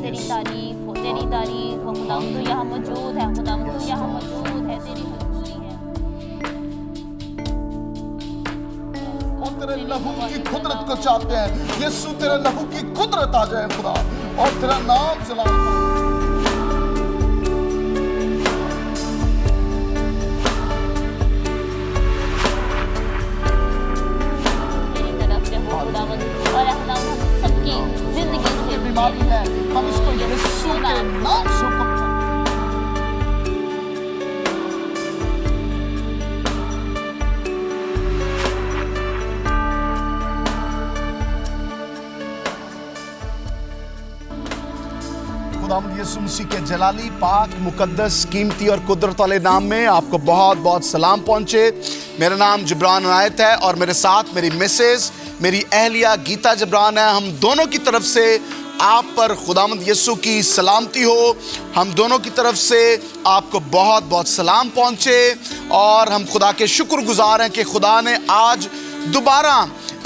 तेरी तारीफ हो, तेरी तारीफ हो खुदावंद, तू यहाँ मौजूद है खुदावंद, तू यहाँ मौजूद है, तेरी हजूरी है। और तेरे लहू की कुदरत को चाहते हैं यीशु, तेरे लहू की कुदरत आ जाए खुदा और तेरा नाम जलाल पाए। तेरी तरफ से हो खुदावंद, और खुदावंद हम सबकी जिंदगी से बीमारी है, हम इसको यीशु के नाम से हुक्म करते हैं। खुदावंद यीशु मसीह के जलाली, पाक, मुकद्दस, कीमती और कुदरत वाले नाम में आपको बहुत बहुत सलाम पहुंचे। मेरा नाम जबरान अनायत है और मेरे साथ मेरी मिसेस, मेरी अहलिया गीता जबरान है। हम दोनों की तरफ से आप पर खुदावंद यीशु की सलामती हो। हम दोनों की तरफ से आपको बहुत बहुत सलाम पहुंचे और हम खुदा के शुक्रगुजार हैं कि खुदा ने आज दोबारा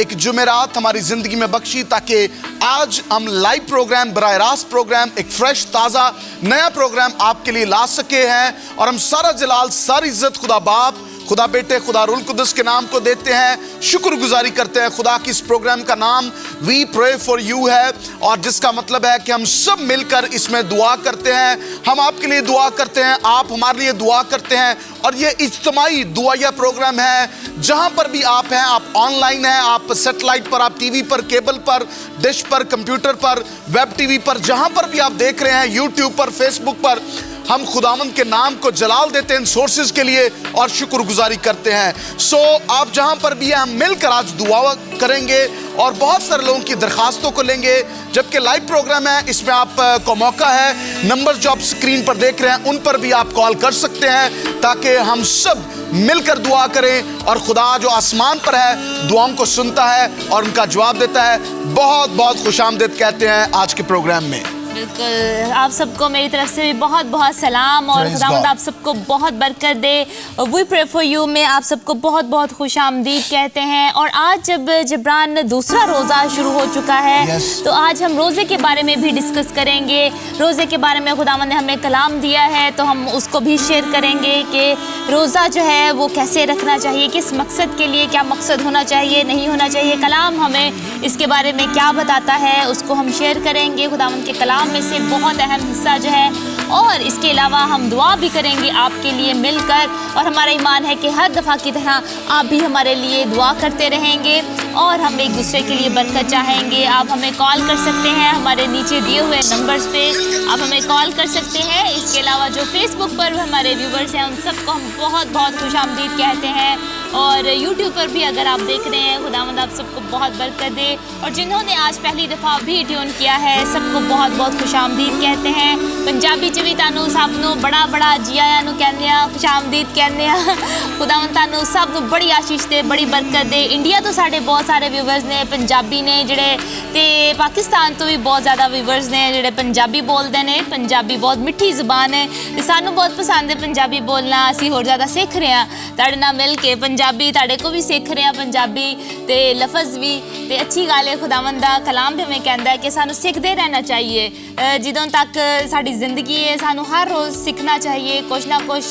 एक जुमेरात हमारी ज़िंदगी में बख्शी, ताकि आज हम लाइव प्रोग्राम, बराह रास्त प्रोग्राम, एक फ्रेश ताज़ा नया प्रोग्राम आपके लिए ला सके हैं। और हम सारा जलाल, सारी इज्जत खुदा बाप, खुदा बेटे, खुदा रूल कुदस के नाम को देते हैं। शुक्रगुजारी करते हैं खुदा की इस प्रोग्राम का नाम वी प्रे फॉर यू है, और जिसका मतलब है कि हम सब मिलकर इसमें दुआ करते हैं। हम आपके लिए दुआ करते हैं, आप हमारे लिए दुआ करते हैं। और ये इज्तिमाई दुआया प्रोग्राम है, जहां पर भी आप हैं, आप ऑनलाइन हैं, आप सैटेलाइट पर, आप टीवी पर, केबल पर, डिश पर, कंप्यूटर पर, वेब टीवी पर, जहां पर भी आप देख रहे हैं, यूट्यूब पर, फेसबुक पर, हम खुदावंद के नाम को जलाल देते हैं इन सोर्सेज के लिए और शुक्रगुजारी करते हैं। सो आप जहां पर भी हैं, हम मिलकर आज दुआ करेंगे और बहुत सारे लोगों की दरखास्तों को लेंगे। जबकि लाइव प्रोग्राम है, इसमें आप को मौका है, नंबर जो आप स्क्रीन पर देख रहे हैं उन पर भी आप कॉल कर सकते हैं, ताकि हम सब मिलकर दुआ करें। और खुदा जो आसमान पर है दुआओं को सुनता है और उनका जवाब देता है। बहुत बहुत खुशामदीद कहते हैं आज के प्रोग्राम में। बिल्कुल, आप सबको मेरी तरफ से भी बहुत बहुत सलाम और खुदावंद आप सबको बहुत बरकत दे। वी प्रे फॉर यू में आप सबको बहुत बहुत खुशामदीद कहते हैं। और आज जब जबरान दूसरा रोज़ा शुरू हो चुका है, तो आज हम रोज़े के बारे में भी डिस्कस करेंगे। रोज़े के बारे में खुदावंद ने हमें कलाम दिया है, तो हम उसको भी शेयर करेंगे कि रोज़ा जो है वो कैसे रखना चाहिए, किस मकसद के लिए, क्या मकसद होना चाहिए, नहीं होना चाहिए। कलाम हमें इसके बारे में क्या बताता है, उसको हम शेयर करेंगे। खुदावंद के कलाम में से बहुत अहम हिस्सा जो है, और इसके अलावा हम दुआ भी करेंगे आपके लिए मिलकर। और हमारा ईमान है कि हर दफ़ा की तरह आप भी हमारे लिए दुआ करते रहेंगे और हम एक दूसरे के लिए बरकत चाहेंगे। आप हमें कॉल कर सकते हैं, हमारे नीचे दिए हुए नंबर्स पे आप हमें कॉल कर सकते हैं। इसके अलावा जो फेसबुक पर हमारे व्यूवर्स हैं उन सबको हम बहुत बहुत खुशामदीद कहते हैं। और यूट्यूब पर भी अगर आप देख रहे हैं, खुदावंद आप सबको बहुत बरकत दे। और जिन्होंने आज पहली दफ़ा भी ट्यून किया है, सबको बहुत बहुत खुशामदीद कहते हैं। पंजाबी च भी तानू सब नू बड़ा बड़ा जी आया नू कहने आ, खुशामदीद कहने आ। खुदावंद तानू सब नू बड़ी आशीष दे, बड़ी बरकत दे। इंडिया तो साढ़े बहुत सारे व्यूवर्स ने, पंजाबी ने जिहड़े, ते पाकिस्तान तो भी बहुत ज़्यादा व्यूवर्स ने जिहड़े पंजाबी बोलते हैं। पंजाबी बहुत मिठी जुबान है, तो सानू बहुत पसंद है पंजाबी बोलना। असीं होर ज़्यादा सीख रहे हैं तुहाडे नाल मिल के, पंजाबी तुहाडे को भी सीख रहे हैं पंजाबी ते लफज भी। ते अच्छी गल है, खुदावंद दा कलाम भी हमें कहता है कि सानू सीखते रहना चाहिए। ਜਦੋਂ तक साड़ी जिंदगी है, सानू हर रोज़ सीखना चाहिए, कुछ ना कुछ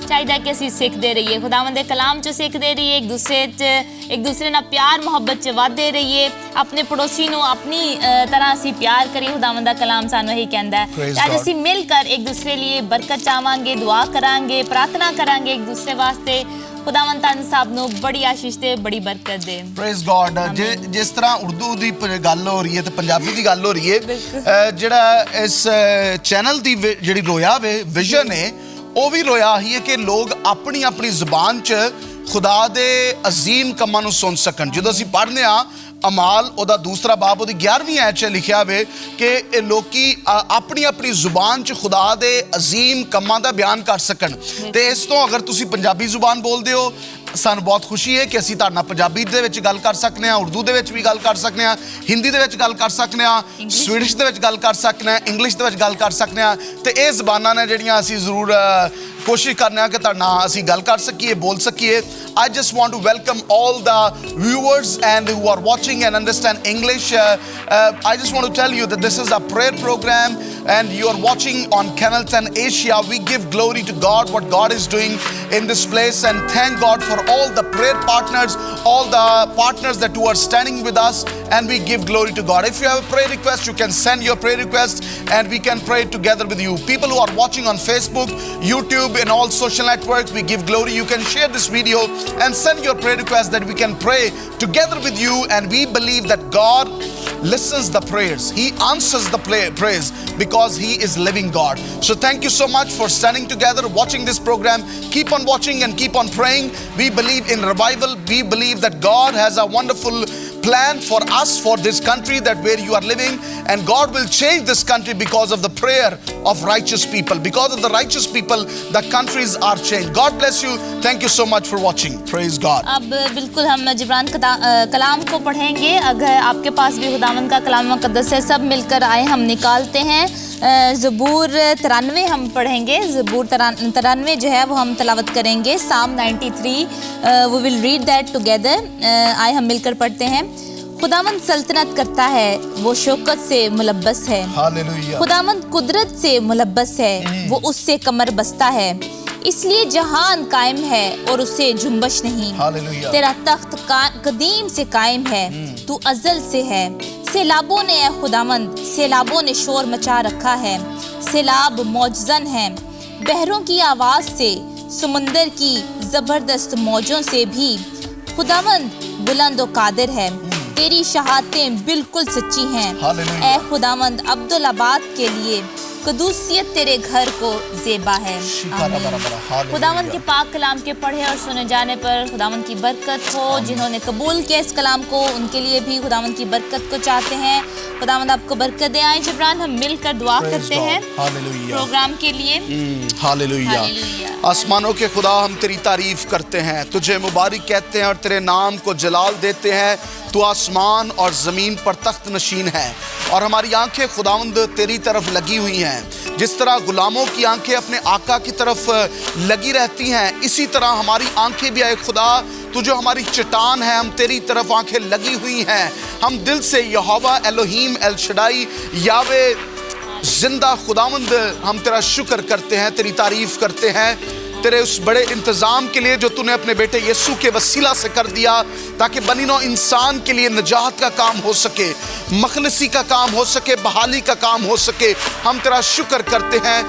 चाहिए कि असीं सीखते रहिए। खुदावंद दे कलाम चो सीखते रहिए, एक दूसरे नाल प्यार मुहब्बत च वाधे रहिए, अपने पड़ोसी नू अपनी तरह असीं प्यार करिए। खुदावंद दा कलाम सानू यही कहता है। अज असीं मिलकर एक दूसरे लिए बरकत चाहांगे, दुआ करांगे, प्रार्थना करांगे एक दूसरे वास्ते। खुदावंद तानू सब नू बड़ी आशीष दे, बड़ी बरकत दे। Praise God. जिस तरह उर्दू दी गल हो रही है तो पंजाबी दी गल हो रही है, जिहड़ा इस चैनल दी जिहड़ी रोया वे विजन है, वो भी रोया ही है कि लोग अपनी अपनी जुबान च खुदा दे अजीम कमां नू सुन सकन। जो असीं पढ़ने आ अमाल ओदा दूसरा बाब ओदी 11वीं आयत च लिखिया वे कि लोकी अपनी अपनी जुबान च खुदा दे अजीम कमां दा बयान कर सकन। ते इस तो अगर तुसी पंजाबी जुबान बोलदे हो, सानू बहुत खुशी है कि असीं तुहाडे नाल पंजाबी दे विच गल कर सकने आ, उर्दू दे विच भी गल कर सकने आ, हिंदी दे विच गल कर सकने आ, स्वीडिश दे विच गल कर सकने आ, इंग्लिश दे विच गल कर सकने आ। ते इह ज़बानां ने जिहड़ियां असीं जरूर कोशिश करने कि तुहाडे नाल असीं गल कर सकीए, बोल सकीए। I just want to welcome all the viewers and who are watching and understand English. I just want to tell you that this is a prayer program. and you are watching on Channel 10 Asia, we give glory to God, what God is doing in this place, and thank God for all the prayer partners, all the partners that who are standing with us, and we give glory to God. If you have a prayer request, you can send your prayer request and we can pray together with you. People who are watching on Facebook, YouTube, and all social networks, we give glory. You can share this video and send your prayer request that we can pray together with you, and we believe that God listens the prayers. He answers the prayers because He is living God. So thank you so much for standing together, watching this program. Keep on watching and keep on praying. We believe in revival. We believe that God has a wonderful plan for us, for this country that where you are living, and God will change this country because of the prayer of righteous people. Because of the righteous people, the countries are changed. God bless you. Thank you so much for watching. Praise God. अब बिल्कुल हम जिब्रान कलाम को पढ़ेंगे. अगर आपके पास भी खुदावंद का कलाम मुक़द्दस है, सब मिलकर आए हम निकालते हैं. ज़बूर 93 हम पढ़ेंगे. ज़बूर 93 जो है वो हम तलावत करेंगे. Psalm 93 we will read that together. आए हम मिलकर पढ़ते हैं. खुदावंद सल्तनत करता है, वो शौकत से मुलब्बस है. हालेलुया. खुदावंद कुदरत से मुलब्बस है, वो उससे कमर बस्ता है. इसलिए जहान कायम है और उसे जुम्बश नहीं. हालेलुया. तेरा तख्त कदीम से कायम है, तू अज़ल से है. सैलाबों ने खुदावंद, सैलाबों ने शोर मचा रखा है. सैलाब मौजज़न है, बहरों की आवाज़ से, समुंदर की ज़बरदस्त मौजों से भी. खुदावंद बुलंद व कादिर है, तेरी शहादतें बिल्कुल सच्ची हैं. ऐ खुदावंद अब्दुल्लाबाद के लिए कदूसियत तेरे घर को ज़ेबा है. खुदावंद के पाक कलाम के पढ़े और सुने जाने पर खुदावंद की बरकत हो. जिन्होंने कबूल किया इस कलाम को, उनके लिए भी खुदावंद की बरकत को चाहते हैं. खुदावंद आपको बरकत दे. आए जिब्रान, हम मिलकर दुआ करते हैं प्रोग्राम के लिए. हालेलुया. आसमानों के खुदा, हम तेरी तारीफ करते हैं, तुझे मुबारक कहते हैं और तेरे नाम को जलाल देते हैं. तू आसमान और ज़मीन पर तख्त नशीन है और हमारी आंखें खुदावंद तेरी तरफ लगी हुई हैं. जिस तरह गुलामों की आंखें अपने आका की तरफ लगी रहती हैं, इसी तरह हमारी आंखें भी आए खुदा, तू जो हमारी चट्टान है, हम तेरी तरफ आंखें लगी हुई हैं. हम दिल से यहोवा एलोहीम एल शडाई यावे जिंदा खुदावंद हम तेरा शुक्र करते हैं, तेरी तारीफ करते हैं, तेरे उस बड़े इंतज़ाम के लिए जो तूने अपने बेटे यीशु के वसीला से कर दिया, ताकि बनी नौ इंसान के लिए निजात का काम हो सके, मखलसी का काम हो सके, बहाली का काम हो सके. हम तेरा शुक्र करते हैं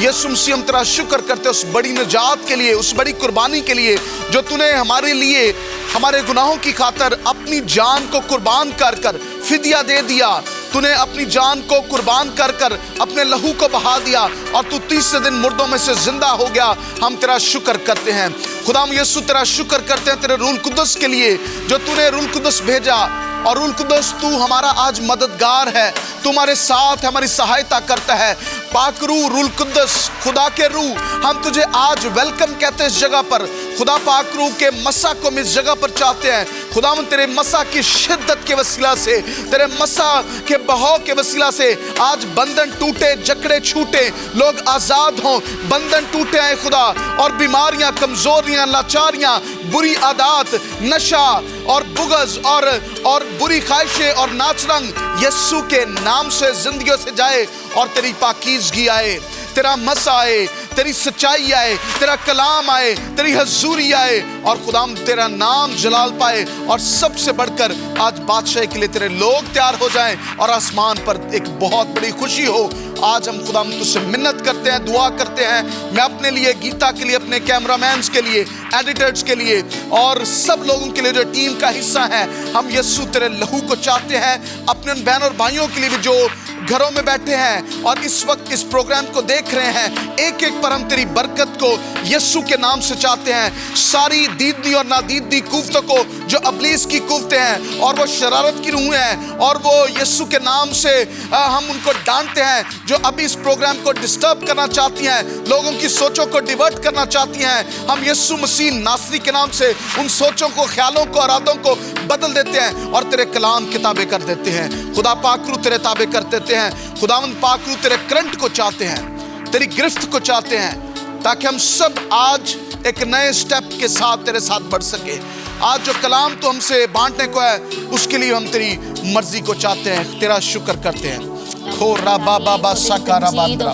यीशु मसीह, हम तेरा शुक्र करते हैं उस बड़ी निजात के लिए, उस बड़ी कुर्बानी के लिए जो तूने हमारे लिए, हमारे गुनाहों की खातर अपनी जान को कुर्बान कर कर फिदिया दे दिया. तूने अपनी जान को कुर्बान कर कर अपने लहू को बहा दिया और तू तीसरे दिन मुर्दों में से जिंदा हो गया. हम तेरा शुक्र करते हैं खुदाम यीशु, तेरा शुक्र करते हैं तेरे रूल कुदस के लिए जो तूने रूल कुदस भेजा. और रूल कुदस तू हमारा आज मददगार है, तू हमारे साथ हमारी सहायता करता है. पाक रूह, रूल कुदस, खुदा के रूह, हम तुझे आज वेलकम कहते हैं इस जगह पर. खुदा पाक रूह के मसा को हम इस जगह पर चाहते हैं. खुदावंद तेरे मसा की शिद्दत के वसीला से, तेरे मसा के बहाव के वसीला से आज बंधन टूटे, जकड़े छूटे, लोग आज़ाद हों. बंधन टूटे हैं खुदा, और बीमारियां, कमजोरियां, लाचारियां, बुरी आदत, नशा और बुगज और बुरी ख्वाहिशें और नाचरंग यीशु के नाम से जिंदगियों से जाए और तेरी पाकीज़गी आए, तेरा मसा आए, तेरी सच्चाई आए, तेरा कलाम आए, तेरी हजूरी आए और खुदाम तेरा नाम जलाल पाए. और सबसे बढ़कर आज बादशाह के लिए तेरे लोग तैयार हो जाएं और आसमान पर एक बहुत बड़ी खुशी हो. आज हम खुदाम तुझसे मिन्नत करते हैं, दुआ करते हैं. मैं अपने लिए, गीता के लिए, अपने कैमरामैन्स के लिए, एडिटर्स के लिए और सब लोगों के लिए जो टीम का हिस्सा है, हम यीशु तेरे लहू को चाहते हैं. अपने बहन और भाइयों के लिए भी जो घरों में बैठे हैं और इस वक्त इस प्रोग्राम को देख रहे हैं, एक एक पर हम तेरी बरकत को यीशु के नाम से चाहते हैं. सारी दीदी और नादीदी कुफ्तों को जो अबलीस की कुफ्तें हैं और वो शरारत की रूहें हैं और वो यीशु के नाम से हम उनको डांटते हैं, जो अभी इस प्रोग्राम को डिस्टर्ब करना चाहती हैं, लोगों की सोचों को डिवर्ट करना चाहती हैं, हम यीशु मसीह नासरी के नाम से उन सोचों को, ख्यालों को, इरादों को बदल देते हैं और तेरे कलाम किताबे कर देते हैं. खुदा पाकरू तेरे ताबे कर देते हैं. खुदावंद पाकरू तेरे करंट को चाहते हैं, तेरी गिरफ्त को चाहते हैं, ताकि हम सब आज एक नए स्टेप के साथ तेरे साथ बढ़ सके. आज जो कलाम तो हमसे बांटने को है, उसके लिए हम तेरी मर्जी को चाहते हैं. तेरा शुक्र करते हैं खोरा बाबा बसकारा बांद्रा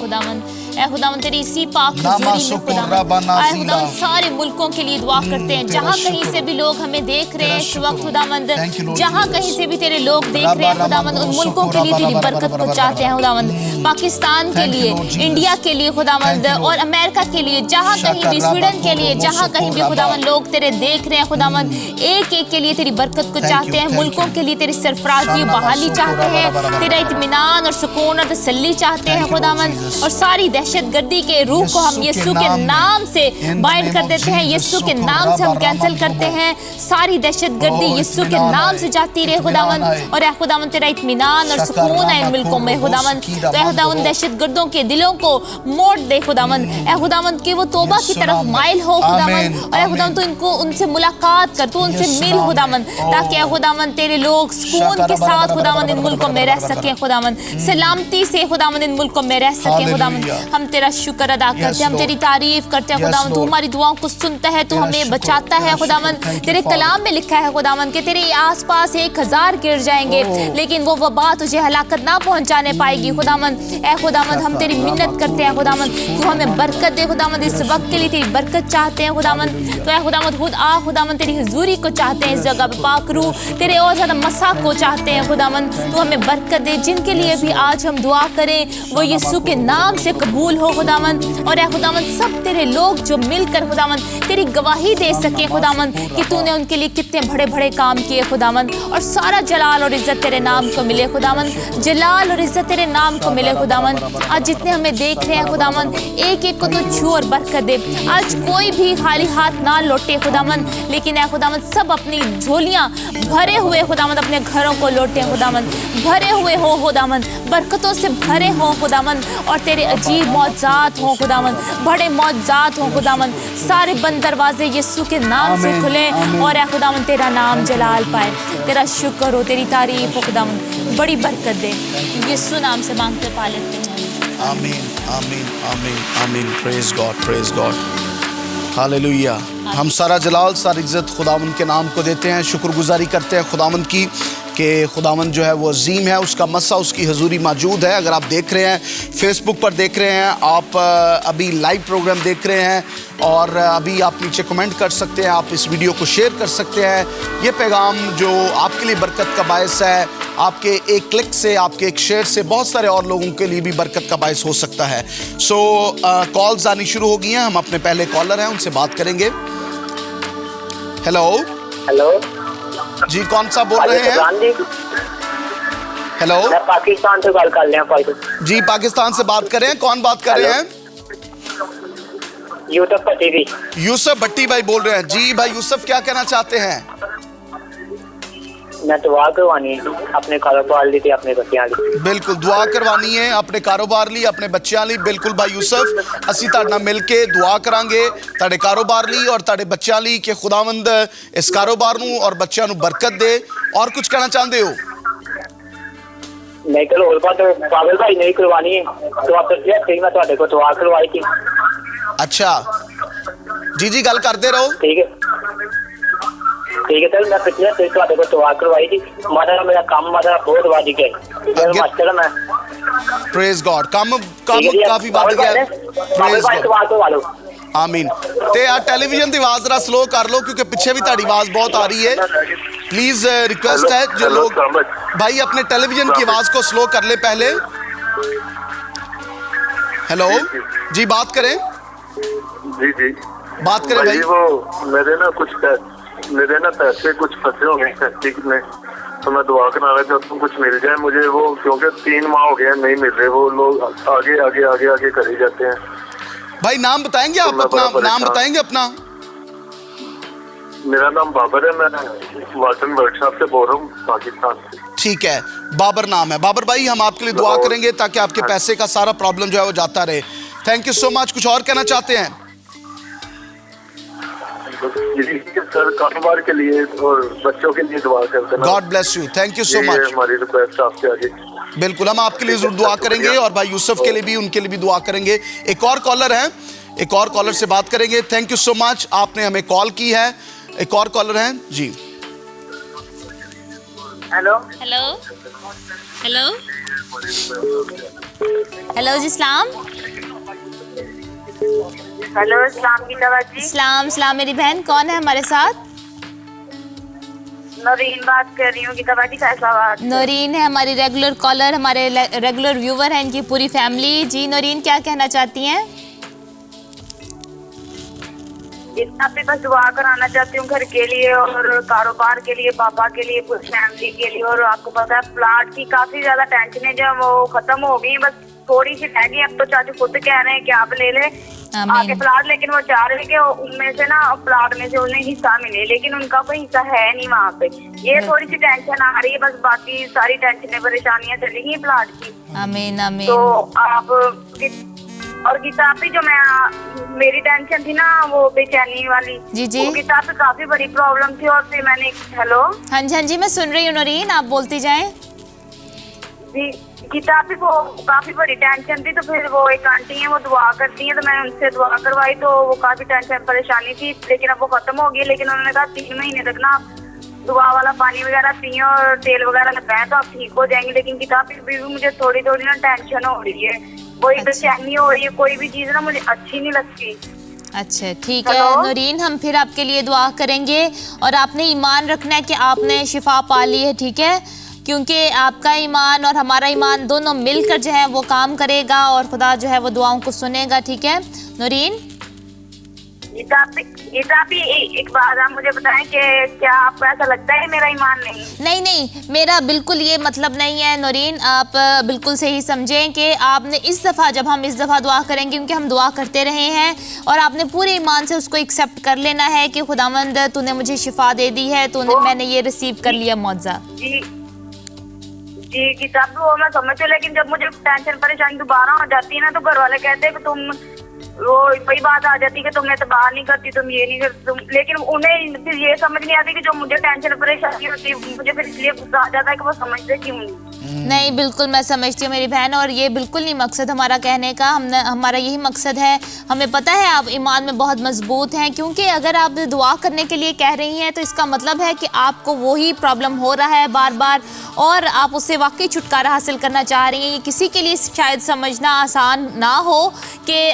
ऐ खुदावन तेरी इसी पाक हुजूरी में खुदावन, आए खुदावन सारे मुल्कों के लिए दुआ करते हैं, जहाँ कहीं से भी लोग हमें देख रहे हैं इस वक्त खुदावंद, जहाँ कहीं से भी तेरे लोग देख रहे हैं खुदावंद, उन मुल्कों के लिए तेरी बरकत को चाहते हैं खुदावंद, पाकिस्तान के लिए, इंडिया के लिए खुदावंद, और अमेरिका के लिए, जहाँ कहीं भी, स्वीडन के लिए, जहाँ कहीं भी खुदावंद लोग तेरे देख रहे हैं खुदावंद, एक एक के लिए तेरी बरकत को चाहते हैं, मुल्कों के लिए तेरी सरफराजी बहाली चाहते हैं, तेरा इत्मीनान और सुकून और तसल्ली चाहते हैं खुदावंद, और सारी दहशतगर्दी के रूह को हम यीशु के नाम से बाइंड कर देते हैं, यीशु के नाम से हम कैंसिल करते हैं, सारी दहशतगर्दी यीशु के नाम से जाती रहे खुदावन, और ऐ खुदावन तेरा इत्मीनान और सुकून है इन मुल्कों में खुदावन, तो ऐ खुदावन दहशतगर्दों के दिलों को मोड़ दे खुदावन, ऐ खुदावन कि वो तौबा की तरफ माइल हो खुदावन, और ऐ खुदावन तो इनको उनसे मुलाकात कर, तू उनसे मिल खुदावन, ताकि ऐ खुदावन तेरे लोग सुकून के साथ खुदावन इन मुल्कों में रह सके खुदावन, सलामती से खुदावन इन मुल्कों में रह सके खुदावन। हम तेरा शुक्र अदा करते हैं, हम तेरी तारीफ करते हैं खुदावन, तू हमारी दुआओं को सुनता है, तू हमें बचाता है खुदावन, तेरे कलाम में लिखा है खुदावन कि तेरे आसपास 1000 गिर जाएंगे लेकिन वो वबा तुझे हलाकत ना पहुंचाने पाएगी खुदावन। ऐ खुदावन हम तेरी मिन्नत करते हैं खुदावन, तू हमें बरकत दे खुदावन, इस वक्त के लिए तेरी बरकत चाहते हैं खुदावन, तो ऐ खुदावन खुद आ खुदावन तेरी हुजूरी को चाहते हैं इस जगह पे, पाक रूह तेरे और ज़्यादा मसा को चाहते हैं खुदावन, तू हमें बरकत दे, जिनके लिए भी आज हम दुआ करें वो यीशु के नाम से कबूल हो खुदावन, और ऐ खुदावन सब तेरे लोग जो मिलकर खुदावन तेरी गवाही दे सके खुदावन कि तूने उनके लिए कितने बड़े बड़े काम किए खुदावन, और सारा जलाल और इज्जत तेरे नाम को मिले खुदावन, जलाल और इज्जत तेरे नाम को मिले खुदावन। आज जितने हमें देख रहे हैं खुदावन एक एक को तो छू और बरकत दे, आज कोई भी खाली हाथ ना लौटे खुदावन, लेकिन ऐ खुदावन सब अपनी झोलियां भरे हुए खुदावन अपने घरों को लौटे खुदावन, भरे हुए हो खुदावन, बरकतों से भरे हो खुदावन, और तेरे अजीब मौजज़ात हो खुदावन, बड़े मौजज़ात हो खुदावन, सारे बंद दरवाजे यीशु के नाम से खुले, और ऐ खुदावन तेरा नाम जलाल पाए, तेरा शुक्र हो, तेरी तारीफ हो खुदावन, बड़ी बरकत दे, यीशु नाम से मांगते पा लेते हैं। आमीन आमीन आमीन आमीन। Praise God, praise God, hallelujah. हम सारा जलाल सारी इज्जत खुदावन के नाम को देते हैं, शुक्रगुजारी करते हैं खुदावन की कि खुदावन जो है वो अजीम है, उसका मस्सा उसकी हजूरी मौजूद है। अगर आप देख रहे हैं फेसबुक पर देख रहे हैं, आप अभी लाइव प्रोग्राम देख रहे हैं, और अभी आप नीचे कमेंट कर सकते हैं, आप इस वीडियो को शेयर कर सकते हैं। ये पैगाम जो आपके लिए बरकत का बायस है, आपके एक क्लिक से, आपके एक शेयर से बहुत सारे और लोगों के लिए भी बरकत का बायस हो सकता है। सो कॉल्स आनी शुरू हो गई हैं, हम अपने पहले कॉलर हैं उनसे बात करेंगे। हेलो हेलो जी, कौन सा बोल रहे हैं? हेलो, मैं पाकिस्तान से बात कर रहे हैं। जी पाकिस्तान से बात कर रहे हैं, कौन बात कर रहे हैं? यूसुफ भट्टी। यूसुफ भट्टी भाई बोल रहे हैं। जी भाई यूसुफ, क्या कहना चाहते हैं? मैं दुआ करवानी है अपने कारोबार ली, अपने बच्चों ली। बिल्कुल दुआ करवानी है अपने कारोबार ली, अपने बच्चों ली। बिल्कुल भाई यूसुफ, असी ताड़े नाल मिल के दुआ करांगे ताड़े कारोबार ली और ताड़े बच्चों ली कि खुदावंद इस कारोबार नूं और बच्चों नूं बरकत दे। और कुछ कहना चाहते हो? नहीं, कल और बात पागल भाई नहीं करवानी है तो आप मैं तुहाडे को दुआ करवाई थी। अच्छा जी जी, गल करते रहो। ठीक है सर, मैं पिछले से तुहाडे को दुआ करवाई थी। मारा मेरा काम मारा बहुत वादी गया मास्टर मैं। प्रेज गॉड, काम काफी वाद गया। प्रेज गॉड, आमीन। ते आ टेलीविजन की आवाज जरा स्लो कर लो क्योंकि पीछे भी ताड़ी आवाज बहुत आ रही है। प्लीज रिक्वेस्ट है जो लोग भाई अपने टेलीविजन की आवाज को स्लो कर ले पहले। हेलो जी, बात करें। जी जी बात करें भाई। वो मेरे ना पैसे कुछ फंसे हो गए ठीक में, तो मैं दुआ करना रहा था तुम कुछ मिल जाए मुझे वो, क्योंकि 3 माह हो गए नहीं मिल रहे। वो लोग आगे आगे आगे आगे कर ही जाते हैं। भाई नाम बताएंगे आप अपना? नाम बताएंगे अपना? मेरा नाम बाबर है, मैं वाटन वर्कशॉप से बोल रहा हूँ पाकिस्तान से। ठीक है, बाबर नाम है। बाबर भाई हम आपके लिए दुआ करेंगे ताकि आपके पैसे का सारा प्रॉब्लम जो है वो जाता रहे। Thank you so much. कुछ और कहना चाहते हैं? सर कारोबार के लिए और बच्चों के लिए दुआ करते हैं। God bless you, thank you so much. हमारी रिक्वेस्ट आपसे आगे। बिल्कुल, हम आपके लिए जरूर दुआ करेंगे और भाई यूसुफ के लिए भी, उनके लिए भी दुआ करेंगे। एक और कॉलर है, एक और कॉलर से बात करेंगे। थैंक यू सो मच, आपने हमें कॉल की है। एक और कॉलर है जी। हेलो हेलो हेलो हेलो जी, सलाम। हेलो, इस्लाम की जी। सलाम सलाम मेरी बहन, कौन है हमारे साथ? नौरीन बात कर रही हूँ गीताबाजी फैसलाबाद। नौरीन है हमारी रेगुलर कॉलर, हमारे रेगुलर व्यूवर हैं, इनकी पूरी फैमिली। जी नौरीन, क्या कहना चाहती हैं? इतना भी बस दुआ कराना चाहती हूँ घर के लिए और कारोबार के लिए, पापा के लिए, पूरी फैमिली के लिए। और आपको पता है प्लाट की काफी ज्यादा टेंशन है, जो वो खत्म हो गई, बस थोड़ी सी रह गई। अब तो चाचू खुद कह रहे हैं कि आप ले ले आगे प्लाट, लेकिन वो चाह रहे कि उनमें से ना प्लाट में से उन्हें हिस्सा मिले, लेकिन उनका कोई हिस्सा है नहीं वहाँ पे। ये थोड़ी सी टेंशन आ रही है, बस बाकी सारी टेंशनें परेशानियां चली गई प्लाट की। आमीन आमीन। तो आप और किताब भी जो मेरी टेंशन थी ना, वो बेचैनी वाली, जी जी, वो किताब पे काफी बड़ी प्रॉब्लम थी। और फिर मैंने हेलो, हाँ जी हाँ जी, मैं सुन रही हूँ नौरीन, आप बोलती जाएं। जी, किताब भी वो काफी बड़ी टेंशन थी। तो फिर वो एक आंटी है, वो दुआ करती है, तो मैंने उनसे दुआ करवाई, तो वो काफी टेंशन परेशानी थी, लेकिन अब वो खत्म हो गई। लेकिन उन्होंने कहा 3 महीने तक ना दुआ वाला पानी वगैरह पिए और तेल वगैरह लगाए तो आप ठीक हो जाएंगे। लेकिन किताब भी मुझे थोड़ी थोड़ी ना टेंशन हो रही है, कोई बेचैनी हो रही है, कोई भी चीज ना मुझे अच्छी नहीं लगती। अच्छा ठीक है नौरीन, हम फिर आपके लिए दुआ करेंगे और आपने ईमान रखना है कि आपने शिफा पा ली है, ठीक है? क्योंकि आपका ईमान और हमारा ईमान दोनों मिलकर जो है वो काम करेगा और खुदा जो है वो दुआओं को सुनेगा, ठीक है नौरीन? एक बात आप मुझे बताएं कि क्या आपको ऐसा लगता है मेरा ईमान नहीं? नहीं, मेरा बिल्कुल ये मतलब नहीं है नौरीन, आप बिल्कुल सही समझें कि आपने इस दफ़ा, जब हम इस दफ़ा दुआ करेंगे, क्योंकि हम दुआ करते रहे हैं, और आपने पूरे ईमान से उसको एक्सेप्ट कर लेना है कि खुदावंद तूने मुझे शिफा दे दी है, मैंने ये रिसीव कर लिया मौज़ा। जी किताब वो मैं समझ हूँ, लेकिन जब मुझे टेंशन परेशानी दोबारा हो जाती है ना, तो घर वाले कहते हैं कि तुम वो वही बात आ जाती है कि तुम एतबार नहीं करती, तुम ये नहीं करती तुम। लेकिन उन्हें फिर ये समझ नहीं आती कि जो मुझे टेंशन परेशानी होती है, मुझे फिर इसलिए गुस्सा आ जाता है कि वो समझते क्यों नहीं। बिल्कुल मैं समझती हूँ मेरी बहन, और ये बिल्कुल नहीं मकसद हमारा कहने का, हमारा यही मकसद है। हमें पता है आप ईमान में बहुत मजबूत हैं, क्योंकि अगर आप दुआ करने के लिए कह रही हैं तो इसका मतलब है कि आपको वही प्रॉब्लम हो रहा है बार बार, और आप उससे वाकई छुटकारा हासिल करना चाह रही हैं। ये किसी के लिए शायद समझना आसान ना हो कि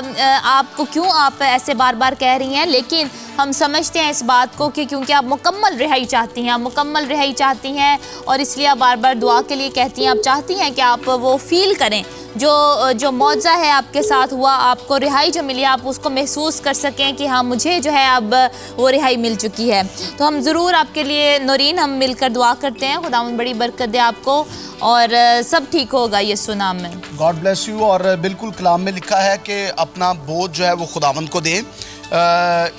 आपको क्यों आप ऐसे बार बार कह रही हैं, लेकिन हम समझते हैं इस बात को कि क्योंकि आप मुकम्मल रिहाई चाहती हैं, आप मुकम्मल रिहाई चाहती हैं, और इसलिए आप बार बार दुआ के लिए कहती हैं। आप चाहती हैं कि आप वो फील करें जो मौज़ा है आपके साथ हुआ, आपको रिहाई जो मिली, आप उसको महसूस कर सकें कि हाँ मुझे जो है अब वो रिहाई मिल चुकी है। तो हम ज़रूर आपके लिए नौरीन हम मिलकर दुआ करते हैं, खुदावंद बड़ी बरकत दे आपको और सब ठीक होगा यीशु नाम में। God bless you. और बिल्कुल कलाम में लिखा है कि अपना बोझ जो है वो खुदावंद को दें।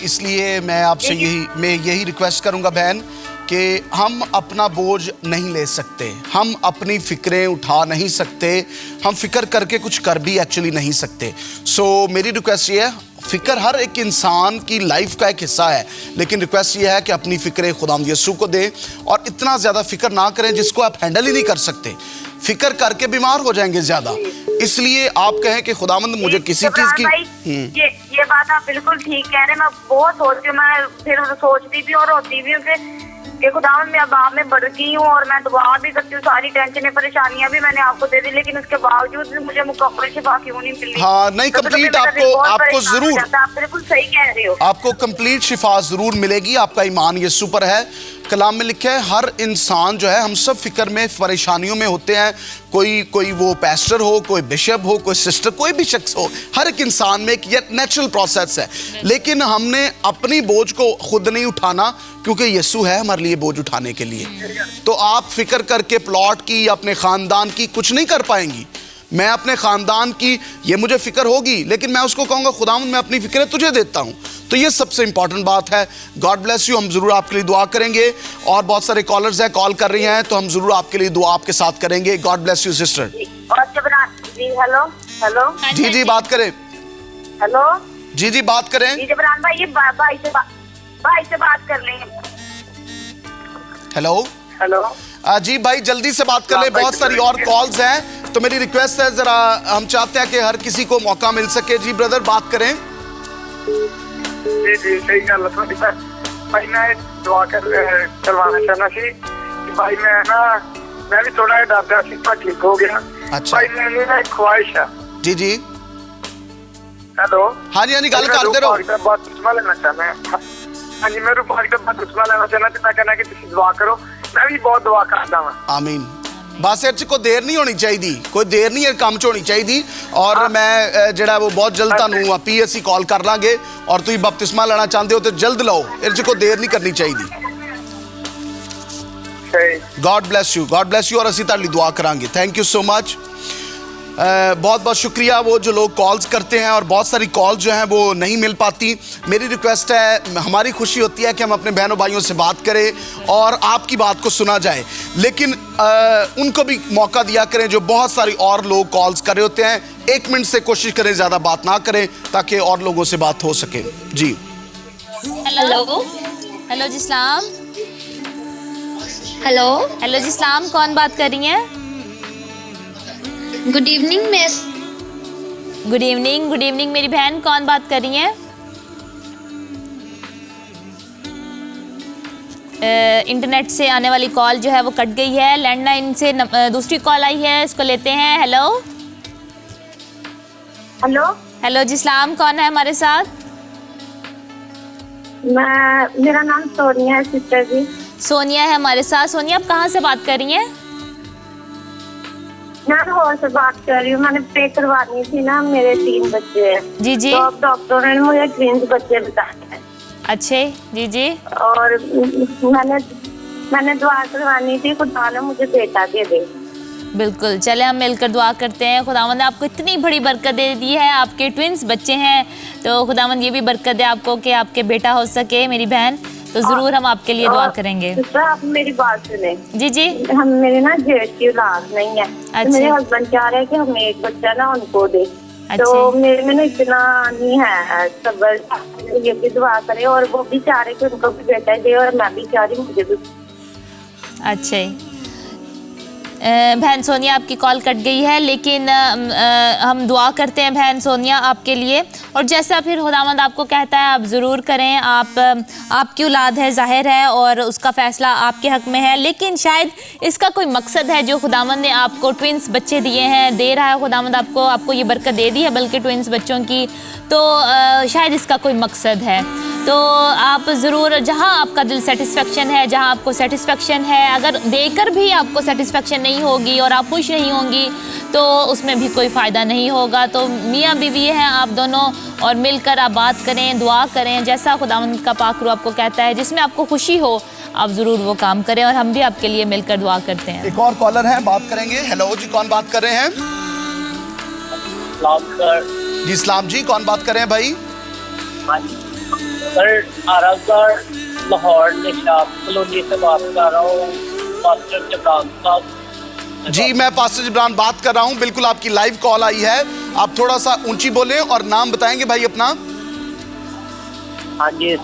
इसलिए मैं आपसे यही रिक्वेस्ट करूंगा बहन कि हम अपना बोझ नहीं ले सकते, हम अपनी फ़िक्रें उठा नहीं सकते, हम फ़िक्र करके कुछ कर भी एक्चुअली नहीं सकते। सो मेरी रिक्वेस्ट ये है, फ़िक्र हर एक इंसान की लाइफ का एक हिस्सा है, लेकिन रिक्वेस्ट ये है कि अपनी फ़िक्रें खुदावंद यीशु को दें और इतना ज़्यादा फ़िक्र ना करें जिसको आप हैंडल ही नहीं कर सकते। फ़िक्र करके बीमार हो जाएंगे ज़्यादा। इसलिए आप कहें कि खुदावंद मुझे किसी चीज़ की ये बात आप बिल्कुल ठीक कह रहे हैं। मैं बहुत सोचती हूँ, मैं फिर सोचती भी और रोती भी हूँ कि खुदावंद मैं अब आप में बढ़ गई हूँ और मैं दुआ भी करती हूँ, सारी टेंशनें परेशानियां भी मैंने आपको दे दी, लेकिन उसके बावजूद भी मुझे मुकम्मल शिफा क्यों नहीं मिली? हाँ नहीं, कंप्लीट आपको जरूर, आप बिल्कुल सही कह रहे हो, आपको कंप्लीट शिफा जरूर मिलेगी। आपका ईमान यीशु पर है। कलाम में लिखा है हर इंसान जो है, हम सब फिक्र में परेशानियों में होते हैं। कोई वो पास्टर हो, कोई बिशप हो, कोई सिस्टर, कोई भी शख्स हो, हर एक इंसान में एक नेचुरल प्रोसेस है। लेकिन हमने अपनी बोझ को खुद नहीं उठाना, क्योंकि यीशु है हमारे लिए बोझ उठाने के लिए। तो आप फिक्र करके प्लॉट की या अपने खानदान की कुछ नहीं कर पाएंगी। मैं अपने खानदान की ये मुझे फिक्र होगी, लेकिन मैं उसको कहूँगा खुदावंद मैं अपनी फिक्रें तुझे देता हूँ। तो ये सबसे इंपॉर्टेंट बात है। God bless you. हम जरूर आपके लिए दुआ करेंगे और बहुत सारे कॉलर्स हैं, कॉल कर रही हैं, तो हम जरूर आपके लिए दुआ आपके साथ करेंगे। God bless you sister. और जी हेलो हेलो जी बात करें। हेलो जी बात करें। जी जबरान भाई, ये भाई से बात कर लें। हेलो हेलो जी भाई जल्दी से बात कर ले, बहुत सारी और कॉल्स हैं, तो मेरी रिक्वेस्ट है जरा, हम चाहते हैं कि हर किसी को मौका मिल सके। जी ब्रदर बात करें। जी सही गल भाई, मैं दुआ करवाना चाहना सी कि भाई मैं ना मैं भी थोड़ा डरता सिक्का ठीक हो गया। अच्छा। भाई मेरी ना एक ख्वाहिश है। जी जी। हेलो। हाँ जी गल करते रहो। बहुत चश्मा लेना चाहना है। हाँ जी मैं रूपा का बहुत चश्मा लेना चाहना तो मैं कहना कि तुम दुआ करो। मैं भी बहुत दुआ करता हूँ। आमीन। बस इस कोई देर नहीं होनी चाहिए, कोई देर नहीं काम च होनी चाहिए। और मैं जड़ा वो बहुत जल्द तुहानू PSC कॉल कर लांगे और तुम बपतिस्मा लेना चाहते हो तो जल्द लो, इस कोई देर नहीं करनी चाहिए। गॉड ब्लेस यू और असी तुहाडी दुआ करांगे। Thank you so much. बहुत बहुत शुक्रिया वो जो लोग कॉल्स करते हैं और बहुत सारी कॉल्स जो हैं वो नहीं मिल पाती। मेरी रिक्वेस्ट है, हमारी खुशी होती है कि हम अपने बहनों भाइयों से बात करें और आपकी बात को सुना जाए, लेकिन उनको भी मौका दिया करें जो बहुत सारी और लोग कॉल्स कर रहे होते हैं। 1 मिनट से कोशिश करें, ज़्यादा बात ना करें ताकि और लोगों से बात हो सके। जी हेलो हेलो जी सलाम। हेलो जी सलाम, कौन बात कर रही हैं? Good evening miss. Good evening मेरी बहन, कौन बात कर रही हैं? इंटरनेट से आने वाली कॉल जो है वो कट गई है। लैंडलाइन से दूसरी कॉल आई है, इसको लेते हैं। हेलो जी सलाम, कौन है हमारे साथ? मेरा नाम सोनिया है सिस्टर जी। सोनिया है हमारे साथ। सोनिया, आप कहाँ से बात कर रही हैं? मैं लाहौर से बात कर रही हूँ। मैंने पे करवानी थी ना, मेरे 3 बच्चे हैं। जी जी। तो अब डॉक्टर ने मुझे ट्विंस बच्चे बताए हैं। अच्छे जी जी। और मैंने दुआ करवानी थी, खुदा ने मुझे बेटा दे दे। बिल्कुल, चले हम मिलकर दुआ करते हैं। खुदावंद ने आपको इतनी बड़ी बरकत दे दी है, आपके ट्विंस बच्चे हैं, तो खुदावंद ये भी बरकत दे आपको कि आपके बेटा हो सके मेरी बहन। तो जरूर हम आपके लिए दुआ करेंगे। आप मेरी बात सुने। जी जी। हम मेरे ना जेठ की औलाद नहीं है। तो मेरे हस्बैंड चाह रहे हैं कि हमें एक बच्चा ना उनको दे। तो मेरे में ना इतना नहीं है सब्र, ये भी दुआ करे। और वो भी चाह रहे कि उनको भी बेटा दे और मैं भी चाह रही मुझे भी। अच्छा बहन सोनिया, आपकी कॉल कट गई है, लेकिन हम दुआ करते हैं बहन सोनिया आपके लिए। और जैसा फिर खुदावंद आपको कहता है आप ज़रूर करें। आपकी औलाद है, ज़ाहिर है, और उसका फ़ैसला आपके हक़ में है, लेकिन शायद इसका कोई मकसद है जो खुदावंद ने आपको ट्विंस बच्चे दिए हैं, दे रहा है खुदावंद आपको ये बरकत दे दी है बल्कि ट्विंस बच्चों की। तो शायद इसका कोई मकसद है। तो आप ज़रूर, जहाँ आपका दिल सेटिस्फेक्शन है, जहाँ आपको सेटिस्फेक्शन है, अगर देकर भी आपको सेटिस्फेक्शन नहीं होगी और आप खुश नहीं होंगी तो उसमें भी कोई फ़ायदा नहीं होगा। तो मियाँ बीवी हैं आप दोनों, और मिलकर आप बात करें, दुआ करें, जैसा खुदावंद का पाक रूह आपको कहता है, जिसमें आपको खुशी हो आप ज़रूर वो काम करें। और हम भी आपके लिए मिलकर दुआ करते हैं। एक और कॉलर है, बात करेंगे। हेलो जी, कौन बात कर रहे हैं? जी सलाम जी, कौन बात कर रहे हैं भाई? सर आरामगढ़ लाहौर निशात कॉलोनी से बात कर रहा हूँ, पास्टर जबरान साहब। जी मैं पास्टर जबरान बात कर रहा हूँ। बिल्कुल आपकी लाइव कॉल आई है, आप थोड़ा सा ऊंची बोलें और नाम बताएंगे भाई अपना। हाँ जी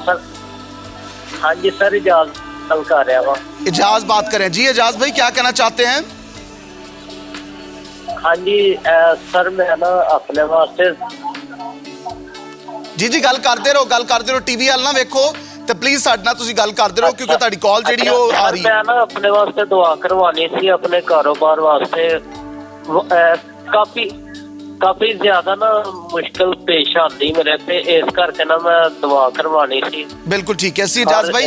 सर इजाज कल कर रहा हूँ। इजाज बात करें। जी इजाज भाई, क्या कहना चाहते हैं? हाँ जी सर, मैं ना अपने वास्ते जी गल करते रहो टीवी वाल ना वेखो तो प्लीज साडे नाल तुसीं गल करते रहो, क्योंकि तुहाडी कॉल जेहड़ी ओ आ रही है। मैं ना अपने वास्ते दुआ करवानी थी, अपने कारोबार वास्ते काफी ज्यादा ना मुश्किल पेश आती मेरे पे, इस करके ना मैं दुआ करवानी थी। बिल्कुल ठीक है। असी इजाज भाई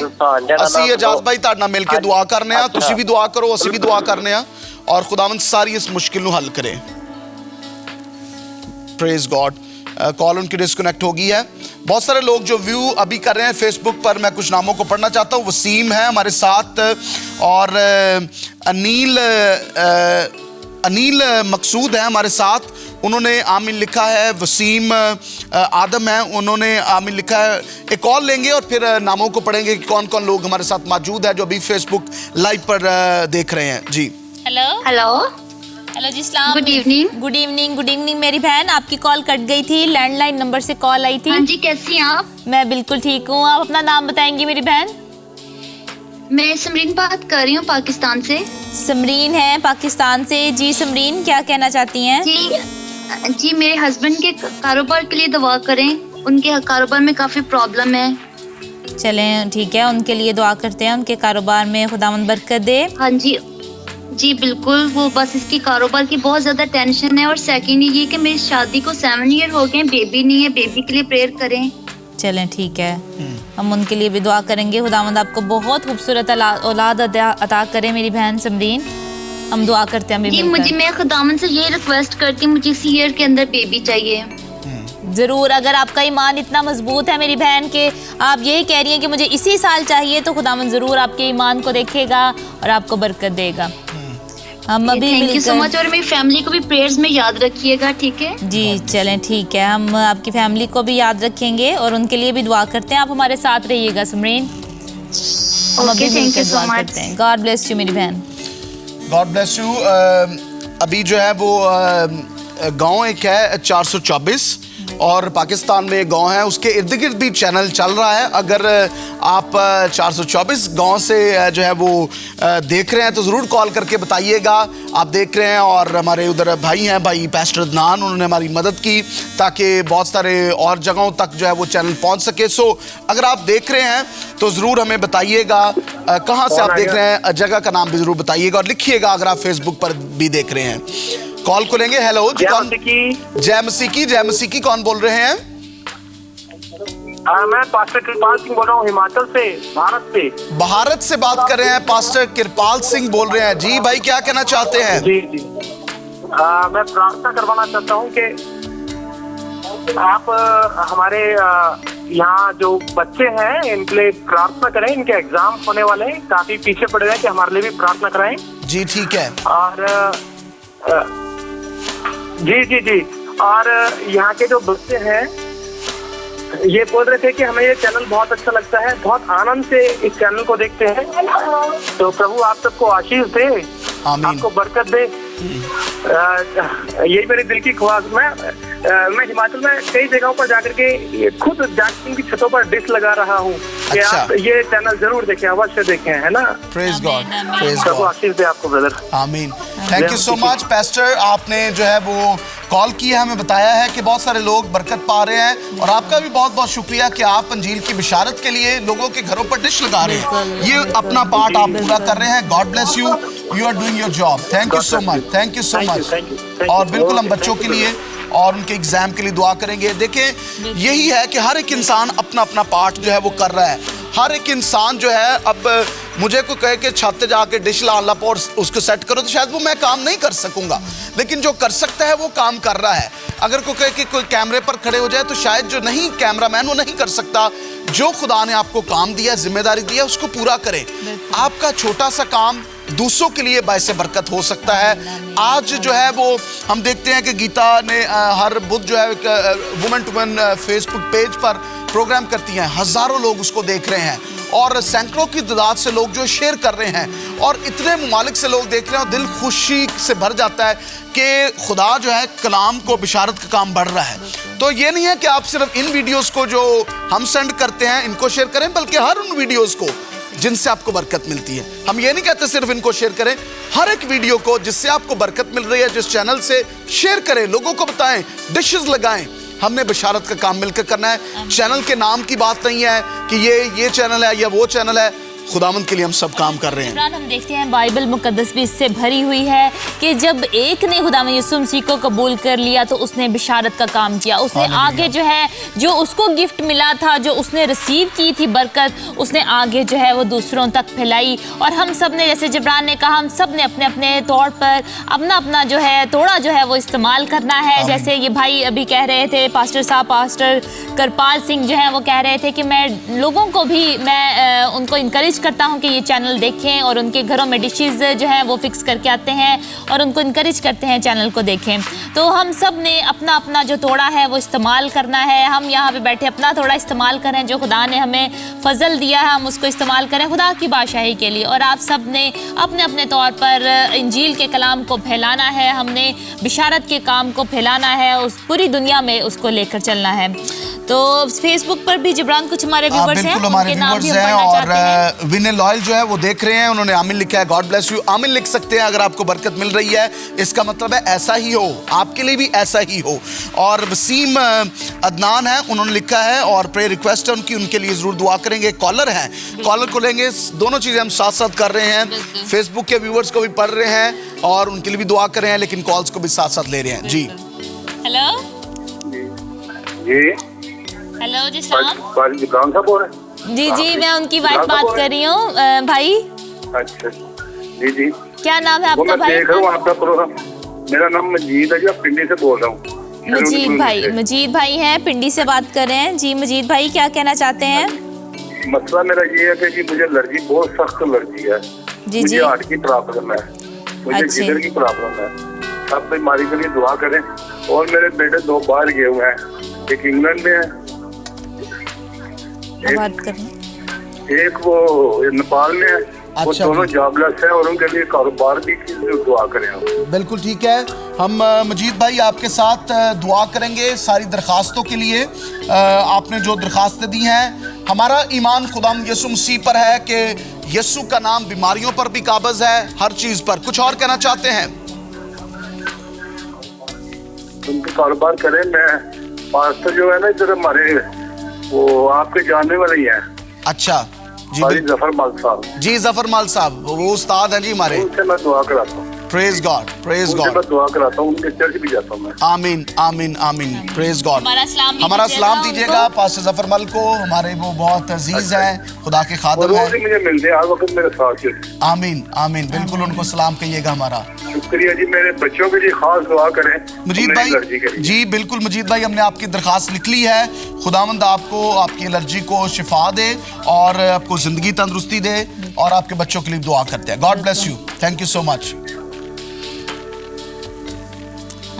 तुहाडे नाल मिल के दुआ करने आ, तुसीं भी दुआ करो, असीं भी दुआ करने आ, और खुदावंद सारी इस मुश्किल नूं हल करे। Praise God. कॉल उनकी डिस्कनेक्ट हो गई है। बहुत सारे लोग जो व्यू अभी कर रहे हैं फेसबुक पर, मैं कुछ नामों को पढ़ना चाहता हूँ। वसीम है हमारे साथ, और अनिल मकसूद है हमारे साथ, उन्होंने आमीन लिखा है। वसीम आदम है, उन्होंने आमीन लिखा है। एक कॉल लेंगे और फिर नामों को पढ़ेंगे कि कौन कौन लोग हमारे साथ मौजूद है जो अभी फेसबुक लाइव पर देख रहे हैं। जी हेलो जी सलाम। गुड इवनिंग मेरी बहन, आपकी कॉल कट गई थी, लैंडलाइन नंबर से कॉल आई थी। हाँ जी, कैसी हैं आप? मैं बिल्कुल ठीक हूँ। आप अपना नाम बताएंगी मेरी बहन? मैं समरीन बात कर रही हूँ पाकिस्तान से। समरीन है पाकिस्तान से। जी समरीन, क्या कहना चाहती हैं? जी मेरे हस्बैंड के कारोबार के लिए दुआ करें, उनके कारोबार में काफ़ी प्रॉब्लम है। चलें ठीक है, उनके लिए दुआ करते हैं, उनके कारोबार में खुदावंद बरकत दे। हाँ जी जी बिल्कुल, वो बस इसकी कारोबार की बहुत ज्यादा टेंशन है, और सेकंड ये कि मेरी शादी को 7 ईयर हो गए, बेबी नहीं है, बेबी के लिए प्रेयर करें। चलें ठीक है, हम उनके लिए भी दुआ करेंगे। खुदावंद आपको बहुत खूबसूरत औलाद अता करे मेरी बहन समरीन, हम दुआ करते हैं। जी मैं खुदावंद से ये रिक्वेस्ट करती हूँ, मुझे इसी ईयर के अंदर बेबी चाहिए। ज़रूर, अगर आपका ईमान इतना मजबूत है मेरी बहन के, आप यही कह रही हैं कि मुझे इसी साल चाहिए, तो खुदावंद ज़रूर आपके ईमान को देखेगा और आपको बरकत देगा। हम अभी थैंक यू सो मच, और मेरी फैमिली को भी प्रेयर्स में याद रखिएगा, ठीक है जी। चलें ठीक है, हम आपकी फैमिली को भी याद रखेंगे और उनके लिए भी दुआ करते हैं। आप हमारे साथ रहिएगा समरीन, हम अभी thank you so much. God bless you मेरी बहन। God bless you. अभी जो है वो गांव एक है 424 और पाकिस्तान में एक गांव है, उसके इर्द गिर्द भी चैनल चल रहा है। अगर आप 424 गांव से जो है वो देख रहे हैं तो ज़रूर कॉल करके बताइएगा आप देख रहे हैं। और हमारे उधर भाई हैं, भाई पास्टर अदनान, उन्होंने हमारी मदद की ताकि बहुत सारे और जगहों तक जो है वो चैनल पहुंच सके। सो अगर आप देख रहे हैं तो ज़रूर हमें बताइएगा कहाँ से आप देख रहे हैं, जगह का नाम भी ज़रूर बताइएगा और लिखिएगा अगर आप फेसबुक पर भी देख रहे हैं। कॉल को लेंगे। हेलो जी, कौन? जय मसीह की कौन बोल रहे हैं? मैं पास्टर कृपाल सिंह बोल रहा हूँ, हिमाचल से, भारत से बात कर रहे हैं। पास्टर कृपाल सिंह बोल रहे हैं जी। भाई क्या कहना चाहते हैं? जी मैं प्रार्थना करवाना चाहता हूँ कि आप हमारे यहाँ जो बच्चे हैं इनके लिए प्रार्थना करें। इनके एग्जाम होने वाले हैं, काफी पीछे पड़ गए, कि हमारे लिए भी प्रार्थना कराएं। जी ठीक है। और जी और यहाँ के जो बच्चे हैं ये बोल रहे थे कि हमें ये चैनल बहुत अच्छा लगता है, बहुत आनंद से इस चैनल को देखते हैं। तो प्रभु आप सबको आशीष दे, आपको बरकत दे, यही मेरी दिल की ख्वाहिश। मैं हिमाचल में कई जगहों पर जाकर के खुद जाकर की छतों पर डिश लगा रहा हूँ कि आप ये चैनल जरूर देखें, अवश्य देखें, है ना। प्रेज गॉड, प्रेज गॉड, आशीष दे आपको ब्रदर। आमीन। Thank you so much pastor, आपने जो है वो कॉल किया, हमें बताया है कि बहुत सारे लोग बरकत पा रहे हैं और आपका भी बहुत बहुत शुक्रिया कि आप अंजील की बिशारत के लिए लोगों के घरों पर डिश लगा रहे हैं। ये अपना पार्ट आप पूरा कर रहे हैं। God bless you, you are doing your job. Thank you so much, thank you so much. और बिल्कुल हम बच्चों के लिए और उनके एग्जाम के लिए दुआ करेंगे। देखें यही है कि हर एक इंसान अपना अपना पार्ट जो है वो कर रहा है। हर एक इंसान जो है, अब मुझे कोई कहे कि छत जाके डिश ला और उसको सेट करो तो शायद वो मैं काम नहीं कर सकूंगा, लेकिन जो कर सकता है वो काम कर रहा है। अगर कोई कहे कि कोई कैमरे पर खड़े हो जाए तो शायद जो नहीं कैमरामैन वो नहीं कर सकता। जो खुदा ने आपको काम दिया, जिम्मेदारी दिया, उसको पूरा करें। आपका छोटा सा काम दूसरों के लिए बायसे बरकत हो सकता है। आज जो है वो हम देखते हैं कि गीता ने हर बुध जो है women to women Facebook page पर प्रोग्राम करती हैं, हजारों लोग उसको देख रहे हैं और सैकड़ों की तादाद से लोग जो शेयर कर रहे हैं और इतने मुमालिक से लोग देख रहे हैं और दिल खुशी से भर जाता है कि खुदा जो है कलाम को, बिशारत का काम बढ़ रहा है। तो ये नहीं है कि आप सिर्फ इन वीडियोस को जो हम सेंड करते हैं इनको शेयर करें, बल्कि हर उन वीडियोस को जिनसे आपको बरकत मिलती है। हम ये नहीं कहते सिर्फ इनको शेयर करें, हर एक वीडियो को जिससे आपको बरकत मिल रही है, जिस चैनल से, शेयर करें, लोगों को बताएं, डिशेस लगाएं। हमने बशारत का काम मिलकर करना है। चैनल के नाम की बात नहीं है कि ये चैनल है या वो चैनल है, खुदावंद के लिए हम सब काम कर रहे हैं। इमरान, हम देखते हैं बाइबल मुकद्दस भी इससे भरी हुई है कि जब एक ने खुदावंद यीशु मसीह को कबूल कर लिया तो उसने बिशारत का काम किया। उसने आगे जो है, जो उसको गिफ्ट मिला था, जो उसने रिसीव की थी बरकत, उसने आगे जो है वो दूसरों तक फैलाई। और हम सब ने, जैसे जिब्रान ने कहा, हम सब ने अपने अपने तौर पर अपना अपना जो है थोड़ा जो है वो इस्तेमाल करना है। जैसे ये भाई अभी कह रहे थे, पास्टर साहब, पास्टर कृपाल सिंह जो है वो कह रहे थे कि मैं लोगों को भी मैं उनको इनकरेज करता हूं कि ये चैनल देखें और उनके घरों में डिशेस जो हैं वो फिक्स करके आते हैं और उनको इनकरेज करते हैं चैनल को देखें। तो हम सब ने अपना अपना जो तोड़ा है वो इस्तेमाल करना है। हम यहाँ पे बैठे अपना थोड़ा इस्तेमाल करें, जो खुदा ने हमें फजल दिया है हम उसको इस्तेमाल करें खुदा की बादशाही के लिए। और आप सब ने अपने अपने तौर पर इंजील के कलाम को फैलाना है, हमने बिशारत के काम को फैलाना है, उस पूरी दुनिया में उसको लेकर चलना है। तो फेसबुक पर भी जिब्रान कुछ हमारे व्यूअर्स हैं, हमारे व्यूअर्स हैं और विनय लॉयल जो है वो देख रहे हैं, उन्होंने आमिन लिखा है। God bless you. आमिन लिख सकते हैं अगर आपको बरकत मिल रही है, इसका मतलब है ऐसा ही हो, आपके लिए भी ऐसा ही हो। और वसीम अदनान है, उन्होंने लिखा है और प्रेयर रिक्वेस्ट है उनकी, उनके लिए जरूर दुआ करेंगे। कॉलर हैं, कॉलर को लेंगे। दोनों चीजें हम साथ साथ कर रहे हैं, फेसबुक के व्यूअर्स को भी पढ़ रहे हैं और उनके लिए भी दुआ कर रहे हैं, लेकिन कॉल्स को भी साथ साथ ले रहे हैं। जी हेलो जी, हेलो जी, सलाम। दुकान साहब बोल रहे हैं? जी, मैं उनकी वाइफ बात कर रही हूँ। भाई अच्छा जी, क्या नाम है आपका भाई? देख रहा हूँ आपका प्रोग्राम। मेरा नाम मजीद है जी, पिंडी से बोल रहा हूँ। मजीद भाई हैं, पिंडी से बात कर रहे हैं। जी मजीद भाई, क्या कहना चाहते हैं? मसला मेरा ये है कि जी मुझे एलर्जी, बहुत सख्त एलर्जी है। जी मुझे हार्ट की प्रॉब्लम है, मुझे जिगर की प्रॉब्लम है। सब बीमारी के लिए दुआ करें। और मेरे बेटे 2 बाहर गए हुए हैं, एक इंग्लैंड में है, एक वो नेपाल में है। वो दोनों जॉबलेस हैं और उनके लिए कारोबार भी दुआ करें। बिल्कुल ठीक है, हम मजीद भाई आपके साथ दुआ करेंगे सारी दरखास्तों के लिए। आपने जो दरखास्तें दी हैं, हमारा ईमान खुदाम यसु मसीह पर है कि यसु का नाम बीमारियों पर भी काबिज है, हर चीज पर। कुछ और कहना चाहते हैं? उनके कारोबार करें। मैं पास्टर जो है ना इधर हमारे, वो आपके जानने वाले ही हैं। अच्छा जी, जफर माल साहब। जी जफर माल साहब, वो उस्ताद हैं जी हमारे। उनसे मैं दुआ कराता हूँ। Praise God, praise God. मैं दुआ कराता हूँ, उनके चर्च भी जाता हूँ मैं। आमीन आमीन आमीन, प्रेज गॉड। हमारा सलाम दीजिएगा पास्टर जफर मल को, हमारे वो बहुत अजीज हैं, खुदा के खादिम हैं। मुझे मिलते हैं हर वक्त मेरे साथ। आमीन आमीन, बिल्कुल उनको सलाम कहिएगा हमारा। शुक्रिया जी, मेरे बच्चों के लिए खास दुआ करें मजीद भाई। जी बिल्कुल मजीद भाई, हमने आपकी दरखास्त लिख ली है। खुदावंद आपको आपकी एलर्जी को शिफा दे और आपको जिंदगी तंदुरुस्ती दे, और आपके बच्चों के लिए दुआ करते हैं। God bless you, thank you so much.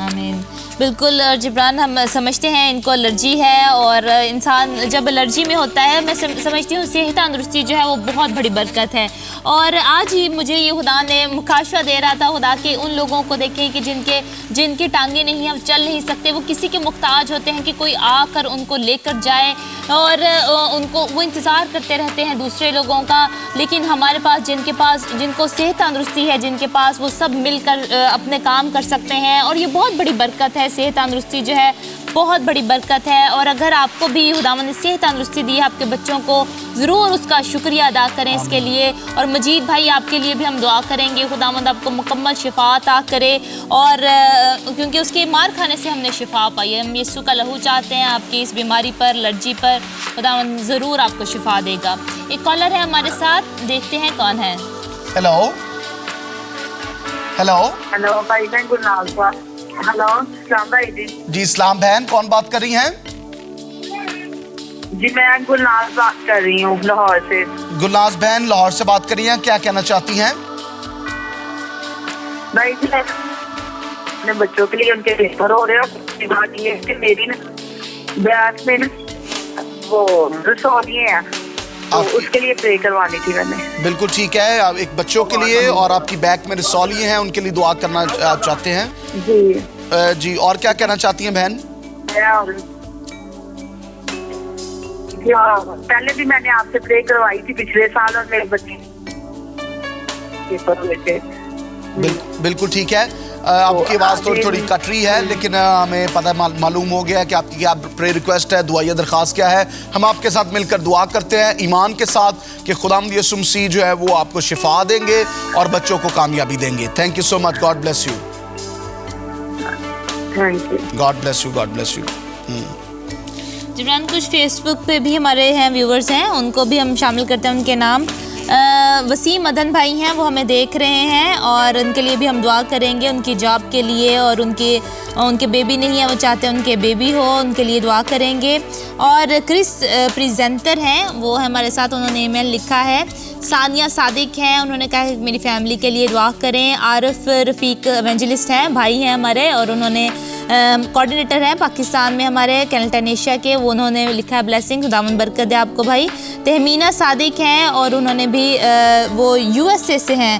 आमीन। बिल्कुल जिब्रान, हम समझते हैं इनको एलर्जी है, और इंसान जब एलर्जी में होता है, मैं समझती हूँ सेहत तंदुरुस्ती जो है वो बहुत बड़ी बरकत है। और आज ही मुझे ये खुदा ने मुकाशवा दे रहा था, खुदा के उन लोगों को देखें कि जिनके टांगे नहीं, हम चल नहीं सकते, वो किसी के मुख्ताज होते हैं कि कोई आकर उनको लेकर जाए, और उनको वो इंतज़ार करते रहते हैं दूसरे लोगों का। लेकिन हमारे पास जिनको सेहत तंदुरुस्ती है, जिनके पास वो सब मिलकर अपने काम कर सकते हैं, और ये बहुत बड़ी बरकत है। सेहत तंदुरुस्ती जो है बहुत बड़ी बरकत है। और अगर आपको भी खुदावंद ने सेहत तंदुरुस्ती दी है, आपके बच्चों को ज़रूर उसका शुक्रिया अदा करें इसके लिए। और मजीद भाई, आपके लिए भी हम दुआ करेंगे, खुदावंद आपको मुकम्मल शिफा अता करे, और क्योंकि उसके मार खाने से हमने शिफा पाई है। हम यीशु का लहू चाहते हैं आपकी इस बीमारी पर, एलर्जी पर। खुदावंद ज़रूर आपको शिफा देगा। एक कॉलर है हमारे साथ, देखते हैं कौन है। हेलो हेलो हेलो भाई बहन गुरनाज साहब। हेलो इस्लाम भाई जी। इस्लाम बहन, कौन बात कर रही हैं? जी मैं गुलनाज बात कर रही हूँ लाहौर से। गुलनाज बहन लाहौर से बात कर रही हैं, क्या कहना चाहती हैं? भाई जी, अपने बच्चों के लिए उनके पेपर हो रहे हैं, मेरी ना बैक में ना वो रसौलियाँ हैं, तो उसके लिए प्रे करवानी थी मैंने। बिल्कुल ठीक है, आप एक बच्चों के लिए और आपकी बैक में रसौलियाँ हैं, उनके लिए दुआ करना आप चाहते हैं? जी और क्या कहना चाहती हैं बहन? पहले भी मैंने आपसे प्रे करवाई थी पिछले साल, और मेरे बच्चे पेपर हुए थे। बिल्कुल ठीक है, आपकी आवाज़ थोड़ी कट रही है, लेकिन हमें पता मालूम हो गया कि आपकी क्या प्रे रिक्वेस्ट है, दुआया दरख्वास्त क्या है। हम आपके साथ मिलकर दुआ करते हैं ईमान के साथ कि खुदावंद यीशु मसीह जो है वो आपको शिफा देंगे और बच्चों को कामयाबी देंगे। Thank you so much, God bless you. God bless you, God bless you. Jibran, कुछ फेसबुक पे भी हमारे हैं व्यूवर्स हैं, उनको भी हम शामिल करते हैं। उनके नाम वसीम मदन भाई हैं, वो हमें देख रहे हैं, और उनके लिए भी हम दुआ करेंगे, उनकी जॉब के लिए, और उनके बेबी नहीं है, वो चाहते हैं उनके बेबी हो, उनके लिए दुआ करेंगे। और क्रिस प्रेजेंटर हैं, वो हमारे साथ, उन्होंने ईमेल लिखा है। सानिया सादिक हैं, उन्होंने कहा कि मेरी फैमिली के लिए दुआ करें। आरिफ रफ़ीक एवेंजलिस्ट हैं, भाई हैं हमारे, और उन्होंने कोऑर्डिनेटर हैं पाकिस्तान में हमारे कैनेटन एशिया के, वो उन्होंने लिखा है ब्लेसिंग, खुदावंद बरकत दे आपको भाई। तहमीना सादिक हैं, और उन्होंने भी वो USA से हैं,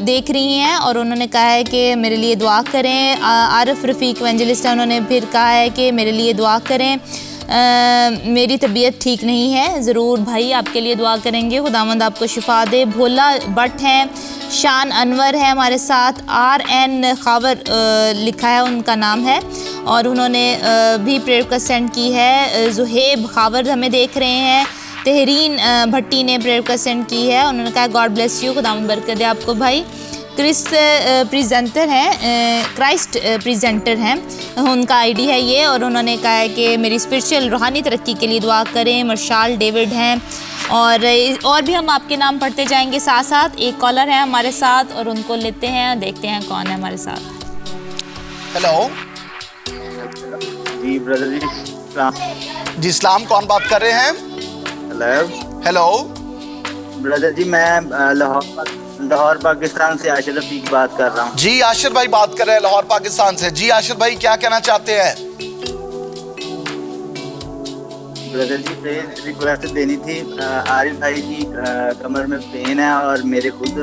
देख रही हैं, और उन्होंने कहा है कि मेरे लिए दुआ करें। आरिफ रफ़ीक एवेंजलिस्ट हैं, उन्होंने फिर कहा है कि मेरे लिए दुआ करें, मेरी तबीयत ठीक नहीं है। ज़रूर भाई, आपके लिए दुआ करेंगे, खुदावंद आपको शिफा दे। भोला भट्ट हैं, शान अनवर है हमारे साथ, RN खावर लिखा है उनका नाम है, और उन्होंने भी प्रेयर रिक्वेस्ट सेंड की है। जुहेब खावर हमें देख रहे हैं। तहरीन भट्टी ने प्रेयर रिक्वेस्ट सेंड की है। उन्होंने कहा गॉड ब्लेस यू, खुदावंद बरकत दे आपको भाई। क्राइस्ट प्रेजेंटर हैं, उनका आईडी है ये, और उन्होंने कहा है कि मेरी स्पिरिचुअल रूहानी तरक्की के लिए दुआ करें। मर्शाल डेविड हैं, और भी हम आपके नाम पढ़ते जाएंगे साथ साथ। एक कॉलर है हमारे साथ और उनको लेते हैं, देखते हैं कौन है हमारे साथ। हेलो जी ब्रदर जी। जी इस्लाम, कौन बात कर रहे हैं? हेलो ब्रदर जी, मैं लाहौर पाकिस्तान से आशिर रफीक बात कर रहा हूँ। जी आशिर भाई बात कर रहे हैं लाहौर पाकिस्तान से। जी आशिर भाई, क्या कहना चाहते हैं? ब्रदर जी, प्रेयर रिक्वेस्ट देनी थी। आरिफ भाई की कमर में पेन है और मेरे खुद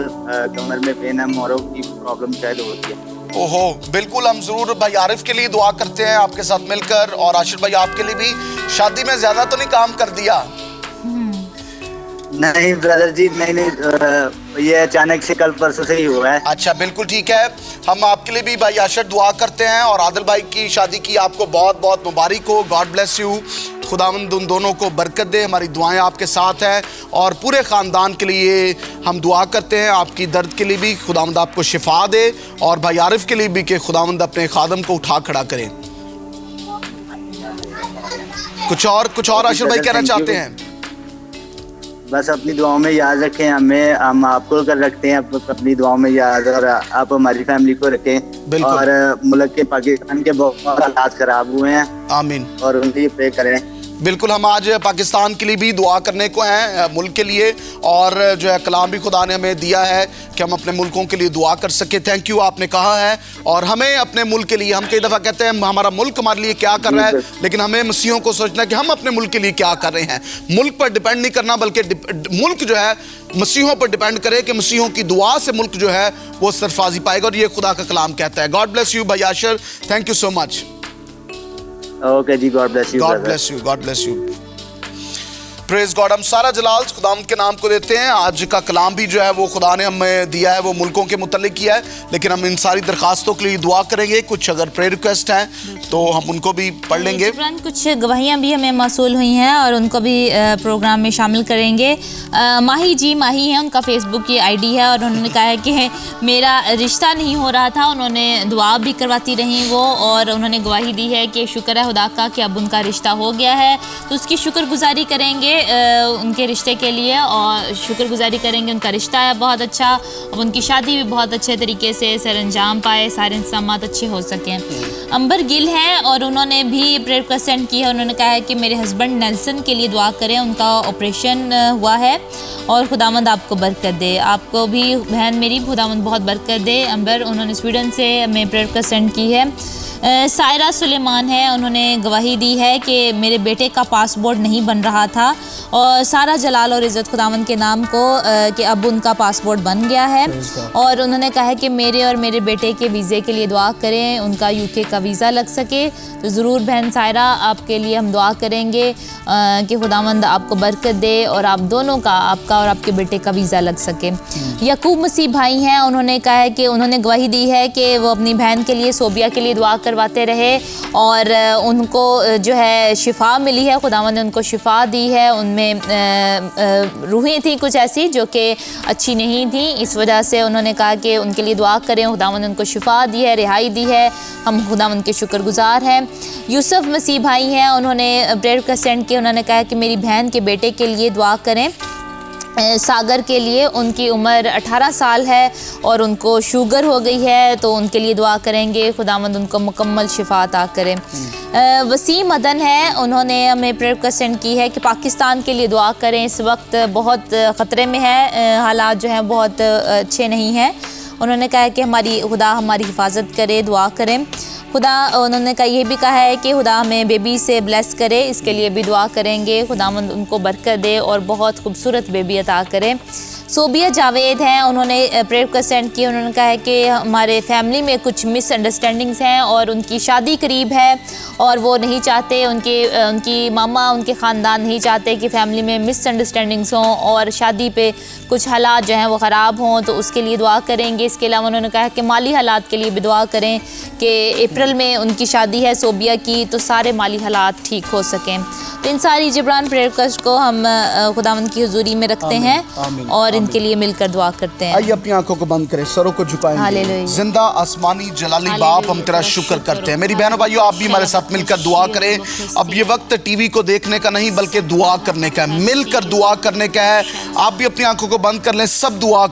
कमर में पेन है। मोरो की प्रॉब्लम शायद होती है। ओहो, बिल्कुल, हम जरूर भाई आरिफ के लिए दुआ करते हैं आपके साथ मिलकर। और आशिर भाई, आपके लिए भी शादी में ज्यादा तो नहीं काम कर दिया? नहीं ब्रदर जी, नहीं, ये अचानक से कल परसों से ही हुआ है। अच्छा, बिल्कुल ठीक है। हम आपके लिए भी भाई आशिर दुआ करते हैं। और आदिल भाई की शादी की आपको बहुत बहुत मुबारक हो। गॉड ब्लेस यू, खुदावंद उन दोनों को बरकत दे। हमारी दुआएं आपके साथ हैं और पूरे ख़ानदान के लिए हम दुआ करते हैं। आपकी दर्द के लिए भी खुदावंद आपको शिफा दे, और भाई आरिफ के लिए भी कि खुदावंद अपने खादम को उठा खड़ा करें। कुछ और आशिर भाई कहना चाहते हैं? बस अपनी दुआओं में याद रखें हमें, हम आपको कर रखते हैं अपनी दुआओं में याद, और आप हमारी फैमिली को रखें। और मुल्क के पाकिस्तान के बहुत हालात खराब हुए हैं। आमीन। और उनके लिए प्रे करें। बिल्कुल, हम आज पाकिस्तान के लिए भी दुआ करने को हैं, मुल्क के लिए। और जो है कलाम भी खुदा ने हमें दिया है कि हम अपने मुल्कों के लिए दुआ कर सके। थैंक यू, आपने कहा है। और हमें अपने मुल्क के लिए, हम कई दफ़ा कहते हैं हमारा मुल्क हमारे लिए क्या कर रहा है, लेकिन हमें मसीहों को सोचना है कि हम अपने मुल्क के लिए क्या कर रहे हैं। मुल्क पर डिपेंड नहीं करना, बल्कि मुल्क जो है मसीहों पर डिपेंड करे कि मसीहों की दुआ से मुल्क जो है वो सरफराजी पाएगा। और ये खुदा का कलाम कहता है। गॉड ब्लेस यू भाई Ashir, thank you so much. Okay जी, God bless you. God bless you, God bless you. Praise God. हम सारा जलाल खुदा के नाम को देते हैं। आज का कलाम भी जो है वो खुदा ने हमें दिया है, वो मुल्कों के मुतल्लिक किया है, लेकिन हम इन सारी दरखास्तों के लिए दुआ करेंगे। कुछ अगर प्रेयर रिक्वेस्ट हैं तो हम उनको भी पढ़ लेंगे। कुछ गवाहियाँ भी हमें मौसूल हुई हैं और उनको भी प्रोग्राम में शामिल करेंगे। माही हैं, उनका फेसबुक की आईडी है, और उन्होंने कहा है कि मेरा रिश्ता नहीं हो रहा था। उन्होंने दुआ भी करवाती रहीं वो, और उन्होंने गवाही दी है कि शुक्र है खुदा का कि अब उनका रिश्ता हो गया है। तो उसकी शुक्रगुजारी करेंगे उनके रिश्ते के लिए, और शुक्रगुजारी करेंगे। उनका रिश्ता है बहुत अच्छा, अब उनकी शादी भी बहुत अच्छे तरीके से सरअंजाम पाए, सारे इंतजाम अच्छे हो सकें। अंबर गिल हैं और उन्होंने भी प्रेयर रिक्वेस्ट सेंड की है। उन्होंने कहा है कि मेरे हस्बैंड नेल्सन के लिए दुआ करें, उनका ऑपरेशन हुआ है और खुदावंद आपको बरकत दे। आपको भी बहन मेरी खुदावंद बहुत बरकत दे। अंबर, उन्होंने स्वीडन से हमें प्रेयर रिक्वेस्ट सेंड की है। सायरा सुलेमान है, उन्होंने गवाही दी है कि मेरे बेटे का पासपोर्ट नहीं बन रहा था, और सारा जलाल और इज़्ज़त खुदावंद के नाम को कि अब उनका पासपोर्ट बन गया है। और उन्होंने कहा है कि मेरे और मेरे बेटे के वीज़े के लिए दुआ करें, उनका यूके का वीज़ा लग सके। तो ज़रूर बहन सायरा, आपके लिए हम दुआ करेंगे कि खुदावंद आपको बरकत दे और आप दोनों का, आपका और आपके बेटे का वीज़ा लग सके। यकूब मसीह भाई हैं, उन्होंने कहा है कि उन्होंने गवाही दी है कि वो अपनी बहन के लिए, सोबिया के लिए दुआ करवाते रहे, और उनको जो है शिफा मिली है, खुदावंद ने उनको शिफा दी है। उनमें रूहें थी कुछ ऐसी जो कि अच्छी नहीं थी, इस वजह से उन्होंने कहा कि उनके लिए दुआ करें। खुदावंद ने उनको शिफा दी है, रिहाई दी है। हम खुदावंद के शुक्रगुजार हैं। यूसुफ मसीह भाई हैं, उन्होंने प्रेयर का सेंड किया। उन्होंने कहा कि मेरी बहन के बेटे के लिए दुआ करें, सागर के लिए। उनकी उम्र 18 साल है और उनको शुगर हो गई है, तो उनके लिए दुआ करेंगे। खुदावंद उनको मुकम्मल शिफा अता करें। वसीम मदन है, उन्होंने हमें प्रेयर का सेंड की है कि पाकिस्तान के लिए दुआ करें। इस वक्त बहुत ख़तरे में है, हालात जो हैं बहुत अच्छे नहीं हैं। उन्होंने कहा है कि खुदा हमारी हिफाजत करे, दुआ करें खुदा। उन्होंने कहा ये भी कहा है कि खुदा हमें बेबी से ब्लेस करे, इसके लिए भी दुआ करेंगे। खुदावंद उनको बरकत दे और बहुत खूबसूरत बेबी अता करें। सोबिया जावेद हैं, उन्होंने प्रेयर रिक्वेस्ट सेंड की। उन्होंने कहा है कि हमारे फैमिली में कुछ मिसअंडरस्टैंडिंग्स हैं और उनकी शादी करीब है और वो नहीं चाहते, उनकी मामा, उनके ख़ानदान नहीं चाहते कि फैमिली में मिसअंडरस्टैंडिंग्स हों और शादी पे कुछ हालात जो हैं वो ख़राब हों, तो उसके लिए दुआ करेंगे। इसके अलावा उन्होंने कहा कि माली हालात के लिए भी दुआ करें कि अप्रैल में उनकी शादी है सोबिया की, तो सारे माली हालात ठीक हो सकें। तो इन सारी जिब्रान प्रेयर रिक्वेस्ट को हम खुदावंद की हुजूरी में रखते हैं और इनके लिए मिलकर दुआ करते हैं। आइए अपनी आंखों को बंद करें, सरों को झुकाएं। जिंदा आसमानी जलाली बाप, हम तेरा शुक्र करते हैं। मेरी बहनों भाइयों, आप भी हमारे साथ मिलकर दुआ करें। अब ये वक्त टीवी को देखने का नहीं बल्कि दुआ करने का है, मिलकर दुआ करने का है। आप भी अपनी आंखों को बंद कर लें, सब दुआ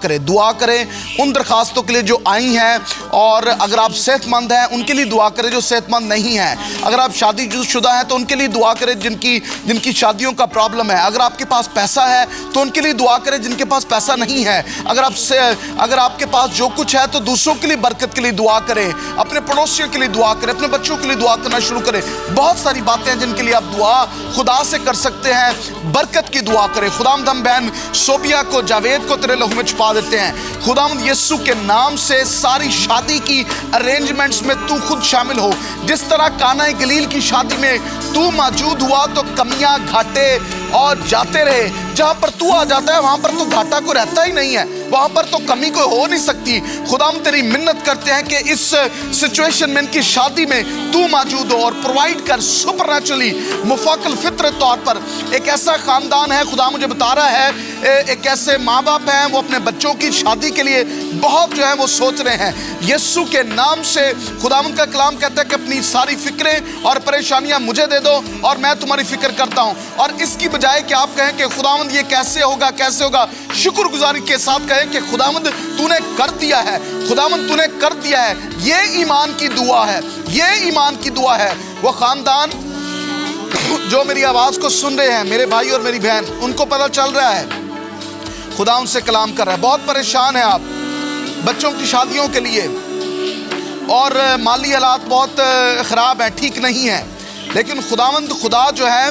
करें उन दरखास्तों के लिए जो आई हैं, और अगर आप सेहतमंद हैं उनके लिए दुआ करें जो सेहतमंद नहीं है। अगर आप शादीशुदा हैं तो उनके लिए दुआ करें जिनकी शादियों का प्रॉब्लम है। अगर आपके पास पैसा है तो उनके लिए दुआ करें जिनके पास पैसा नहीं है। अगर आपके पास जो कुछ है तो दूसरों के लिए बरकत के लिए दुआ करें, अपने पड़ोसियों के लिए दुआ करें, अपने बच्चों के लिए दुआ करना शुरू करें। बहुत सारी बातें हैं जिनके लिए आप दुआ खुदा से कर सकते हैं। बरकत की दुआ करें। खुदावंद हम बहन सोबिया को, जावेद को तेरे लहू में छुपा देते हैं। खुदावंद यीशु के नाम से सारी शादी की अरेंजमेंट्स में तू खुद शामिल हो। जिस तरह काना गलील की शादी में तू मौजूद हुआ तो कमियां, घाटे और जाते रहे। जहां पर तू आ जाता है वहां पर तो घाटा को रहता ही नहीं है, वहां पर तो कमी कोई हो नहीं सकती। खुदा हम तेरी मिन्नत करते हैं कि इस सिचुएशन में, इनकी शादी में तू मौजूद हो और प्रोवाइड कर सुपरनैचुरली, मुफाकल फितरत तौर पर। एक ऐसा खानदान है, खुदा मुझे बता रहा है, एक ऐसे माँ बाप हैं, वो अपने बच्चों की शादी के लिए बहुत जो है वो सोच रहे हैं। यीशु के नाम से खुदावंद का कलाम कहता है कि अपनी सारी फिक्रें और परेशानियां मुझे दे दो और मैं तुम्हारी फिक्र करता हूं। और इसकी बजाय कि आप कहें कि खुदावंद ये कैसे होगा, शुक्रगुजारी के साथ कहें कि खुदावंद तूने कर दिया है, खुदावंद तूने कर दिया है। ये ईमान की दुआ है, ये ईमान की दुआ है। वो खानदान जो मेरी आवाज को सुन रहे हैं, मेरे भाई और मेरी बहन, उनको पता चल रहा है खुदा उनसे कलाम कर रहा है। बहुत परेशान है आप बच्चों की शादियों के लिए और माली हालात बहुत ख़राब हैं, ठीक नहीं है, लेकिन खुदा जो है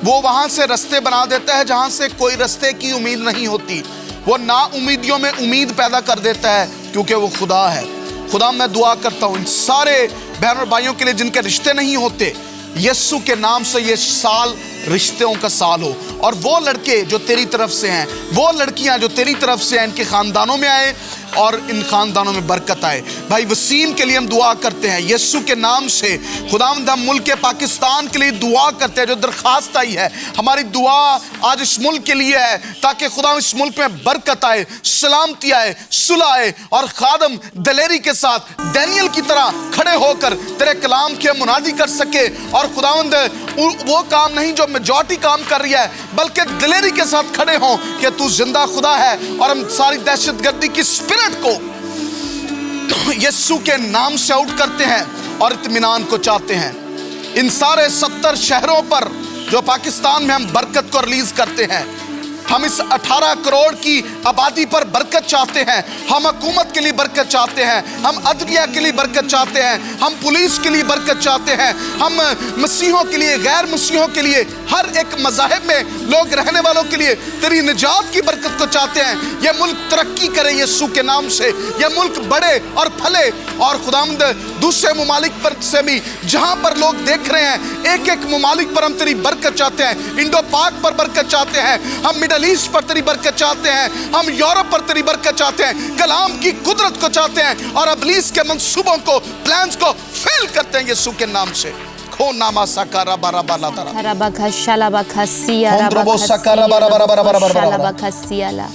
वो वहाँ से रास्ते बना देता है जहाँ से कोई रास्ते की उम्मीद नहीं होती। वो ना उम्मीदियों में उम्मीद पैदा कर देता है क्योंकि वो खुदा है। खुदा मैं दुआ करता हूँ इन सारे बहन और भाइयों के लिए जिनके रिश्ते नहीं होते, यीशु के नाम से ये साल रिश्तों का साल हो। और वो लड़के जो तेरी तरफ से हैं, वो लड़कियां जो तेरी तरफ से हैं, इनके खानदानों में आए और इन खानदानों में बरकत आए। भाई वसीम के लिए हम दुआ करते हैं यीशु के नाम से। खुदावंद हम मुल्क पाकिस्तान के लिए दुआ करते हैं। जो दरखास्त आई है, हमारी दुआ आज इस मुल्क के लिए है ताकि खुदा इस मुल्क में बरकत आए, सलामती आए, सुलह आए और खादम दलेरी के साथ डैनियल की तरह खड़े होकर तेरे कलाम की मुनादी कर सके। और खुदावंद वो काम नहीं जो मेजॉरिटी काम कर रही है, बल्कि दिलेरी के साथ खड़े हों कि तू जिंदा खुदा है। और हम सारी दहशतगर्दी की स्पिरिट को यीशु के नाम से आउट करते हैं और इत्मीनान को चाहते हैं। इन सारे 70 शहरों पर जो पाकिस्तान में हम बरकत को रिलीज करते हैं, हम इस 18 करोड़ की आबादी पर बरकत चाहते हैं। हम हुकूमत के लिए बरकत चाहते हैं, हम अदलिया के लिए बरकत चाहते हैं, हम पुलिस के लिए बरकत चाहते हैं, हम मसीहों के लिए, गैर मसीहों के लिए, हर एक मज़ाहिब में लोग रहने वालों के लिए तेरी निजात की बरकत को चाहते हैं। यह मुल्क तरक्की करे यीशु के नाम से, यह मुल्क बढ़े और फले। और खुदावंद दूसरे ममालिक पर से भी जहाँ पर लोग देख रहे हैं, एक एक ममालिक पर हम तेरी बरकत चाहते हैं। इंडो पाक पर बरकत चाहते हैं, हम मिडल ईस्ट पर तेरी बरकत चाहते हैं, हम यूरोप पर तेरी बरकत चाहते हैं, कलाम की कुदरत को चाहते हैं और इब्लीस के मंसूबों को, प्लान्स को फेल करते हैं यीशु के नाम से। खो नामा सकारा बारा बाला तारा रबा खशाला बखसिया रबा सकारा बारा बारा बारा बारा बारा बखसियाला।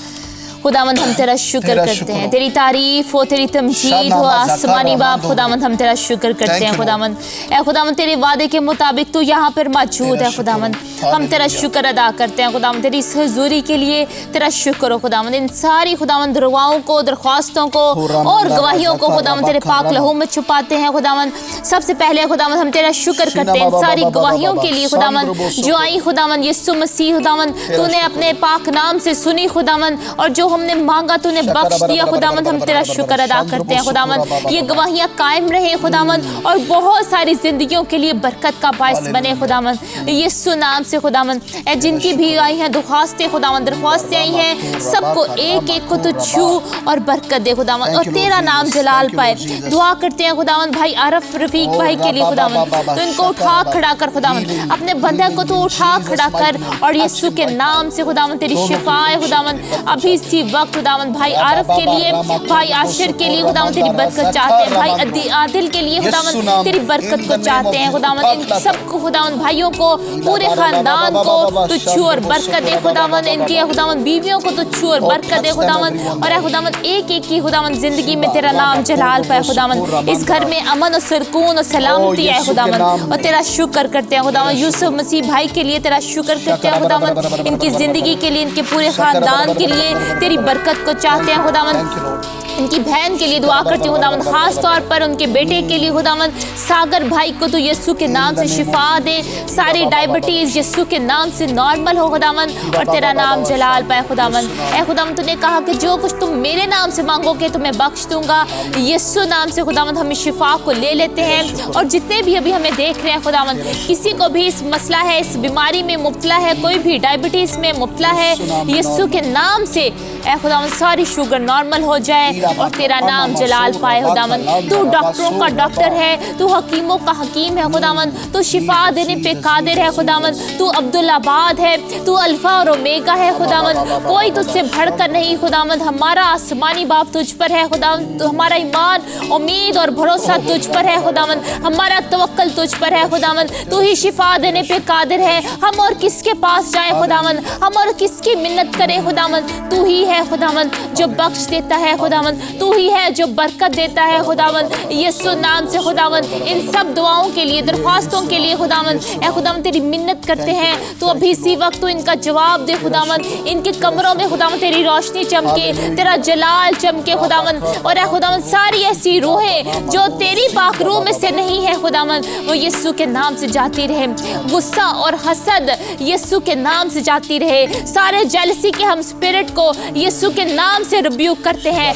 खुदावंद हम तेरा शुक्र करते हैं, तेरी तारीफ हो, तेरी तमजीद हो आसमानी बाप। खुदावंद हम तेरा शुक्र करते हैं खुदावंद तेरे वादे के मुताबिक तू यहाँ पर मौजूद है। खुदावंद हम तेरा शुक्र अदा करते हैं खुदावंद, तेरी इस हुजूरी के लिए तेरा शुक्र हो खुदावंद। इन सारी खुदावंद दुआओं को, दरख्वास्तों को और गवाहियों को खुदावंद तेरे पाक लहू में छुपाते हैं खुदावंद। सबसे पहले खुदावंद हम तेरा शुक्र करते हैं इन सारी गवाहियों के लिए खुदावंद जो आई खुदावंद यीशु मसीह। खुदावंद तूने अपने पाक नाम से सुनी खुदावंद, और जो हमने मांगा तूने बख्श दिया खुदावंद। हम तेरा शुक्र अदा करते हैं खुदावंद, ये गवाहियां कायम रहे खुदावंद और बहुत सारी जिंदगियों के लिए बरकत का बायस बने खुदावंद। यीशु नाम से खुदावन जिनकी भी आई हैं दुखास्तें खुदावन दरख्वास्तें आई हैं, सबको एक एक को तो छू और बरकत दे खुदावन और तेरा नाम जलाल पाए। दुआ करते हैं खुदावन भाई आरफ रफीक भाई के लिए खुदावन, तो इनको उठा खड़ा कर खुदावन, अपने बंधक को तो उठा खड़ा कर और यीशु के नाम से खुदावन तेरी शिफा है खुदावन। अभी इसी वक्त खुदावन भाई आरफ के लिए, भाई आशिर के लिए खुदावन तेरी बरकत चाहते हैं, भाई आदिल के लिए खुदावन तेरी बरकत को चाहते हैं खुदावन। इन सबको खुदावन भाइयों को पूरे खानदान को तो छू और बरकत दे खुदावन, इनकी खुदावन बीवियों को तो छू और बरकत दे खुदावन, और खुदावन एक एक की खुदावन जिंदगी में तेरा नाम जलाल पाए खुदावन। इस घर में अमन और सुकून और सलामती है खुदावन, और तेरा शुक्र करते हैं खुदावन। यूसुफ मसीह भाई के लिए तेरा शुक्र करते हैं खुदावन, इनकी जिंदगी के लिए, इनके पूरे खानदान के लिए तेरी बरकत को चाहते हैं खुदावन। इनकी बहन के लिए दुआ करती हूँ खुदावन, खास तौर पर उनके बेटे के लिए खुदावन सागर भाई को तो यीशु के नाम से शिफा दे, सारी डायबिटीज यीशु के नाम से नॉर्मल हो खुदावन, और तेरा नाम जलाल पाए खुदावन। ऐ खुदावन तूने कहा कि जो कुछ तुम मेरे नाम से मांगोगे तो मैं बख्श दूंगा। यीशु नाम से खुदावन हम इस शिफा को ले लेते हैं, और जितने भी अभी हमें देख रहे हैं खुदावन, किसी को भी इस मसला है, इस बीमारी में मुब्तला है, कोई भी डायबिटीज में मुब्तला है, यीशु के नाम से ऐ खुदावन सारी शुगर नॉर्मल हो जाए और तेरा नाम जलाल पाए खुदावन। तू डॉक्टरों का डॉक्टर है, तू हकीमों का हकीम है खुदावन, तू शिफा देने पे कादिर है खुदावन, तू अब्दुल्लाबाद है, तू अल्फा और ओमेगा है खुदावन, कोई तुझसे बढ़कर नहीं खुदावन। हमारा आसमानी बाप तुझ पर है खुदावन, तो हमारा ईमान उम्मीद और भरोसा तुझ पर है खुदावन, हमारा तवक्कल तुझ पर है खुदावन। तू ही शिफा देने पे कादिर है, हम और किसके पास जाए खुदावन, हम और किसकी मिन्नत करें खुदावन। तू ही है खुदावन जो बख्श देता है खुदावन, तू ही है जो बरकत देता है खुदावन। यीशु नाम से खुदावन इन सब दुआओं के लिए, दरख्वास्तों के लिए खुदावन ऐ खुदावन तेरी मिन्नत करते हैं, तो अभी इसी वक्त तू इनका जवाब दे खुदावन। इनके कमरों में खुदावन तेरी रोशनी चमके, तेरा जलाल चमके खुदावन, और ऐ खुदावन सारी ऐसी रूहें जो तेरी पाक रूह में से नहीं है खुदावन, वो यीशु के नाम से जाती रहे। गुस्सा और हसद यीशु के नाम से जाती रहे। सारे जेलसी के हम स्पिरिट को यीशु के नाम से रिब्यूक करते हैं।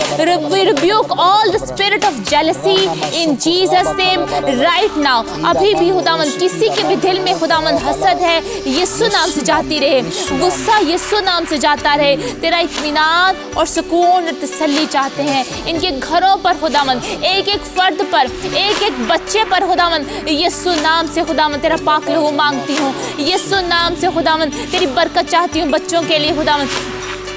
We rebuke all the spirit of jealousy in Jesus name right now। अभी भी खुदावन किसी के भी दिल में खुदावन हसद है, यीशु नाम से जाती रहे, गुस्सा यीशु नाम से जाता रहे। तेरा इत्मीनान और सुकून और तसल्ली चाहते हैं इनके घरों पर खुदावन, एक एक फर्द पर, एक एक बच्चे पर खुदावन। यीशु नाम से खुदावन तेरा पाक लहू मांगती हूँ, यीशु नाम से खुदावन तेरी बरकत चाहती हूँ बच्चों के लिए खुदावन,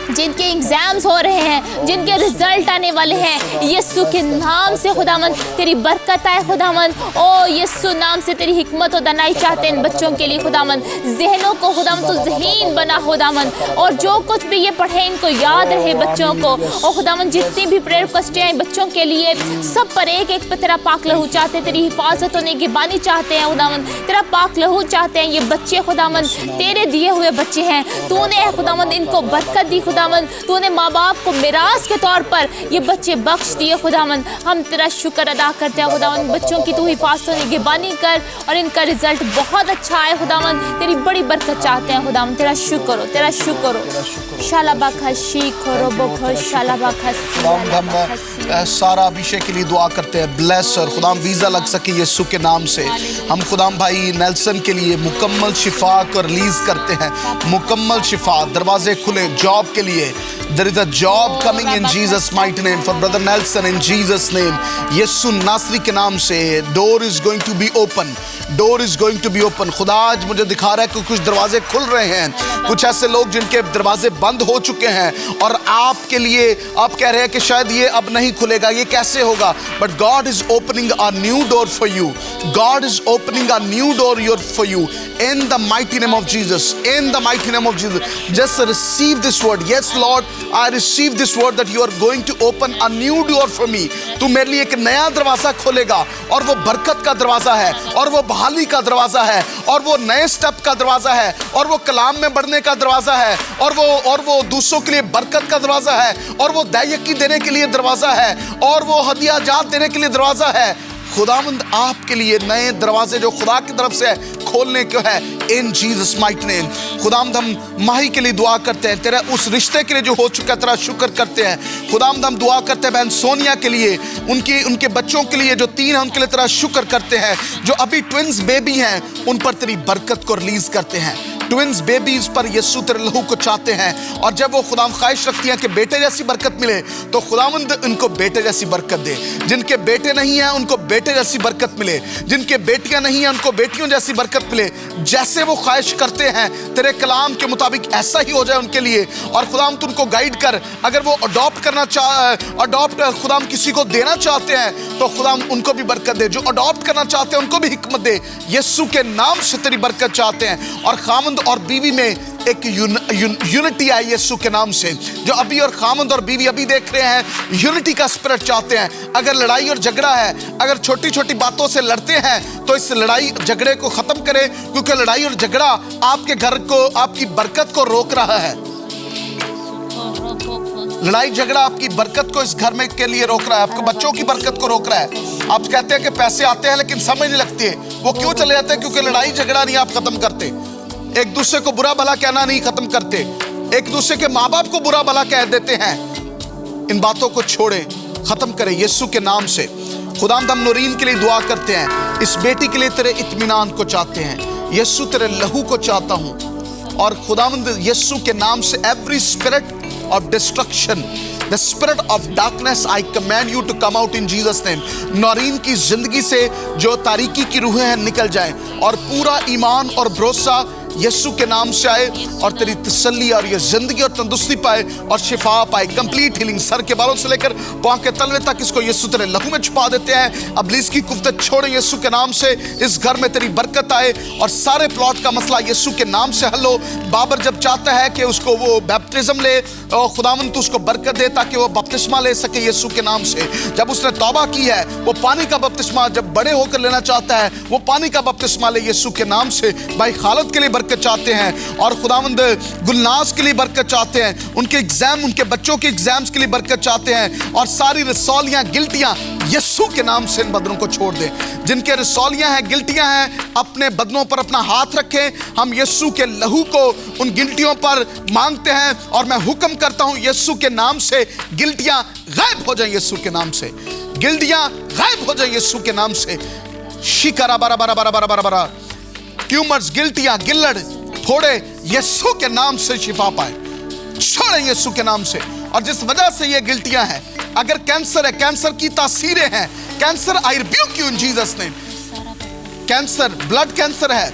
जिनके एग्जाम्स हो रहे हैं, जिनके रिजल्ट आने वाले हैं, यीशु के नाम से खुदावन तेरी बरकत आए खुदावन। ओ यीशु नाम से तेरी हिकमत और दनाई चाहते हैं इन बच्चों के लिए खुदावन। जहनों को खुदावन तो ज़हीन बना खुदावन, और जो कुछ भी ये पढ़े इनको याद रहे बच्चों को। और खुदावन जितनी भी प्रेयर रिक्वेस्ट हैं बच्चों के लिए, सब पर एक एक पर तेरा पाक लहू चाहते हैं, तेरी हिफाजत होने की बानी चाहते हैं खुदावन, तेरा पाक लहू चाहते हैं। ये बच्चे खुदावन तेरे दिए हुए बच्चे हैं, तूने खुदावन इनको बरकत दी खुदावन, तूने माँ बाप को मिरास के तौर पर ये बच्चे बख्श दिए खुदावन। हम तेरा शुक्र अदा करते हैं खुदावन, बच्चों की तू हिफाजत और निगहबानी कर और इनका रिजल्ट बहुत अच्छा आए खुदावन। तेरी बड़ी बरकत चाहते हैं खुदावन, तेरा शुक्र हो, तेरा शुक्र हो। शालाबा खशी खोरो बोखो शालाबा खसी। हम सारा अभिषेक के लिए दुआ करते हैं, ब्लेस और खुदाम वीज़ा लग सके यीशु के नाम से। हम खुदाम भाई नेल्सन के लिए मुकम्मल शिफा को रिलीज करते हैं, मुकम्मल शिफा, दरवाजे खुले जॉब के लिए। There is a job coming in Jesus mighty name for brother Nelson in Jesus name। यीशु नासरी के नाम से door is going to be open, door is going to be open। खुदा आज मुझे दिखा रहा है कि कुछ दरवाजे खुल रहे हैं, कुछ ऐसे लोग जिनके दरवाजे बंद हो चुके हैं और आपके लिए आप कह रहे हैं कि शायद ये अब नहीं खुलेगा, ये कैसे होगा, but God is opening a new door for you। God is opening a new door for you in the mighty name of Jesus, in the mighty name of Jesus। Just receive this word। Yes Lord, I receive this word that you are going to open a new door for me। तू मेरे लिए एक नया दरवाजा खोलेगा, और वो बरकत का दरवाजा है, और वो बहाली का दरवाजा है, और वो नए स्टेप का दरवाजा है, और वो कलाम में बढ़ने का दरवाजा है, और वो दूसरों के लिए बरकत का दरवाजा है, और वो दायकी देने के लिए दरवाजा है, और वो हदिया जात देने के लिए दरवाजा है। खुदावंद आपके लिए नए दरवाजे जो खुदा की तरफ से खोलने को है इन जीसस माइटी नेम। खुदावंद हम माही के लिए दुआ करते हैं, तेरा उस रिश्ते के लिए जो हो चुका है तेरा शुक्र करते हैं। खुदावंद हम दुआ करते हैं बहन सोनिया के लिए, उनके बच्चों के लिए जो 3 हैं उनके लिए तेरा शुक्र करते हैं, जो अभी ट्विंस बेबी हैं उन पर तेरी बरकत को रिलीज करते हैं। ट्विंस बेबीज पर यीशु तेरे लहू को चाहते हैं। और जब वो खुदाम ख्वाहिश रखती हैं कि बेटे जैसी बरकत मिले, तो खुदावंद उनको बेटे जैसी बरकत दे। जिनके बेटे नहीं हैं उनको बेटे जैसी बरकत मिले, जिनके बेटियां नहीं हैं उनको बेटियों जैसी बरकत मिले। जैसे वो ख्वाहिश करते हैं तेरे कलाम के मुताबिक ऐसा ही हो जाए उनके लिए। और खुदाम तू उनको गाइड कर। अगर वो अडॉप्ट खुदाम किसी को देना चाहते हैं तो खुदाम उनको भी बरकत दे। जो अडॉप्ट करना चाहते हैं उनको भी हिकमत दे। यीशु के नाम से तेरी बरकत चाहते हैं। और खामंद और बीवी में एक यूनिटी आई यीशु के नाम से। जो अभी और खामंद और बीवी अभी देख रहे हैं, यूनिटी का स्पिरिट चाहते हैं। अगर लड़ाई और झगड़ा है, अगर छोटी छोटी बातों से लड़ते हैं, तो इस लड़ाई झगड़े को खत्म करें, क्योंकि लड़ाई और झगड़ा आपके घर को, आपकी बरकत को रोक रहा है। लड़ाई झगड़ा आपकी बरकत को इस घर में के लिए रोक रहा है, आपके बच्चों की बरकत को रोक रहा है। आप कहते हैं कि पैसे आते हैं लेकिन समझ नहीं लगती है, वो क्यों चले जाते हैं? क्योंकि लड़ाई झगड़ा नहीं आप खत्म करते, एक दूसरे को बुरा भला कहना नहीं खत्म करते, एक दूसरे के माँ बाप को बुरा भला कह देते हैं। इन बातों को छोड़े, खत्म करें यीशु के नाम से। खुदावंद हम नूरीन के लिए दुआ करते हैं, इस बेटी के लिए तेरे इत्मीनान को चाहते हैं। यीशु तेरे लहू को चाहता हूं। और खुदावंद यीशु के नाम से every spirit of destruction, the spirit of darkness, I command you to come out in Jesus name. Naureen की जिंदगी से जो तारीकी की रूहें हैं निकल जाएं और पूरा ईमान और भरोसा यीशु के नाम से आए और तेरी तसल्ली और ये जिंदगी और तंदुरुस्ती पाए और शिफा पाए, कंप्लीट हीलिंग। सर के बालों से लेकर पांव के तलवे तक इसको यीशु तेरे लहू में छुपा देते हैं। इब्लीस की कुफ्त छोड़े यीशु के नाम से। इस घर में तेरी बरकत आए और सारे प्लॉट का मसला यीशु के नाम से हल हो। बाबर जब चाहता है कि उसको वो बैप्टिज्म ले, और खुदावंद तू उसको बरकत दे ताकि वो बपतिस्मा ले सके यीशु के नाम से। जब उसने तौबा की है, वो पानी का बपतिस्मा जब बड़े होकर लेना चाहता है, वो पानी का बपतिस्मा ले यीशु के नाम से। भाई खालिद के लिए बरकत चाहते हैं और खुदावंद गुलनाज के लिए बरकत चाहते हैं, उनके एग्जाम, उनके बच्चों के एग्जाम्स के लिए बरकत चाहते हैं। और सारी रसौलियां, गिल्टियां यीशु के नाम से इन बदनों को छोड़ दे। जिनके रसौलियां हैं, गिल्टियां हैं, अपने बदनों पर अपना हाथ रखें। हम यीशु के लहू को उन गिल्टियों पर मांगते हैं और मैं हुक्म करता हूं यीशु के नाम से गिल्टियां गायब हो जाएं। यीशु के नाम से गिल्टियां गायब हो जाएं। यीशु के नाम से शिकरा बरा बरा बरा बरा बरा बरा ट्यूमर्स, गिल्टियां, गिल्लड़ फोड़े यीशु के नाम से शिफा पाए, छोड़े यीशु के नाम से। और जिस वजह से ये गिल्टियां हैं, अगर कैंसर है, कैंसर की तासीरें हैं, cancer I rebuke you in Jesus name. Cancer, blood cancer है,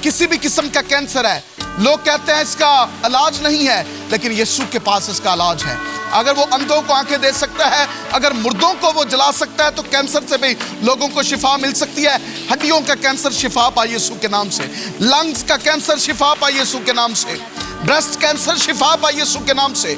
किसी भी किस्म का कैंसर है, लोग कहते हैं इसका इलाज नहीं है, लेकिन यीशु के पास इसका इलाज है। अगर वो अंधों को आंखें दे सकता है, अगर मुर्दों को वो जला सकता है, तो कैंसर से भी लोगों को शिफा मिल सकती है। हड्डियों का कैंसर शिफा पाए यीशु के नाम से, लंग्स का कैंसर शिफा पाए यीशु के नाम से, ब्रेस्ट कैंसर शिफा पाए यीशु के नाम से।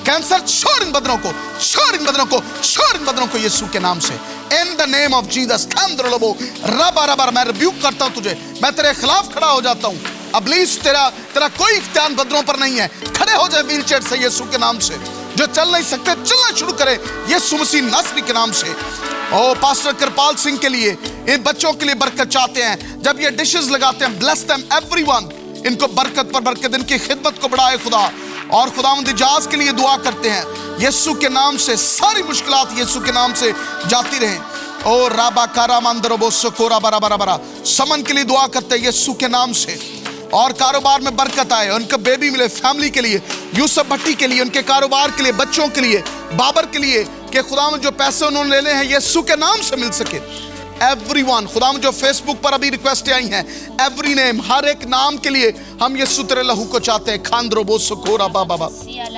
कैंसर छोड़ इन बदनों को, छोड़ इन बदनों को, छोड़ इन बदनों को यीशु के नाम से। In the name of Jesus रबा रबा, मैं रिब्यूक करता हूं तुझे, मैं तेरे खिलाफ खड़ा हो जाता हूं। इब्लीस तेरा कोई इख्तियार बदनों पर नहीं है। खड़े हो जाए व्हील चेयर से यीशु के नाम से। जो चल नहीं सकते चलना शुरू करें यीशु मसीह नासरी के नाम से। ओ पास्टर कृपाल सिंह के लिए, इन बच्चों के लिए बरकत चाहते हैं। जब ये डिशेस लगाते हैं, ब्लेस देम एवरीवन, इनको बरकत पर बरकत, इनकी खिदमत को बढ़ाए खुदा। और खुदावंद इजाज के लिए दुआ करते हैं यीशु के नाम से। सारी मुश्किलात यीशु के नाम से जाती रहें। ओ राबा कारा मंदरबो सकोरा बरा बरा बरा, समन के लिए दुआ करते हैं यीशु के नाम से। और कारोबार में बरकत आए, उनका बेबी मिले, फैमिली के लिए, यूसुफ भट्टी के लिए, उनके कारोबार के लिए, बच्चों के लिए, बाबर के लिए, कि खुदा में जो पैसे उन्होंने लेने हैं यीशु के नाम से मिल सके। एवरीवन, खुदा में जो फेसबुक पर अभी रिक्वेस्ट आई हैं, एवरी नेम, हर एक नाम के लिए हम यीशु तेरे लहू को चाहते हैं। खांद्रो बो सकोरा बाबा बाबा,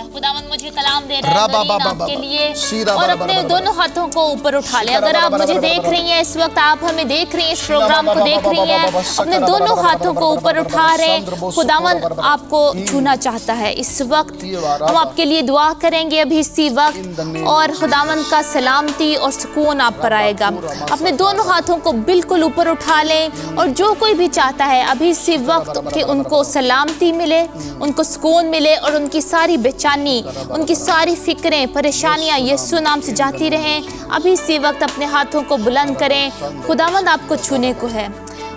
खुदावंद मुझे कलाम दे रहा है आपके लिए, और अपने दोनों हाथों को ऊपर उठा लें। अगर आप मुझे देख रही हैं इस वक्त, आप हमें देख रही हैं, इस प्रोग्राम को देख रही हैं, अपने दोनों हाथों को ऊपर उठा रहे। खुदावंद आपको छूना चाहता है इस वक्त। हम आपके लिए दुआ करेंगे अभी इसी वक्त, और खुदावंद का सलामती और सुकून आप पर आएगा। अपने दोनों हाथों को बिल्कुल ऊपर उठा लें, और जो कोई भी चाहता है अभी इसी वक्त कि उनको सलामती मिले, उनको सुकून मिले, और उनकी सारी बेचैनी, उनकी सारी फिक्रें, परेशानियां यीशु नाम से जाती रहें, अभी इसी वक्त अपने हाथों को बुलंद करें। खुदावंद आपको छूने को है।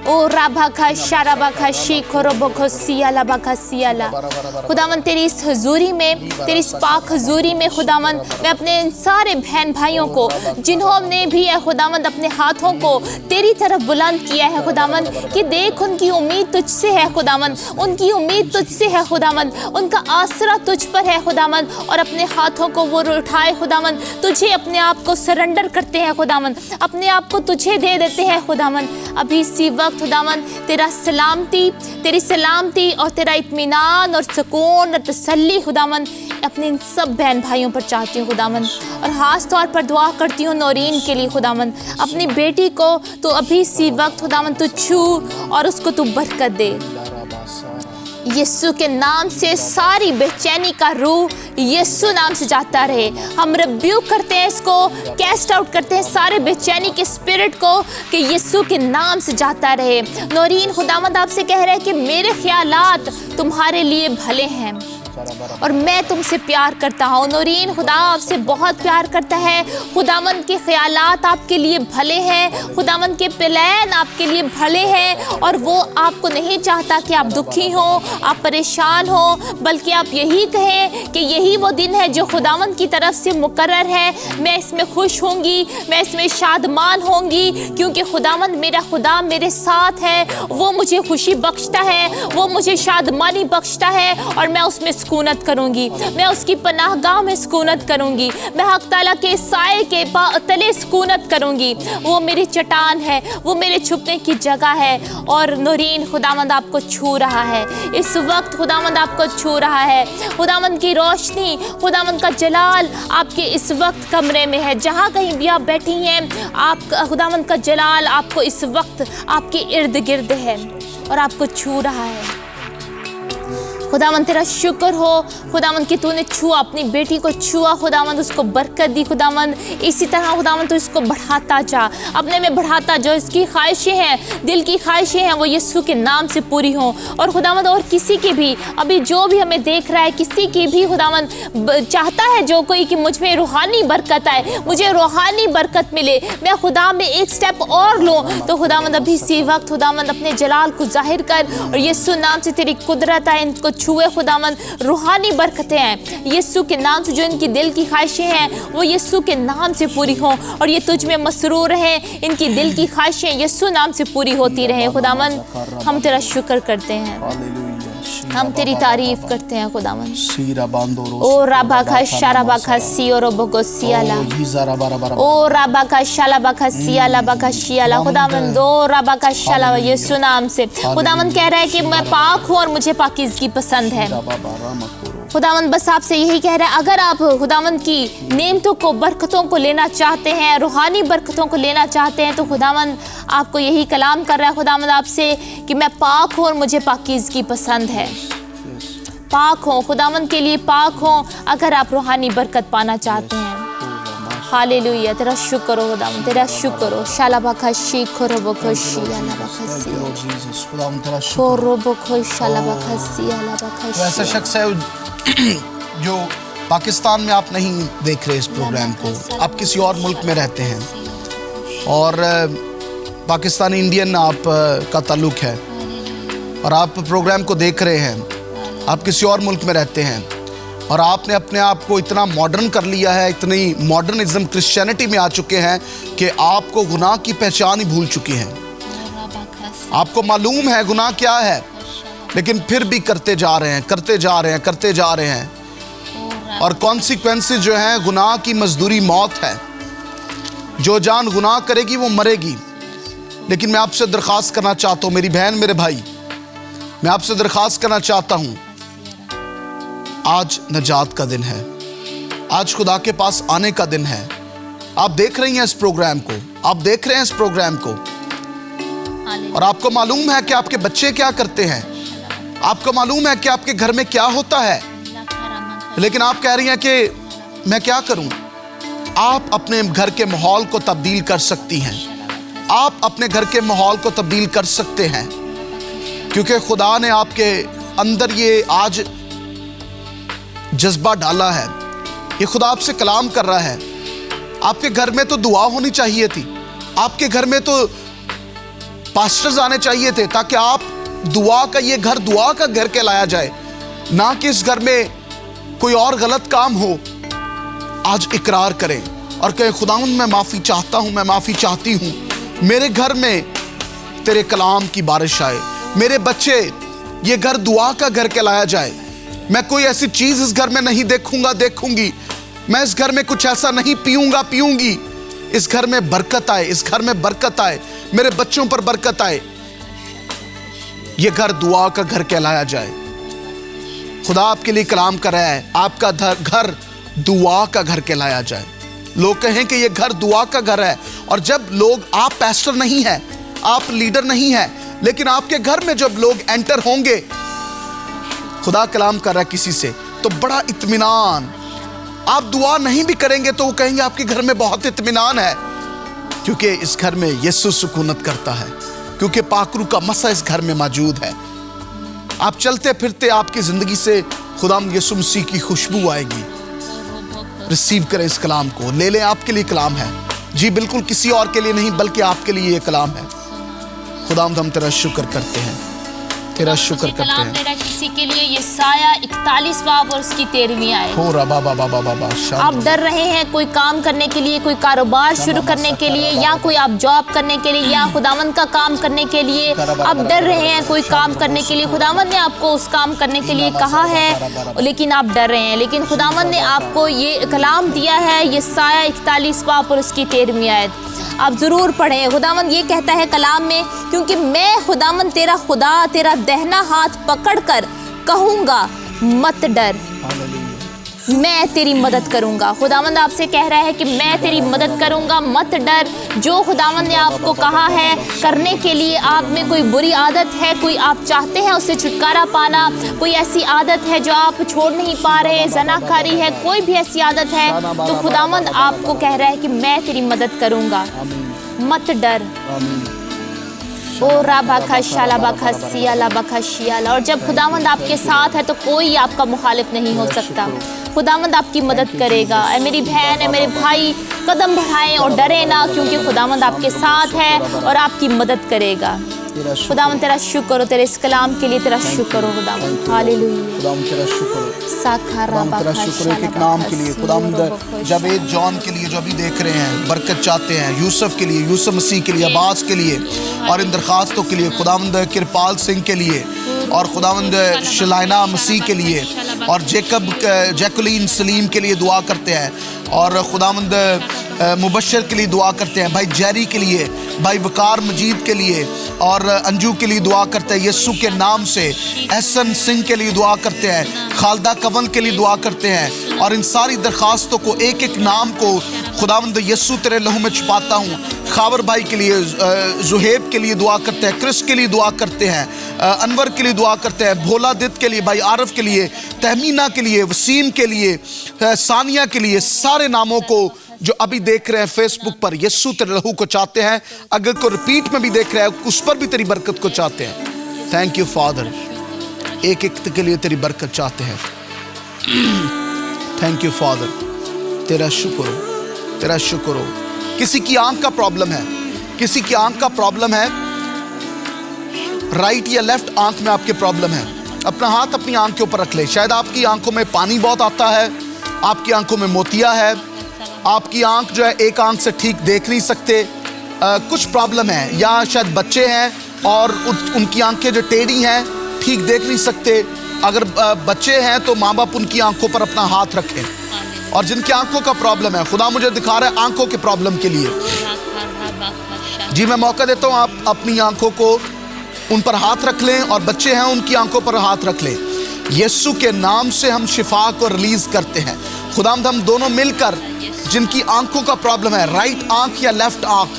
ओ राबाखा शाराबाखा शीखोरोबोखो सियाला बाखा सियाला। खुदावन तेरी इस हजूरी में, तेरी इस पाक हजूरी में खुदावन मैं अपने इन सारे बहन भाइयों को जिन्होंने भी है खुदावन अपने हाथों को तेरी तरफ बुलंद किया है खुदावन, कि देख उनकी उम्मीद तुझसे है खुदावन, उनकी उम्मीद तुझसे है खुदावन, उनका आसरा तुझ पर है खुदावन, और अपने हाथों को वो उठाए खुदावन, तुझे अपने आप को सरेंडर करते हैं खुदावन, अपने आप को तुझे दे देते हैं खुदावन। अभी इसी वक्त खुदावन तेरा सलामती, तेरी सलामती और तेरा इत्मीनान और सुकून और तसल्ली खुदावन अपने इन सब बहन भाइयों पर चाहती हूँ खुदावन। और ख़ास तौर पर दुआ करती हूँ नौरीन के लिए खुदावन, अपनी बेटी को तो अभी इसी वक्त खुदावन तू छू और उसको तू बरकत दे। यीशु के नाम से सारी बेचैनी का रूह यीशु नाम से जाता रहे। हम रिब्यूक करते हैं, इसको कैस्ट आउट करते हैं सारे बेचैनी के स्पिरिट को, कि यीशु के नाम से जाता रहे। नौरीन खुदावंद आपसे कह रहे हैं कि मेरे ख्यालात तुम्हारे लिए भले हैं और मैं तुमसे प्यार करता हूँ। नौरीन खुदा आपसे बहुत प्यार करता है। खुदावंद के ख्यालात आपके लिए भले हैं, खुदावंद के प्लान आपके लिए भले हैं, और वो आपको नहीं चाहता कि आप दुखी हो, आप परेशान हो, बल्कि आप यही कहें कि यही वो दिन है जो खुदावंद की तरफ से मुकर्रर है। मैं इसमें खुश होंगी, मैं इसमें शादमान होंगी, क्योंकि खुदावंद मेरा खुदा मेरे साथ है। वो मुझे खुशी बख्शता है, वो मुझे शादमानी बख्शता है, और मैं उसमें सुकूनत करूंगी, मैं उसकी पनाहगाह में सुकूनत करूंगी, मैं हक ताला के साए के तले सुकूनत करूंगी। वो मेरी चट्टान है, वो मेरे छुपने की जगह है। और नौरीन खुदावंद आपको छू रहा है इस वक्त, खुदावंद आपको छू रहा है। खुदावंद की रोशनी, खुदावंद का जलाल आपके इस वक्त कमरे में है। जहाँ कहीं भी आप बैठी हैं, आप खुदावंद का जलाल आपको इस वक्त आपके इर्द गिर्द है और आपको छू रहा है। खुदावंद तेरा शुक्र हो खुदावंद कि तूने छुआ, अपनी बेटी को छुआ खुदावंद, उसको बरकत दी खुदावंद। इसी तरह खुदावंद तू इसको बढ़ाता जा, अपने में बढ़ाता। जो इसकी ख्वाहिशें हैं, दिल की ख्वाहिशें हैं, वो यीशु के नाम से पूरी हों। और खुदावंद और किसी की भी, अभी जो भी हमें देख रहा है, किसी की भी खुदावंद चाहता है जो कोई कि मुझ में रूहानी बरकत आए, मुझे रूहानी बरकत मिले, मैं खुदा में एक स्टेप और लूँ, तो खुदावंद अभी इसी वक्त खुदावंद अपने जलाल को जाहिर कर, और यीशु नाम से तेरी कुदरत है इनको छुए खुदावंद, रूहानी बरकतें हैं यीशु के नाम से। जो इनकी दिल की ख्वाहिशें हैं वो यीशु के नाम से पूरी हों, और ये तुझ में मसरूर रहें। इनकी दिल की ख्वाहिशें यीशु नाम से पूरी होती रहें खुदावंद। हम तेरा शुक्र करते हैं, हम तेरी तारीफ करते हैं खुदावंद। ओ राबाखा शाराबाखा सियोरो बगो सियाला, ओ राबाखा शालाबाखा सियाला बाखा शियाला खुदावंद। ओ राबाखा शाला, यीशु नाम से खुदावंद कह रहा है कि मैं पाक हूँ और मुझे पाकीज़गी पसंद है। खुदावंद बस आपसे यही कह रहा है, अगर आप खुदावंद की नेमतों को, बरकतों को लेना चाहते हैं, रूहानी बरकतों को लेना चाहते हैं, तो खुदावंद आपको यही कलाम कर रहा है खुदावंद आपसे कि मैं पाक हूँ और मुझे पाकीज़गी पसंद है। पाक हो, खुदावंद के लिए पाक हो अगर आप रूहानी बरकत पाना चाहते हैं। हालेलुया, तेरा शुक्र हो खुदावंद, तेरा शुक्र हो। शालाबाखा शीखोरो बखो शियालाबाखा सिया, खोरो बखो शालाबाखा सियालाबाखा सिया। ऐसा शख्स है जो पाकिस्तान में आप नहीं देख रहे इस प्रोग्राम को, आप किसी और मुल्क में रहते हैं और पाकिस्तानी इंडियन आप का ताल्लुक है और आप प्रोग्राम को देख रहे हैं, आप किसी और मुल्क में रहते हैं और आपने अपने आप को इतना मॉडर्न कर लिया है, इतनी मॉडर्निज्म क्रिश्चियनिटी में आ चुके हैं कि आपको गुनाह की पहचान ही भूल चुकी है। आपको मालूम है गुनाह क्या है, लेकिन फिर भी करते जा रहे हैं, करते जा रहे हैं, करते जा रहे हैं। और कॉन्सिक्वेंसेस जो हैं, गुनाह की मजदूरी मौत है। जो जान गुनाह करेगी वो मरेगी। लेकिन मैं आपसे दरख्वास्त करना चाहता हूँ, मेरी बहन, मेरे भाई, मैं आपसे दरख्वास्त करना चाहता हूँ, आज नजात का दिन है, आज खुदा के पास आने का दिन है। आप देख रही हैं इस प्रोग्राम को, आप देख रहे हैं इस प्रोग्राम को, और आपको मालूम है कि आपके बच्चे क्या करते हैं, आपको मालूम है कि आपके घर में क्या होता है, लेकिन आप कह रही हैं कि मैं क्या करूं। आप अपने घर के माहौल को तब्दील कर सकती हैं, आप अपने घर के माहौल को तब्दील कर सकते हैं, क्योंकि खुदा ने आपके अंदर ये आज जज्बा डाला है। ये खुदा आपसे कलाम कर रहा है। आपके घर में तो दुआ होनी चाहिए थी, आपके घर में तो पास्टर्स आने चाहिए थे ताकि आप दुआ का, ये घर दुआ का घर कहलाया जाए, ना कि इस घर में कोई और गलत काम हो। आज इकरार करें और कहें खुदावंद मैं माफ़ी चाहता हूँ, मैं माफ़ी चाहती हूँ, मेरे घर में तेरे कलाम की बारिश आए, मेरे बच्चे, ये घर दुआ का घर कहलाया जाए। मैं कोई ऐसी चीज़ इस घर में नहीं देखूंगी, मैं इस घर में कुछ ऐसा नहीं पीऊंगी। इस घर में बरकत आए, इस घर में बरकत आए, मेरे बच्चों पर बरकत आए, ये घर दुआ का घर कहलाया जाए। खुदा आपके लिए कलाम कर रहा है, आपका घर दुआ का घर कहलाया जाए। लोग कहें कि ये घर दुआ का घर है, और जब लोग, आप पैस्टर नहीं है, आप लीडर नहीं है, लेकिन आपके घर में जब लोग एंटर होंगे, खुदा कलाम कर रहा है किसी से, तो बड़ा इत्मीनान, आप दुआ नहीं भी करेंगे तो वो कहेंगे आपके घर में बहुत इत्मीनान है, क्योंकि इस घर में यीशु सुकूनत करता है, क्योंकि पाकरू का मसा इस घर में मौजूद है। आप चलते फिरते आपकी जिंदगी से खुदाम यीशु मसीह की खुशबू आएगी। रिसीव करें इस कलाम को, ले लें, आपके लिए कलाम है जी, बिल्कुल किसी और के लिए नहीं, बल्कि आपके लिए ये कलाम है। खुदाम हम तेरा शुक्र करते हैं, तेरा शुक्र करते हैं। तेरा किसी के लिए यसाया 41 बाब और उसकी 13वीं आयत। हो रबा बाबा बाबा, आप डर रहे हैं कोई काम करने के लिए, कोई कारोबार शुरू करने के लिए, या कोई आप जॉब करने के लिए, या खुदावंद का काम करने के लिए आप डर रहे हैं कोई काम करने के लिए। खुदावंद ने आपको उस काम करने के लिए कहा है, लेकिन आप डर रहे हैं, लेकिन खुदावंद ने आपको ये कलाम दिया है, यसाया 41 बाब और उसकी 13वीं आयत। आप जरूर पढ़ें। खुदावंद ये कहता है कलाम में, क्योंकि मैं खुदावंद तेरा खुदा तेरा दहना हाथ पकड़कर कहूंगा मत डर, मैं तेरी मदद करूंगा। खुदावंद आपसे कह रहा है कि मैं तेरी मदद करूंगा, मत डर। जो खुदावंद ने आपको कहा है करने के लिए, आप में कोई बुरी आदत है, कोई आप चाहते हैं उससे छुटकारा पाना, कोई ऐसी आदत है जो आप छोड़ नहीं पा रहे, जनाकारी है, कोई भी ऐसी आदत है, तो खुदावंद आपको कह रहा है कि मैं तेरी मदद करूंगा, मत डर। ओ राबा खशाला बखा सियाला बखा शियाला। और जब खुदावंद आपके साथ है तो कोई आपका मुखालिफ नहीं हो सकता। खुदावंद आपकी मदद करेगा। ऐ मेरी बहन, ऐ मेरे भाई, कदम बढ़ाएं और डरे ना, क्योंकि खुदावंद आपके साथ है और आपकी मदद करेगा। खुदावंद तेरा शुक्र हो, तेरे इस कलाम के लिए तेरा शुक्र हो खुदावंद। हालेलुया। खुदावंद तेरा शुक्र हो, तेरा शुक्र है कि नाम के लिए। खुदावंद जावेद जॉन के लिए जो अभी देख रहे हैं, बरकत चाहते हैं, यूसुफ के लिए, यूसुफ मसीह के लिए, अब्बास के लिए और इन दरखास्तों के लिए, खुदावंद किरपाल सिंह के लिए और खुदावंद शलाइना मसीह के लिए और जैकुलीन सलीम के लिए दुआ करते हैं, और खुदावंद मुबशर के लिए दुआ करते हैं, भाई जेरी के लिए, भाई वकार मजीद के लिए और अंजू के लिए दुआ करते हैं यीशु के नाम से। एहसन सिंह के लिए दुआ करते हैं, खालदा कवन के लिए दुआ करते हैं, और इन सारी दरखास्तों को, एक एक नाम को खुदावंद यीशु तेरे लहू में छुपाता हूँ। खावर भाई के लिए, जुहेब के लिए दुआ करते हैं, क्रिस के लिए दुआ करते हैं, अनवर के लिए दुआ करते हैं, भोला दित के लिए, भाई आरफ के लिए, तहमीना के लिए, वसीम के लिए, सानिया के लिए, सारे नामों को जो अभी देख रहे हैं फेसबुक पर, यीशु तेरे लहू को चाहते हैं। अगर को रिपीट में भी देख रहे हैं, उस पर भी तेरी बरकत को चाहते हैं। थैंक यू फादर, एक एक के लिए तेरी बरकत चाहते हैं। थैंक यू फादर, तेरा शुक्र हो, तेरा शुक्र हो। किसी की आंख का प्रॉब्लम है, किसी की आंख का प्रॉब्लम है, राइट या लेफ्ट आंख में आपके प्रॉब्लम है, अपना हाथ अपनी आंख के ऊपर रख ले। शायद आपकी आंखों में पानी बहुत आता है, आपकी आंखों में मोतिया है, आपकी आंख जो है एक आंख से ठीक देख नहीं सकते, कुछ प्रॉब्लम है, या शायद बच्चे हैं और उनकी आंखें जो टेढ़ी हैं, ठीक देख नहीं सकते। अगर बच्चे हैं तो माँ बाप उनकी आंखों पर अपना हाथ रखें, और जिनकी आंखों का प्रॉब्लम है, खुदा मुझे दिखा रहा है आंखों के प्रॉब्लम के लिए जी, मैं मौका देता हूँ, आप अपनी आंखों को उन पर हाथ रख लें, और बच्चे हैं उनकी आंखों पर हाथ रख लें। यीशु के नाम से हम शिफा को रिलीज करते हैं। खुदावंद हम दोनों मिलकर जिनकी आंखों का प्रॉब्लम है, राइट आंख या लेफ्ट आंख,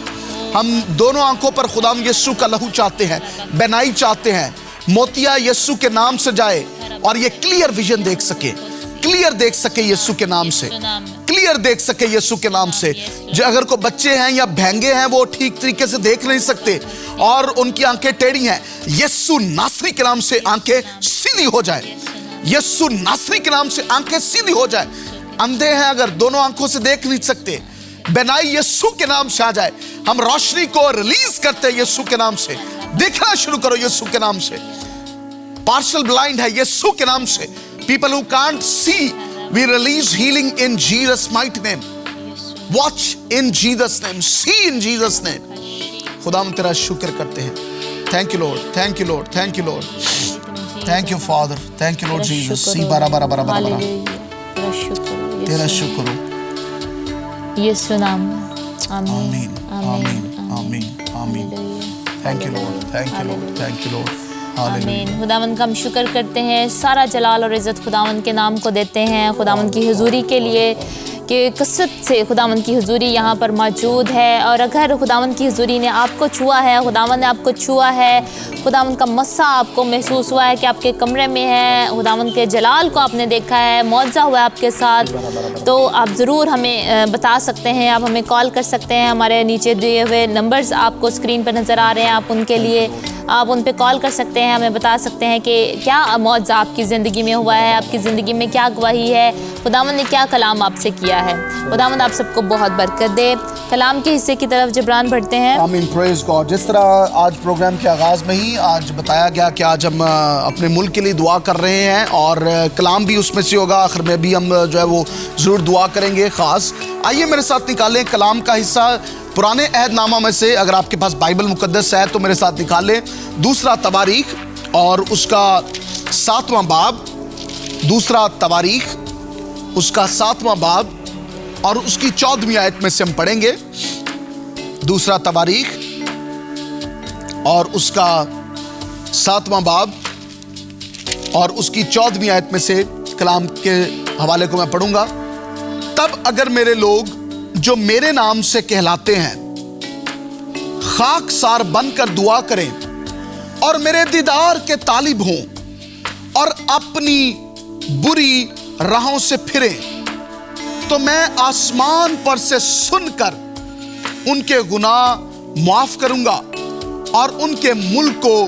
हम दोनों आंखों पर खुदावंद यीशु का लहू चाहते हैं, बेनाई चाहते हैं, मोतिया यीशु के नाम से जाए और ये क्लियर विजन देख सके, क्लियर देख सके यीशु के नाम से, क्लियर देख सके यीशु के नाम से। जो अगर को बच्चे हैं या भैंगे हैं, वो ठीक तरीके से देख नहीं सकते और उनकी आंखें टेढ़ी हैं, यीशु नासरी के नाम से आंखें सीधी हो जाए, यीशु नासरी के नाम से आंखें सीधी हो जाए। अंधे हैं, अगर दोनों आंखों से देख नहीं सकते, बेनाई यीशु के नाम से आ जाए। हम रोशनी को रिलीज करते हैं यीशु के नाम से। देखना शुरू करो यीशु के नाम से। पार्शियल ब्लाइंड है यीशु के नाम से। People who can't see, we release healing in Jesus mighty name. Watch in Jesus name, see in Jesus name. खुदा हम तेरा शुक्र करते हैं। Thank you Lord, thank you Lord, thank you Lord, thank you father, thank you Lord Jesus. सी बारा बारा बारा बारा बारा, तेरा शुक्र हो यीशु नाम में। आमीन, आमीन, आमीन, आमीन। Thank you Lord, thank you Lord, thank you Lord. आमीन। खुदावंद का हम शुक्र करते हैं, सारा जलाल और इज़्ज़त खुदावंद के नाम को देते हैं। खुदावंद की हुजूरी के लिए कि कसरत से खुदावंद की हुजूरी यहाँ पर मौजूद है। और अगर खुदावंद की हुजूरी ने आपको छुआ है, खुदावंद ने आपको छुआ है, खुदावंद का मस्सा आपको महसूस हुआ है कि आपके कमरे में है, खुदावंद के जलाल को आपने देखा है, मौजज़ा हुआ है आपके साथ, तो आप ज़रूर हमें बता सकते हैं। आप हमें कॉल कर सकते हैं। हमारे नीचे दिए हुए नंबर्स आपको स्क्रीन पर नज़र आ रहे हैं, आप उनके लिए आप उन पे कॉल कर सकते हैं। हमें बता सकते हैं कि क्या मौजज़ा आपकी ज़िंदगी में हुआ है, आपकी ज़िंदगी में क्या गवाही है, खुदावंद ने क्या कलाम आपसे किया है। खुदावंद आप सबको बहुत बरकत दे। कलाम के हिस्से की तरफ जिब्रान बढ़ते हैं। आमीन, प्रेज गॉड। जिस तरह आज प्रोग्राम के आगाज़ में ही आज बताया गया कि आज हम अपने मुल्क के लिए दुआ कर रहे हैं और कलाम भी उसमें से होगा। आखिर में भी हम जो है वो ज़रूर दुआ करेंगे ख़ास। आइए मेरे साथ निकालें कलाम का हिस्सा पुराने अहदनामा में से। अगर आपके पास बाइबल मुकद्दस है तो मेरे साथ निकालें दूसरा तवारीख और उसका 7वां बाब। दूसरा तवारीख उसका 7वां बाब और उसकी 14वीं आयत में से हम पढ़ेंगे। दूसरा तवारीख और उसका 7वां बाब और उसकी 14वीं आयत में से कलाम के हवाले को मैं पढ़ूंगा। तब अगर मेरे लोग जो मेरे नाम से कहलाते हैं खाकसार बनकर दुआ करें और मेरे दीदार के तालिब हों और अपनी बुरी राहों से फिरें, तो मैं आसमान पर से सुनकर उनके गुनाह माफ करूंगा और उनके मुल्क को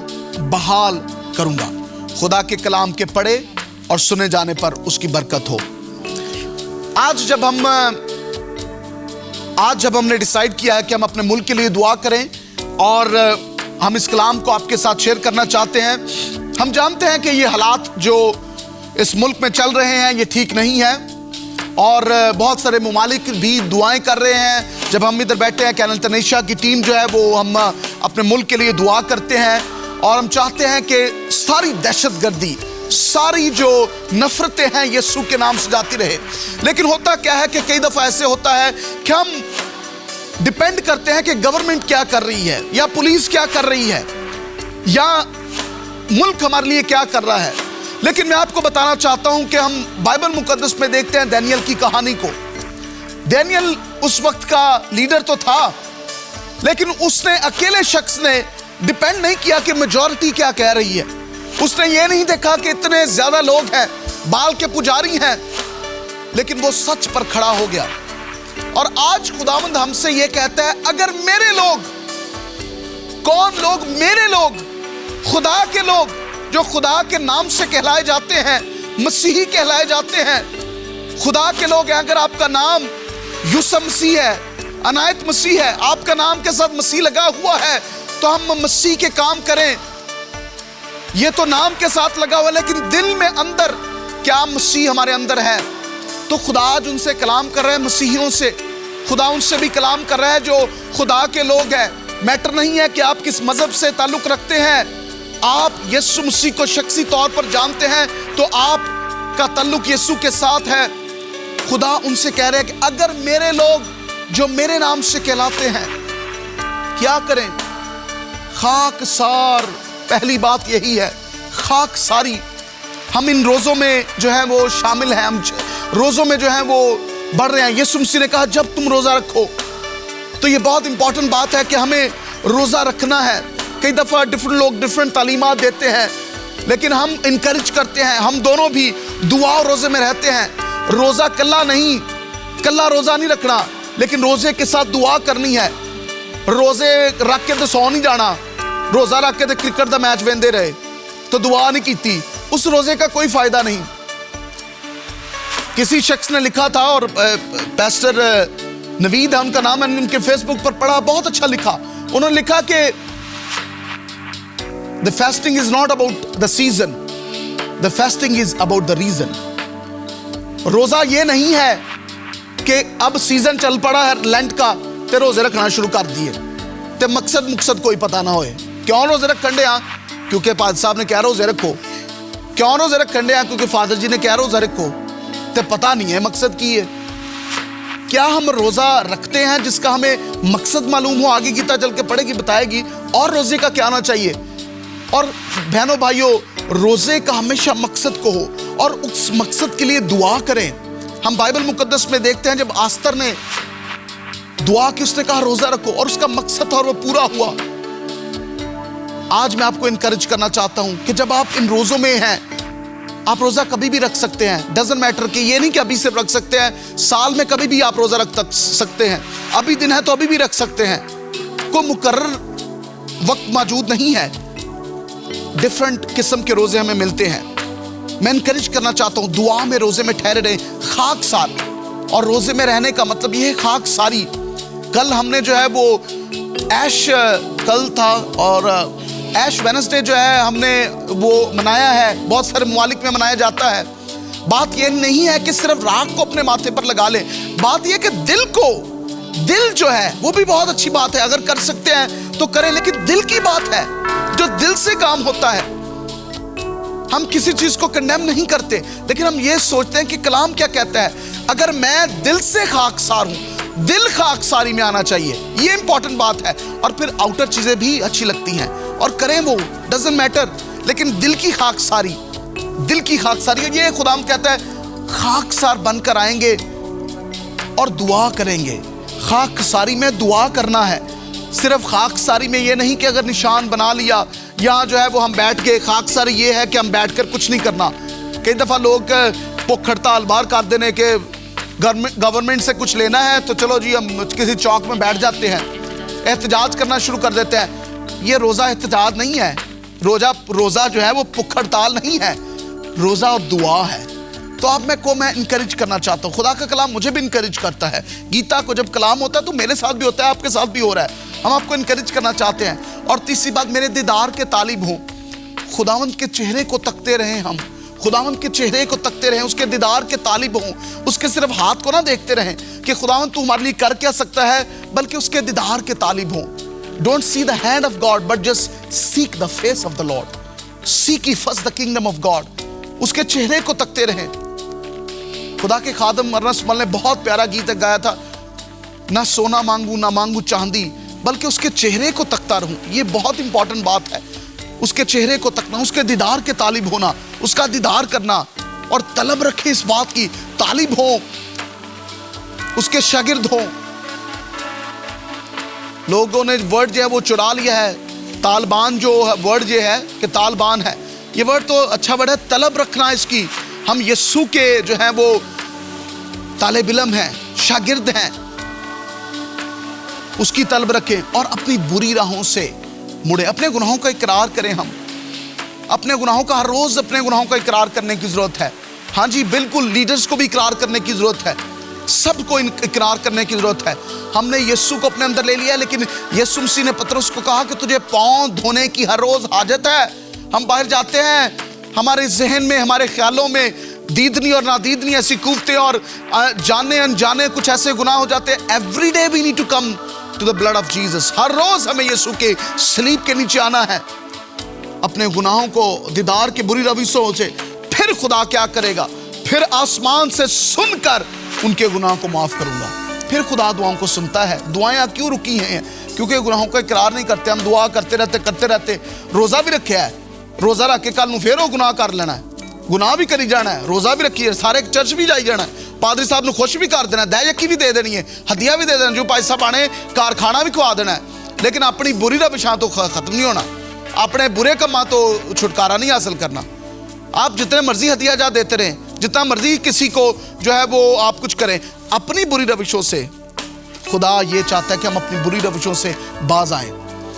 बहाल करूंगा। खुदा के कलाम के पढ़े और सुने जाने पर उसकी बरकत हो। आज जब हमने डिसाइड किया है कि हम अपने मुल्क के लिए दुआ करें और हम इस कलाम को आपके साथ शेयर करना चाहते हैं। हम जानते हैं कि ये हालात जो इस मुल्क में चल रहे हैं ये ठीक नहीं है और बहुत सारे ममालिक भी दुआएं कर रहे हैं। जब हम इधर बैठे हैं, कैनल तनेशा की टीम जो है वो हम अपने मुल्क के लिए दुआ करते हैं और हम चाहते हैं कि सारी दहशतगर्दी, सारी जो नफरतें हैं यीशु के नाम से जाती रहे। लेकिन होता क्या है कि कई दफ़ा ऐसे होता है कि हम डिपेंड करते हैं कि गवर्नमेंट क्या कर रही है या पुलिस क्या कर रही है या मुल्क हमारे लिए क्या कर रहा है। लेकिन मैं आपको बताना चाहता हूं कि हम बाइबल मुकद्दस में देखते हैं दानियल की कहानी को। दानियल उस वक्त का लीडर तो था, लेकिन उसने अकेले शख्स ने डिपेंड नहीं किया कि मेजॉरिटी क्या कह रही है। उसने ये नहीं देखा कि इतने ज्यादा लोग हैं, बाल के पुजारी हैं, लेकिन वो सच पर खड़ा हो गया। और आज खुदावंद हमसे ये कहता है, अगर मेरे लोग, कौन लोग? मेरे लोग, खुदा के लोग जो खुदा के नाम से कहलाए जाते हैं, मसीही कहलाए जाते हैं, खुदा के लोग हैं। अगर आपका नाम यूसुफ मसीह है, अनायत मसीह है, आपका नाम के साथ मसीह लगा हुआ है, तो हम मसीह के काम करें। ये तो नाम के साथ लगा हुआ, लेकिन दिल में अंदर क्या मसीह हमारे अंदर है? तो खुदा आज उनसे कलाम कर रहे हैं, मसीहियों से। खुदा उनसे भी कलाम कर रहा है जो खुदा के लोग हैं। मैटर नहीं है कि आप किस मजहब से ताल्लुक रखते हैं, आप यीशु मसीह को शख्सी तौर पर जानते हैं तो आपका ताल्लुक यीशु के साथ है। खुदा उनसे कह रहे हैं कि अगर मेरे लोग जो मेरे नाम से कहलाते हैं क्या करें? खाकसार। पहली बात यही है, खाकसारी। हम इन रोज़ों में जो है वो शामिल हैं, हम रोज़ों में जो है वो बढ़ रहे हैं। यीशु मसीह ने कहा जब तुम रोज़ा रखो, तो ये बहुत इंपॉर्टेंट बात है कि हमें रोज़ा रखना है। कई दफ़ा डिफरेंट लोग डिफरेंट तालीमात देते हैं, लेकिन हम इनकरेज करते हैं, हम दोनों भी दुआ और रोज़े में रहते हैं। रोज़ा कल्ला नहीं, कल्ला रोज़ा नहीं रखना, लेकिन रोज़े के साथ दुआ करनी है। रोज़े रख के तो सौ नहीं जाना, रोज़ा रख के तो क्रिकेट का मैच वेंदे रहे तो दुआ नहीं की, उस रोज़े का कोई फ़ायदा नहीं। किसी शख्स ने लिखा था और पैस्टर नवीद है उनका नाम, मैंने उनके फेसबुक पर पढ़ा, बहुत अच्छा लिखा। उन्होंने लिखा कि the fasting is not about the season, the fasting is about the reason. रोजा ये नहीं है कि अब सीजन चल पड़ा है लेंट का ते रोजे रखना शुरू कर दिए ते मकसद कोई पता ना होए। क्यों रोजे रखन दे? क्योंकि पाद साहब ने क्या रोजे रखो। क्यों रोजे रखन दे? क्योंकि फादर जी ने क्या रोजा रखो। ते पता नहीं है मकसद की है। क्या हम रोजा रखते हैं जिसका हमें मकसद मालूम हो? आगे गीता चल के पढ़ेगी, बताएगी और रोजे का क्या आना चाहिए। और बहनों भाइयों, रोजे का हमेशा मकसद को हो और उस मकसद के लिए दुआ करें। हम बाइबल मुकद्दस में देखते हैं जब आस्तर ने दुआ की, उसने कहा रोजा रखो और उसका मकसद था और वो पूरा हुआ। आज मैं आपको इनकरेज करना चाहता हूं कि जब आप इन रोजों में हैं, आप रोजा कभी भी रख सकते हैं। डजंट मैटर कि ये नहीं कि अभी सिर्फ रख सकते हैं, साल में कभी भी आप रोजा रख सकते हैं। अभी दिन है तो अभी भी रख सकते हैं। कोई मुकर्रर वक्त मौजूद नहीं है। डिफरेंट किस्म के रोजे हमें मिलते हैं। मैं इनकरेज करना चाहता हूं, दुआ में रोजे में ठहरे रहें, खाकसार। और रोजे में रहने का मतलब ये है खाकसारी। कल हमने जो है वो ऐश कल था और ऐश वेडनेसडे जो है हमने वो मनाया है, बहुत सारे ममालिक में मनाया जाता है। बात ये नहीं है कि सिर्फ राख को अपने माथे पर लगा ले, बात ये कि दिल जो है वो भी बहुत अच्छी बात है। अगर कर सकते हैं तो करें, लेकिन दिल की बात है, जो दिल से काम होता है। हम किसी चीज को कंडेम नहीं करते, लेकिन हम ये सोचते हैं कि कलाम क्या कहता है। अगर मैं दिल से खाकसार हूं, दिल खाकसारी में आना चाहिए, ये इंपॉर्टेंट बात है। और फिर आउटर चीजें भी अच्छी लगती हैं और करें वो, डजंट मैटर, लेकिन दिल की खाकसारी, ये खुदाम कहता है खाकसार बनकर आएंगे और दुआ करेंगे। खाकसारी में दुआ करना है। सिर्फ खाकसारी में ये नहीं कि अगर निशान बना लिया या जो है वो हम बैठ के, खाकसारी ये है कि हम बैठकर कुछ नहीं करना। कई दफा लोग भुख हड़ताल बाहर कर देने के, गवर्नमेंट से कुछ लेना है तो चलो जी हम किसी चौक में बैठ जाते हैं, एहतजाज करना शुरू कर देते हैं। ये रोजा एहतजाज नहीं है। रोजा जो है वो भुख हड़ताल नहीं है, रोजा और दुआ है। तो आप मैं इनकरेज करना चाहता हूँ। खुदा का कलाम मुझे भी इनकरेज करता है। गीता को जब कलाम होता है तो मेरे साथ भी होता है, आपके साथ भी हो रहा है। हम आपको इनकरेज करना चाहते हैं। और तीसरी बात, मेरे दीदार के तालिब हों। खुदावंद के चेहरे को तकते रहें, हम खुदावंद के चेहरे को तकते रहें, उसके दीदार के तालिब हों। उसके सिर्फ हाथ को ना देखते रहें कि खुदावंद तू हमारे लिए कर क्या सकता है, बल्कि उसके दीदार के तालिब हों। Don't see the hand of God but just seek the face of the Lord. Seek ye first the kingdom of God। उसके चेहरे को तकते रहें। खुदा के खादम अरनस मल ने बहुत प्यारा गीत गाया था, ना सोना मांगू ना मांगू चांदी, बल्कि उसके चेहरे को तकता रहूं। ये बहुत इंपॉर्टेंट बात है। उसके चेहरे को तकना, उसके दीदार के तालिब होना, उसका दीदार करना और तलब रखे इस बात की, तालिब हो, उसके शागिर्द हो। लोगों ने वर्ड जो है वो चुरा लिया है। तालिबान जो वर्ड जो है कि तालिबान है, ये वर्ड तो अच्छा वर्ड है। तलब रखना इसकी। हम यीशु के जो है वो तालिब इल्म हैं, शागिर्द हैं, उसकी तलब रखें और अपनी बुरी राहों से मुड़े। अपने गुनाहों का इकरार करें। हम अपने गुनाहों का, हर रोज अपने गुनाहों का इकरार करने की जरूरत है। हाँ जी बिल्कुल, लीडर्स को भी इकरार करने की जरूरत है, सबको इकरार करने की जरूरत है। हमने यीशु को अपने अंदर ले लिया, लेकिन यीशु मसीह ने पतरस को कहा कि तुझे पांव धोने की हर रोज हाजत है। हम बाहर जाते हैं, हमारे जहन में, हमारे ख्यालों में दीदनी और नादीदनी ऐसी कुफ्ते और जाने अनजाने कुछ ऐसे गुनाह हो जाते हैं। Every day we need to come to the blood of Jesus. हर रोज हमें यीशु के सलीब के नीचे आना है, अपने गुनाहों को, दीदार के बुरी रविशों से। फिर खुदा क्या करेगा? फिर आसमान से सुनकर उनके गुनाह को माफ करूंगा। फिर खुदा दुआओं को सुनता है। दुआएं क्यों रुकी हैं? क्योंकि गुनाहों का इकरार नहीं करते। हम दुआ करते रहते। रोजा भी रखे है, रोजा रख के कल फिर वो गुनाह कर लेना है, गुनाह भी करी जाना है। रोजा भी रखी है, सारे चर्च भी जाई जाना है, पादरी साहब ने खुश भी कर देना, दयायकी भी दे देनी है, हदिया भी दे देना, जो भाई साहब आने कारखाना भी खुआ देना है। लेकिन अपनी बुरी रविशां तो खत्म नहीं होना, अपने बुरे कमां तो छुटकारा नहीं हासिल करना। आप जितने मर्जी हदिया जा देते रहें, जितना मर्जी किसी को जो है वो आप कुछ करें, अपनी बुरी रविशों से खुदा ये चाहता है कि हम अपनी बुरी रविशों से बाज आए।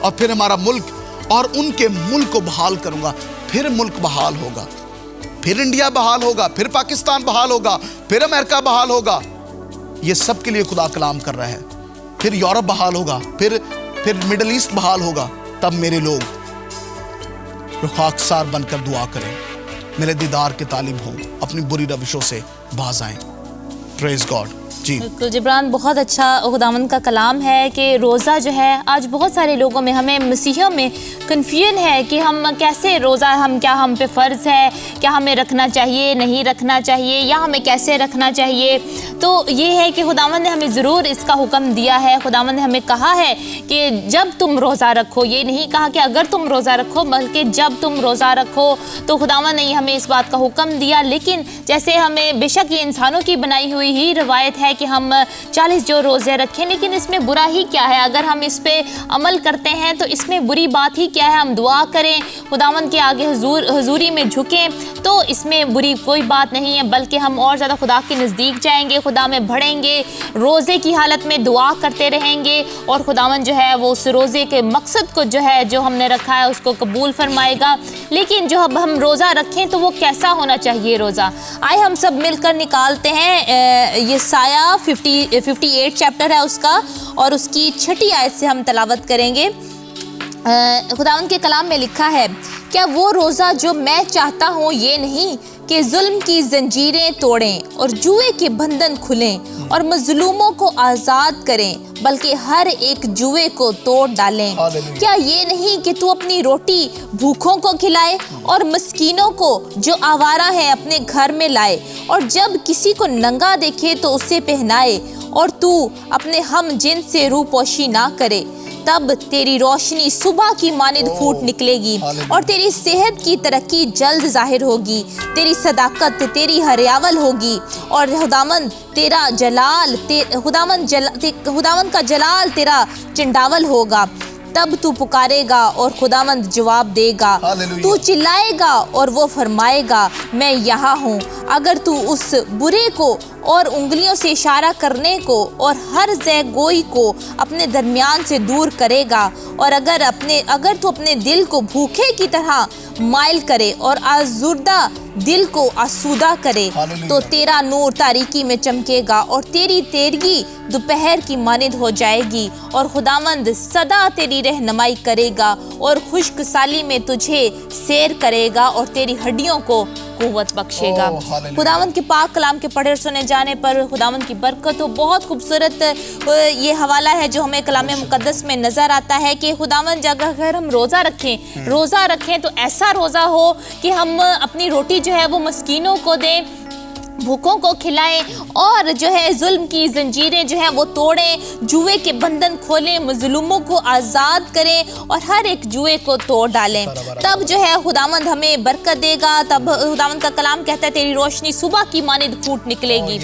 और फिर हमारा मुल्क और उनके मुल्क को बहाल करूंगा। फिर मुल्क बहाल होगा, फिर इंडिया बहाल होगा, फिर पाकिस्तान बहाल होगा, फिर अमेरिका बहाल होगा। ये सब के लिए खुदा कलाम कर रहा है। फिर यूरोप बहाल होगा, फिर मिडिल ईस्ट बहाल होगा, तब मेरे लोग खाकसार बनकर दुआ करें, मेरे दीदार के तालिब हों, अपनी बुरी रविशों से बाज आएं। Praise God. जी बिल्कुल जिब्रान, बहुत अच्छा खुदावंद का कलाम है कि रोज़ा जो है, आज बहुत सारे लोगों में, हमें मसीहियों में कन्फ्यूजन है कि हम कैसे रोज़ा, क्या हम पे फ़र्ज़ है, क्या हमें रखना चाहिए, नहीं रखना चाहिए, या हमें कैसे रखना चाहिए। तो ये है कि खुदावंद ने हमें ज़रूर इसका हुक्म दिया है। खुदावंद ने हमें कहा है कि जब तुम रोज़ा रखो, ये नहीं कहा कि अगर तुम रोज़ा रखो, बल्कि जब तुम रोज़ा रखो। तो खुदावंद ने हमें इस बात का हुक्म दिया। लेकिन जैसे हमें, बेशक ये इंसानों की बनाई हुई ही रवायत है कि हम 40 जो रोज़े रखें, लेकिन इसमें बुरा ही क्या है? अगर हम इस पे अमल करते हैं तो इसमें बुरी बात ही क्या है? हम दुआ करें, खुदावंद के आगे हुजूरी में झुकें, तो इसमें बुरी कोई बात नहीं है, बल्कि हम और ज़्यादा खुदा के नज़दीक जाएंगे, खुदा में बढ़ेंगे, रोज़े की हालत में दुआ करते रहेंगे, और खुदावंद जो है वो उस रोज़े के मकसद को जो है, जो हमने रखा है, उसको कबूल फरमाएगा। लेकिन जो अब हम रोज़ा रखें तो वो कैसा होना चाहिए रोज़ा? आए हम सब मिलकर निकालते हैं यशायाह 58 चैप्टर है उसका, और उसकी 6 आयत से हम तलावत करेंगे। खुदावंद के कलाम में लिखा है, क्या वो रोज़ा जो मैं चाहता हूँ ये नहीं कि जुल्म की जंजीरें तोड़ें और जुए के बंधन खुलें और मजलूमों को आज़ाद करें, बल्कि हर एक जुए को तोड़ डालें। क्या ये नहीं कि तू अपनी रोटी भूखों को खिलाए और मस्कीनों को जो आवारा है अपने घर में लाए, और जब किसी को नंगा देखे तो उसे पहनाए, और तू अपने हम जिन से रूपोशी ना करे। तब तेरी रोशनी सुबह की मानिद फूट निकलेगी और तेरी सेहत की तरक्की जल्द जाहिर होगी। तेरी सदाकत तेरी हरियावल होगी और खुदावंद का जलाल तेरा चिंडावल होगा। तब तू पुकारेगा और खुदावंद जवाब देगा, तू चिल्लाएगा और वो फरमाएगा मैं यहाँ हूँ। अगर तू उस बुरे को और उंगलियों से इशारा करने को और हर जैगोई को अपने दरमियान से दूर करेगा, और अगर तू अपने दिल को भूखे की तरह माइल करे और आज़ुर्दा दिल को आसूदा करे, तो तेरा नूर तारीकी में चमकेगा और तेरी तेरगी दोपहर की मानिद हो जाएगी, और खुदावंद सदा तेरी रहनुमाई करेगा और खुश्क साली में तुझे सैर करेगा और तेरी हड्डियों को कुव्वत बख्शेगा। खुदावंद के पाक कलाम के पढ़े सुने जाने पर खुदावंद की बरकत हो। बहुत खूबसूरत ये हवाला है जो हमें कलाम मुकद्दस में नज़र आता है कि खुदावंद अगर हम रोज़ा रखें तो ऐसा रोज़ा हो कि हम अपनी रोटी जो है वो मस्कीनों को दें, भूखों को खिलाएं, और जो है जुल्म की जंजीरें जो है वो तोड़ें, जुए के बंधन खोलें, मजलूमों को आज़ाद करें और हर एक जुए को तोड़ डालें। तब जो है खुदावंद हमें बरकत देगा। तब खुदावंद का कलाम कहता है तेरी रोशनी सुबह की मानिद फूट निकलेगी।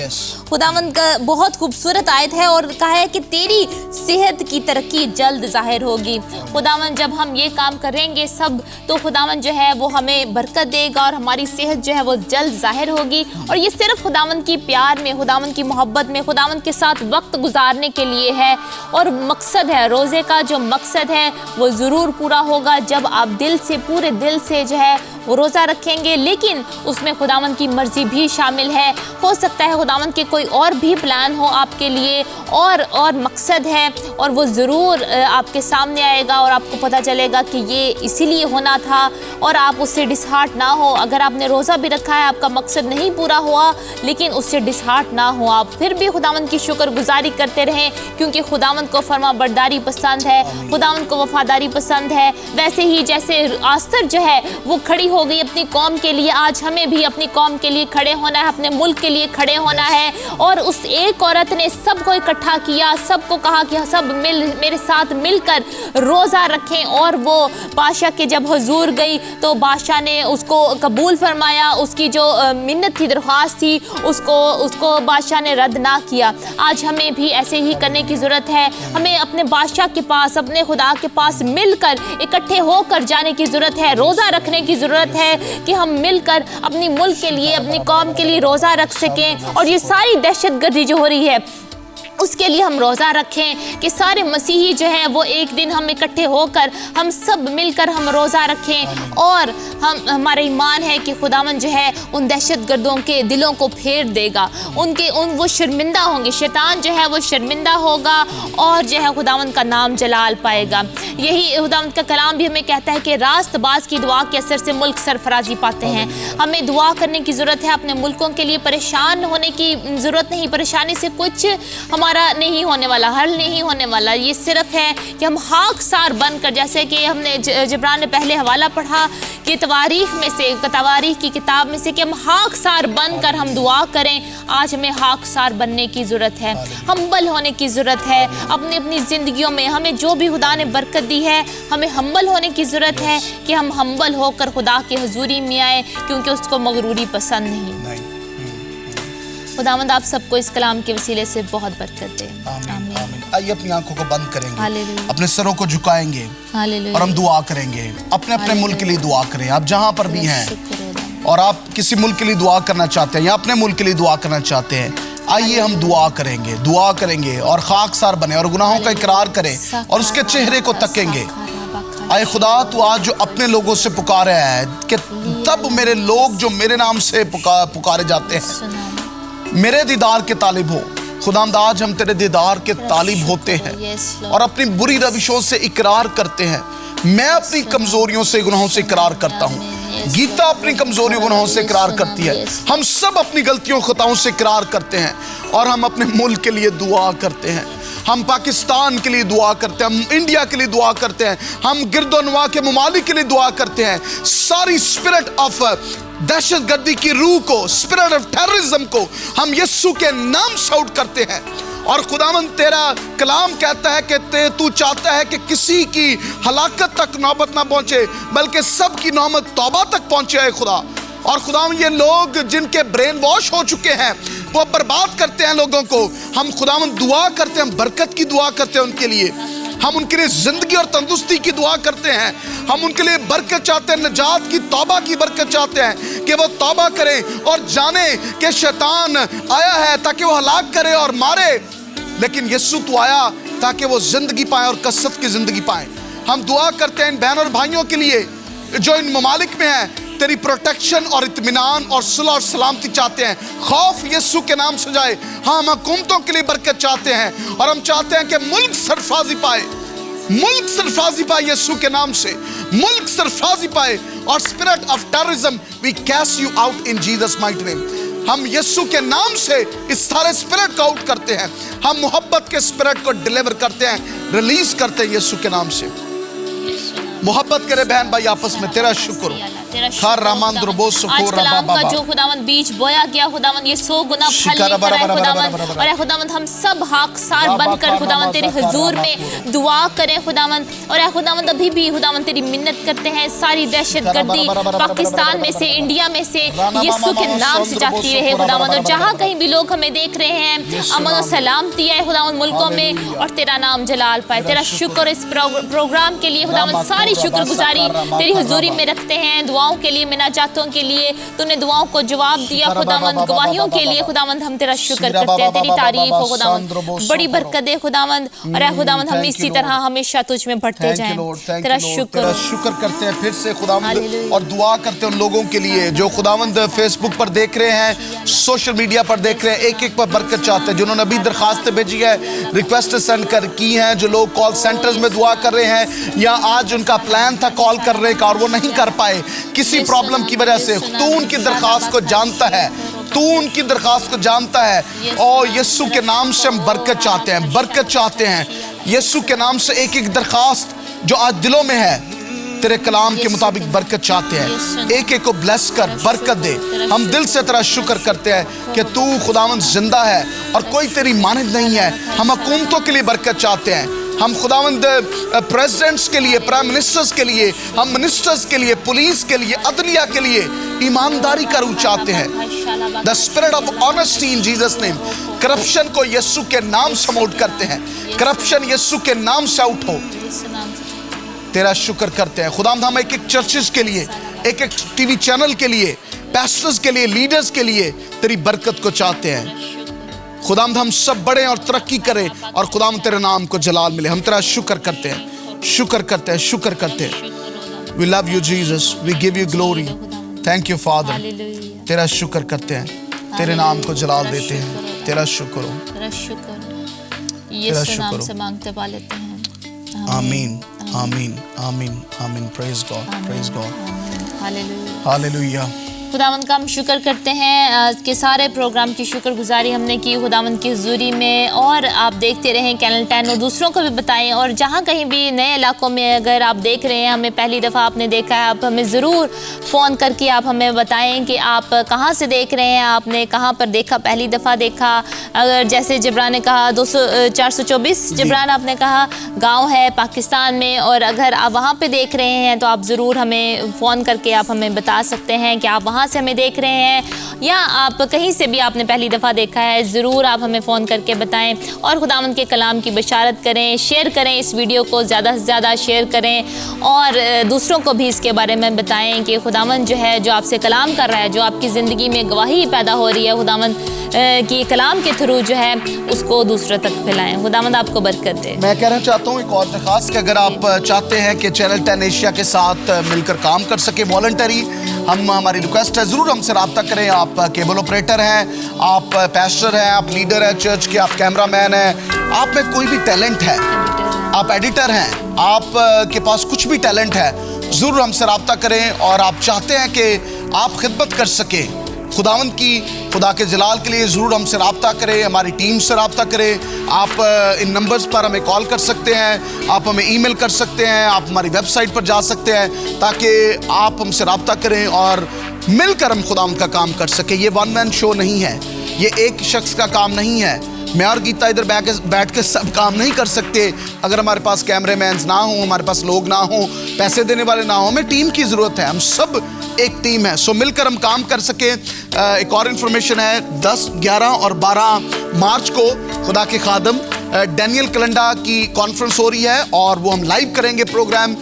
खुदावंद का बहुत खूबसूरत आयत है, और कहा है कि तेरी सेहत की तरक्की जल्द जाहिर होगी। खुदावंद जब हम ये काम करेंगे सब, तो खुदावंद जो है वो हमें बरकत देगा और हमारी सेहत जो है वो जल्द जाहिर होगी। और ये सिर्फ खुदावंद की प्यार में, खुदावंद की मोहब्बत में, खुदावंद के साथ वक्त गुजारने के लिए है। और मकसद है रोज़े का, जो मकसद है वो ज़रूर पूरा होगा जब आप दिल से, पूरे दिल से जो है वो रोज़ा रखेंगे। लेकिन उसमें खुदावंद की मर्ज़ी भी शामिल है। हो सकता है खुदावंद के कोई और भी प्लान हो आपके लिए, और मकसद है, और वो ज़रूर आपके सामने आएगा और आपको पता चलेगा कि ये इसीलिए होना था, और आप उससे डिसहार्ट ना हो। अगर आपने रोज़ा भी रखा है, आपका मकसद नहीं पूरा हुआ, लेकिन उससे डिसहार्ट ना हो, आप फिर भी खुदावंद की शुक्रगुजारी करते रहें, क्योंकि खुदावंद को फरमाबरदारी पसंद है, खुदावंद को वफादारी पसंद है। वैसे ही जैसे आस्तर जो है वो खड़ी हो गई अपनी कौम के लिए, आज हमें भी अपनी कौम के लिए खड़े होना है, अपने मुल्क के लिए खड़े होना है। और उस एक औरत ने सबको इकट्ठा किया, सबको कहा कि सब मेरे साथ मिलकर रोज़ा रखें, और वो बादशाह के जब हुजूर गई तो बादशाह ने उसको कबूल फरमाया। उसकी जो मिन्नत थी, दरख्वास्त थी, उसको बादशाह ने रद्द ना किया। आज हमें भी ऐसे ही करने की ज़रूरत है। हमें अपने बादशाह के पास, अपने खुदा के पास मिलकर इकट्ठे होकर जाने की ज़रूरत है। रोज़ा रखने की ज़रूरत है कि हम मिलकर अपनी मुल्क के लिए, अपनी कौम के लिए रोज़ा रख सकें। और ये सारी दहशतगर्दी जो हो रही है, उसके लिए हम रोज़ा रखें कि सारे मसीही जो हैं वो एक दिन हम इकट्ठे होकर हम सब मिलकर हम रोज़ा रखें। और हमारा ईमान है कि खुदावन जो है उन दहशतगर्दों के दिलों को फेर देगा, वो शर्मिंदा होंगे, शैतान जो है वो शर्मिंदा होगा और जो है खुदावन का नाम जलाल पाएगा। यही खुदावन का कलाम भी हमें कहता है कि रास्तबाज की दुआ के असर से मुल्क सरफराजी पाते हैं। हमें दुआ करने की ज़रूरत है अपने मुल्कों के लिए, परेशान होने की ज़रूरत नहीं। परेशानी से कुछ हमारा नहीं होने वाला, हल नहीं होने वाला। ये सिर्फ है कि हम खाकसार बनकर, जैसे कि हमने जिब्रान ने पहले हवाला पढ़ा कि तवारीख में से, तवारीख की किताब में से, कि हम खाकसार बनकर हम दुआ करें। आज हमें खाकसार बनने की ज़रूरत है, हम्बल होने की ज़रूरत है अपनी ज़िंदगियों में। हमें जो भी खुदा ने बरकत दी है, हमें हम्बल होने की ज़रूरत है कि हम हम्बल होकर खुदा की हुजूरी में आए, क्योंकि उसको मगरूरी पसंद नहीं। खुदावंद आप सबको इस कलाम के वसीले से बहुत बरकत दे। आमीन। आइए अपनी आंखों को बंद करेंगे, अपने सरों को झुकाएंगे और हम दुआ करेंगे। अपने अपने मुल्क के लिए दुआ करें। आप जहां पर भी हैं और आप किसी मुल्क के लिए दुआ करना चाहते हैं या अपने मुल्क के लिए दुआ करना चाहते हैं, आइए हम दुआ करेंगे और खाकसार बने और गुनाहों का इकरार करें और उसके चेहरे को तकेंगे। आए खुदा, तू आज जो अपने लोगों से पुकारे है कि तब मेरे लोग जो मेरे नाम से पुकारे जाते हैं मेरे दीदार के तालिब हो। खुदावंद आज हम तेरे दीदार के तालिब होते हैं और अपनी बुरी रविशों से इकरार करते हैं। मैं अपनी कमजोरियों से, गुनाहों से इकरार करता हूँ। गीता अपनी कमजोरियों, गुनाहों से इकरार करती है। हम सब अपनी गलतियों, खताओं से इकरार करते हैं और हम अपने मुल्क के लिए दुआ करते हैं। हम पाकिस्तान के लिए दुआ करते हैं, हम इंडिया के लिए दुआ करते हैं, हम गिरदोनवा के ममालिक के लिए दुआ करते हैं। सारी स्पिरिट ऑफ दहशतगर्दी की रूह को, स्पिरिट ऑफ टेररिज्म को हम यीशु के नाम से आउट करते हैं। और खुदावंद तेरा कलाम कहता है कि तू चाहता है कि किसी की हलाकत तक नौबत ना पहुंचे, बल्कि सब की नौबत तौबा तक पहुंचे है खुदा। और खुदावंद ये लोग जिनके ब्रेन वॉश हो चुके हैं, वो बर्बाद करते हैं लोगों को, हम खुदावंद दुआ करते हैं, बरकत की दुआ करते हैं उनके लिए। हम उनके लिए जिंदगी और तंदुरुस्ती की दुआ करते हैं। हम उनके लिए बरकत चाहते हैं, निजात की, तौबा की बरकत चाहते हैं कि वो तौबा करें और जाने कि शैतान आया है ताकि वो हलाक करे और मारे, लेकिन यीशु तू आया ताकि वो जिंदगी पाए और कसरत की जिंदगी पाए। हम दुआ करते हैं इन बहन और भाइयों के लिए जो इन ममालिक में हैं, तेरी प्रोटेक्शन और इत्मीनान और सुलह और सलामती चाहते हैं। खौफ यीशु के नाम से जाए। हाँ, हम हुकूमतों के लिए बरकत चाहते हैं और हम चाहते हैं कि मुल्क सरफराजी पाए, मुल्क सरफराजी पाए यीशु के नाम से, मुल्क सरफराजी पाए। और spirit of terrorism we cast you out in Jesus mighty name. हम यीशु के नाम से इस सारे स्पिरिट को आउट करते हैं। हम मोहब्बत के स्पिरिट को डिलीवर करते हैं, रिलीज करते हैं यीशु के नाम से। मोहब्बत करे बहन भाई आपस में। तेरा शुक्र आज कलाम का जो खुदावंद बीज बोया गया, खुदावंद ये 100 गुना फल लेकर आए खुदावंद। और खुदावंद हम सब खाकसार बनकर खुदावंद तेरे हुजूर में दुआ करें खुदावंद। और खुदावंद अभी भी खुदावंद तेरी मिन्नत करते हैं, सारी दहशतगर्दी पाकिस्तान में से, इंडिया में से यीशु के नाम से जाती रहे खुदावंद। और जहाँ कहीं भी लोग हमें देख रहे हैं, अमन और सलामती है खुदावंद मुल्कों में और तेरा नाम जलाल पाए। तेरा शुक्र इस प्रोग्राम के लिए खुदावंद, सारी शुक्रगुजारी तेरी हुजूरी में रखते हैं। दुआओं के लिए, मिनाजातों के लिए तूने दुआओं को जवाब दिया खुदावंद, गवाहियों के लिए खुदावंद हम तेरा शुक्र करते हैं। तेरी तारीफ हो खुदावंद, बड़ी बरकत दे खुदावंद। और खुदावंद हम इसी तरह हमेशा तुझ में बढ़ते जाएं। तेरा शुक्र करते हैं फिर से खुदावंद और दुआ करते हैं उन लोगों के लिए जो खुदावंद फेसबुक पर देख रहे हैं, सोशल मीडिया पर देख रहे हैं, एक एक पर बरकत चाहते हैं, जिन्होंने अभी दरखास्तें भेजी है, रिक्वेस्ट सेंड कर की हैं, जो लोग कॉल सेंटर्स में दुआ कर रहे हैं या आज उनका प्लान था कॉल करने का और वो नहीं कर पाए किसी प्रॉब्लम की वजह से। तू उनकी दरखास्त को जानता है, तू उनकी दरखास्त को जानता है। और यीशु के नाम से हम बरकत चाहते हैं, बरकत चाहते हैं यीशु के नाम से। एक एक दरखास्त जो आज दिलों में है, तेरे कलाम के मुताबिक बरकत चाहते हैं। एक एक को ब्लेस कर, बरकत दे। हम दिल से तेरा शुक्र करते हैं कि तू खुदावंद जिंदा है और कोई तेरी मानद नहीं है। हम हुकूमतों के लिए बरकत चाहते हैं, हम खुदावंद प्रेसिडेंट्स के लिए, प्राइम मिनिस्टर्स के लिए, हम मिनिस्टर्स के लिए, पुलिस के लिए, अदलिया के लिए ईमानदारी का रूह चाहते हैं। The spirit of honesty in Jesus name. Corruption को यीशु के नाम से आउट करते हैं, करप्शन यीशु के नाम से आउट हो। तेरा शुक्र करते हैं खुदावंद। हम एक एक चर्चेस के लिए, एक एक टीवी चैनल के लिए, पैस्टर्स के लिए, लीडर्स के लिए तेरी बरकत को चाहते हैं खुदावंद हम सब बढ़े और तरक्की करें और खुदावंद तेरे नाम को जलाल मिले। हम तेरा शुक्र करते हैं, शुक्र करते हैं, शुक्र करते हैं। We love you Jesus, we give you glory. Thank you father, तेरा शुक्र करते हैं, तेरे नाम को जलाल देते हैं। तेरा शुक्र हो, तेरा शुक्र यीशु नाम से मांगते पा लेते हैं। आमीन, आमीन, आमीन, आमीन। Praise God, praise God, hallelujah, hallelujah. खुदावंद का हम शुक्र करते हैं। आज के सारे प्रोग्राम की शुक्रगुजारी हमने की खुदावंद की हुजूरी में, और आप देखते रहें चैनल 10 और दूसरों को भी बताएं। और जहाँ कहीं भी नए इलाकों में अगर आप देख रहे हैं, हमें पहली दफ़ा आपने देखा है, आप हमें ज़रूर फ़ोन करके आप हमें बताएं कि आप कहाँ से देख रहे हैं, आपने कहाँ पर देखा, पहली दफ़ा देखा। अगर जैसे जबरान ने कहा 424 जबरान आपने कहा गाँव है पाकिस्तान में, और अगर आप वहाँ पर देख रहे हैं तो आप ज़रूर हमें फ़ोन करके आप हमें बता सकते हैं कि आप वहाँ से हमें देख रहे हैं, या आप कहीं से भी आपने पहली दफ़ा देखा है। ज़रूर आप हमें फ़ोन करके बताएं और खुदावंद के कलाम की बशारत करें, शेयर करें इस वीडियो को, ज़्यादा से ज़्यादा शेयर करें और दूसरों को भी इसके बारे में बताएं कि खुदावंद जो है, जो आपसे कलाम कर रहा है, जो आपकी ज़िंदगी में गवाही पैदा हो रही है खुदावंद की कलाम के थ्रू जो है, उसको दूसरों तक फैलाएं। खुदावंद आपको बरकत दे। मैं कहना चाहता हूँ एक और दरख्वास्त कि अगर आप चाहते हैं कि चैनल 10 एशिया के साथ मिलकर काम कर सके वॉलंटरी, हमारी रिक्वेस्ट है ज़रूर हमसे रब्ता करें। आप केबल ऑपरेटर हैं, आप पैस्टर हैं, आप लीडर हैं चर्च के, आप कैमरामैन हैं, आप में कोई भी टैलेंट है, आप एडिटर हैं, आप के पास कुछ भी टैलेंट है, ज़रूर हमसे रब्ता करें। और आप चाहते हैं कि आप खिदमत कर सकें खुदावंद की, खुदा के जलाल के लिए, ज़रूर हमसे रब्ता करें, हमारी टीम से रब्ता करें। आप इन नंबर्स पर हमें कॉल कर सकते हैं, आप हमें ईमेल कर सकते हैं, आप हमारी वेबसाइट पर जा सकते हैं, ताकि आप हमसे रब्ता करें और मिलकर हम खुदावंद का काम कर सके। ये वन मैन शो नहीं है, ये एक शख्स का काम नहीं है। मैं और गीता इधर बैठ के सब काम नहीं कर सकते अगर हमारे पास कैमरेमैन ना हो, हमारे पास लोग ना हो, पैसे देने वाले ना हो। हमें टीम की ज़रूरत है, हम सब एक टीम है, सो मिलकर हम काम कर सके। एक और इन्फॉर्मेशन है, 10, 11 और 12 मार्च को खुदा के खादम डैनियल कलंडा की कॉन्फ्रेंस हो रही है, और वो हम लाइव करेंगे प्रोग्राम।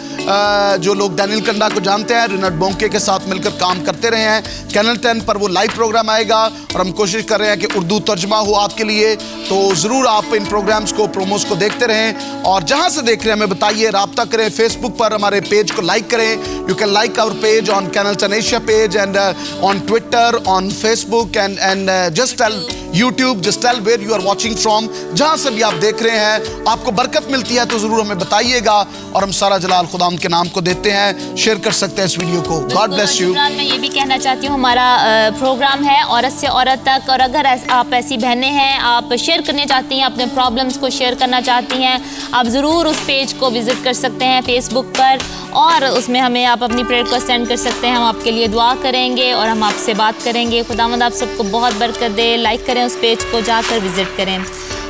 जो लोग डैनियल कलंडा को जानते हैं, रिनर्ड बोंके के साथ मिलकर काम करते रहे हैं, चैनल 10 पर वो लाइव प्रोग्राम आएगा, और हम कोशिश कर रहे हैं कि उर्दू तर्जमा हो आपके लिए। तो ज़रूर आप इन प्रोग्राम्स को, प्रोमोस को देखते रहें, और जहाँ से देख रहे हैं हमें बताइए, रब्ता करें। फेसबुक पर हमारे पेज को लाइक करें, you can like our page on channel 10 Asia page, and on Twitter, on Facebook, and just tell YouTube, just tell where you are watching from. जहाँ से भी आप देख रहे हैं, आपको बरकत मिलती है तो ज़रूर हमें बताइएगा, और हम सारा जलाल खुदा के नाम को देते हैं। शेयर कर सकते हैं इस वीडियो को। God bless you. मैं ये भी कहना चाहती हूँ, हमारा प्रोग्राम है औरत से औरत तक, और अगर आप ऐसी बहनें हैं, आप शेयर करना चाहती हैं, अपने प्रॉब्लम्स को शेयर करना चाहती हैं, आप ज़रूर उस पेज को विजिट कर सकते हैं फेसबुक पर, और उसमें हमें आप अपनी प्रेयर को सेंड कर सकते हैं। हम आपके लिए दुआ करेंगे और हम आपसे बात करेंगे। खुदावंद आप सबको बहुत बरकत दे। लाइक करें उस पेज को, जाकर विजिट करें।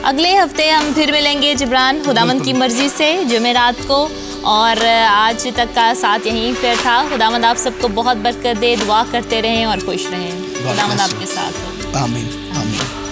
अगले हफ्ते हम फिर मिलेंगे जिब्रान, खुदावंद की मर्जी से, जुमेरात को, और आज तक का साथ यहीं पर था। खुदावंद आप सबको बहुत बरकत दे, दुआ करते रहें और खुश रहें। खुदावंद आपके साथ हो। आमीन, आमीन।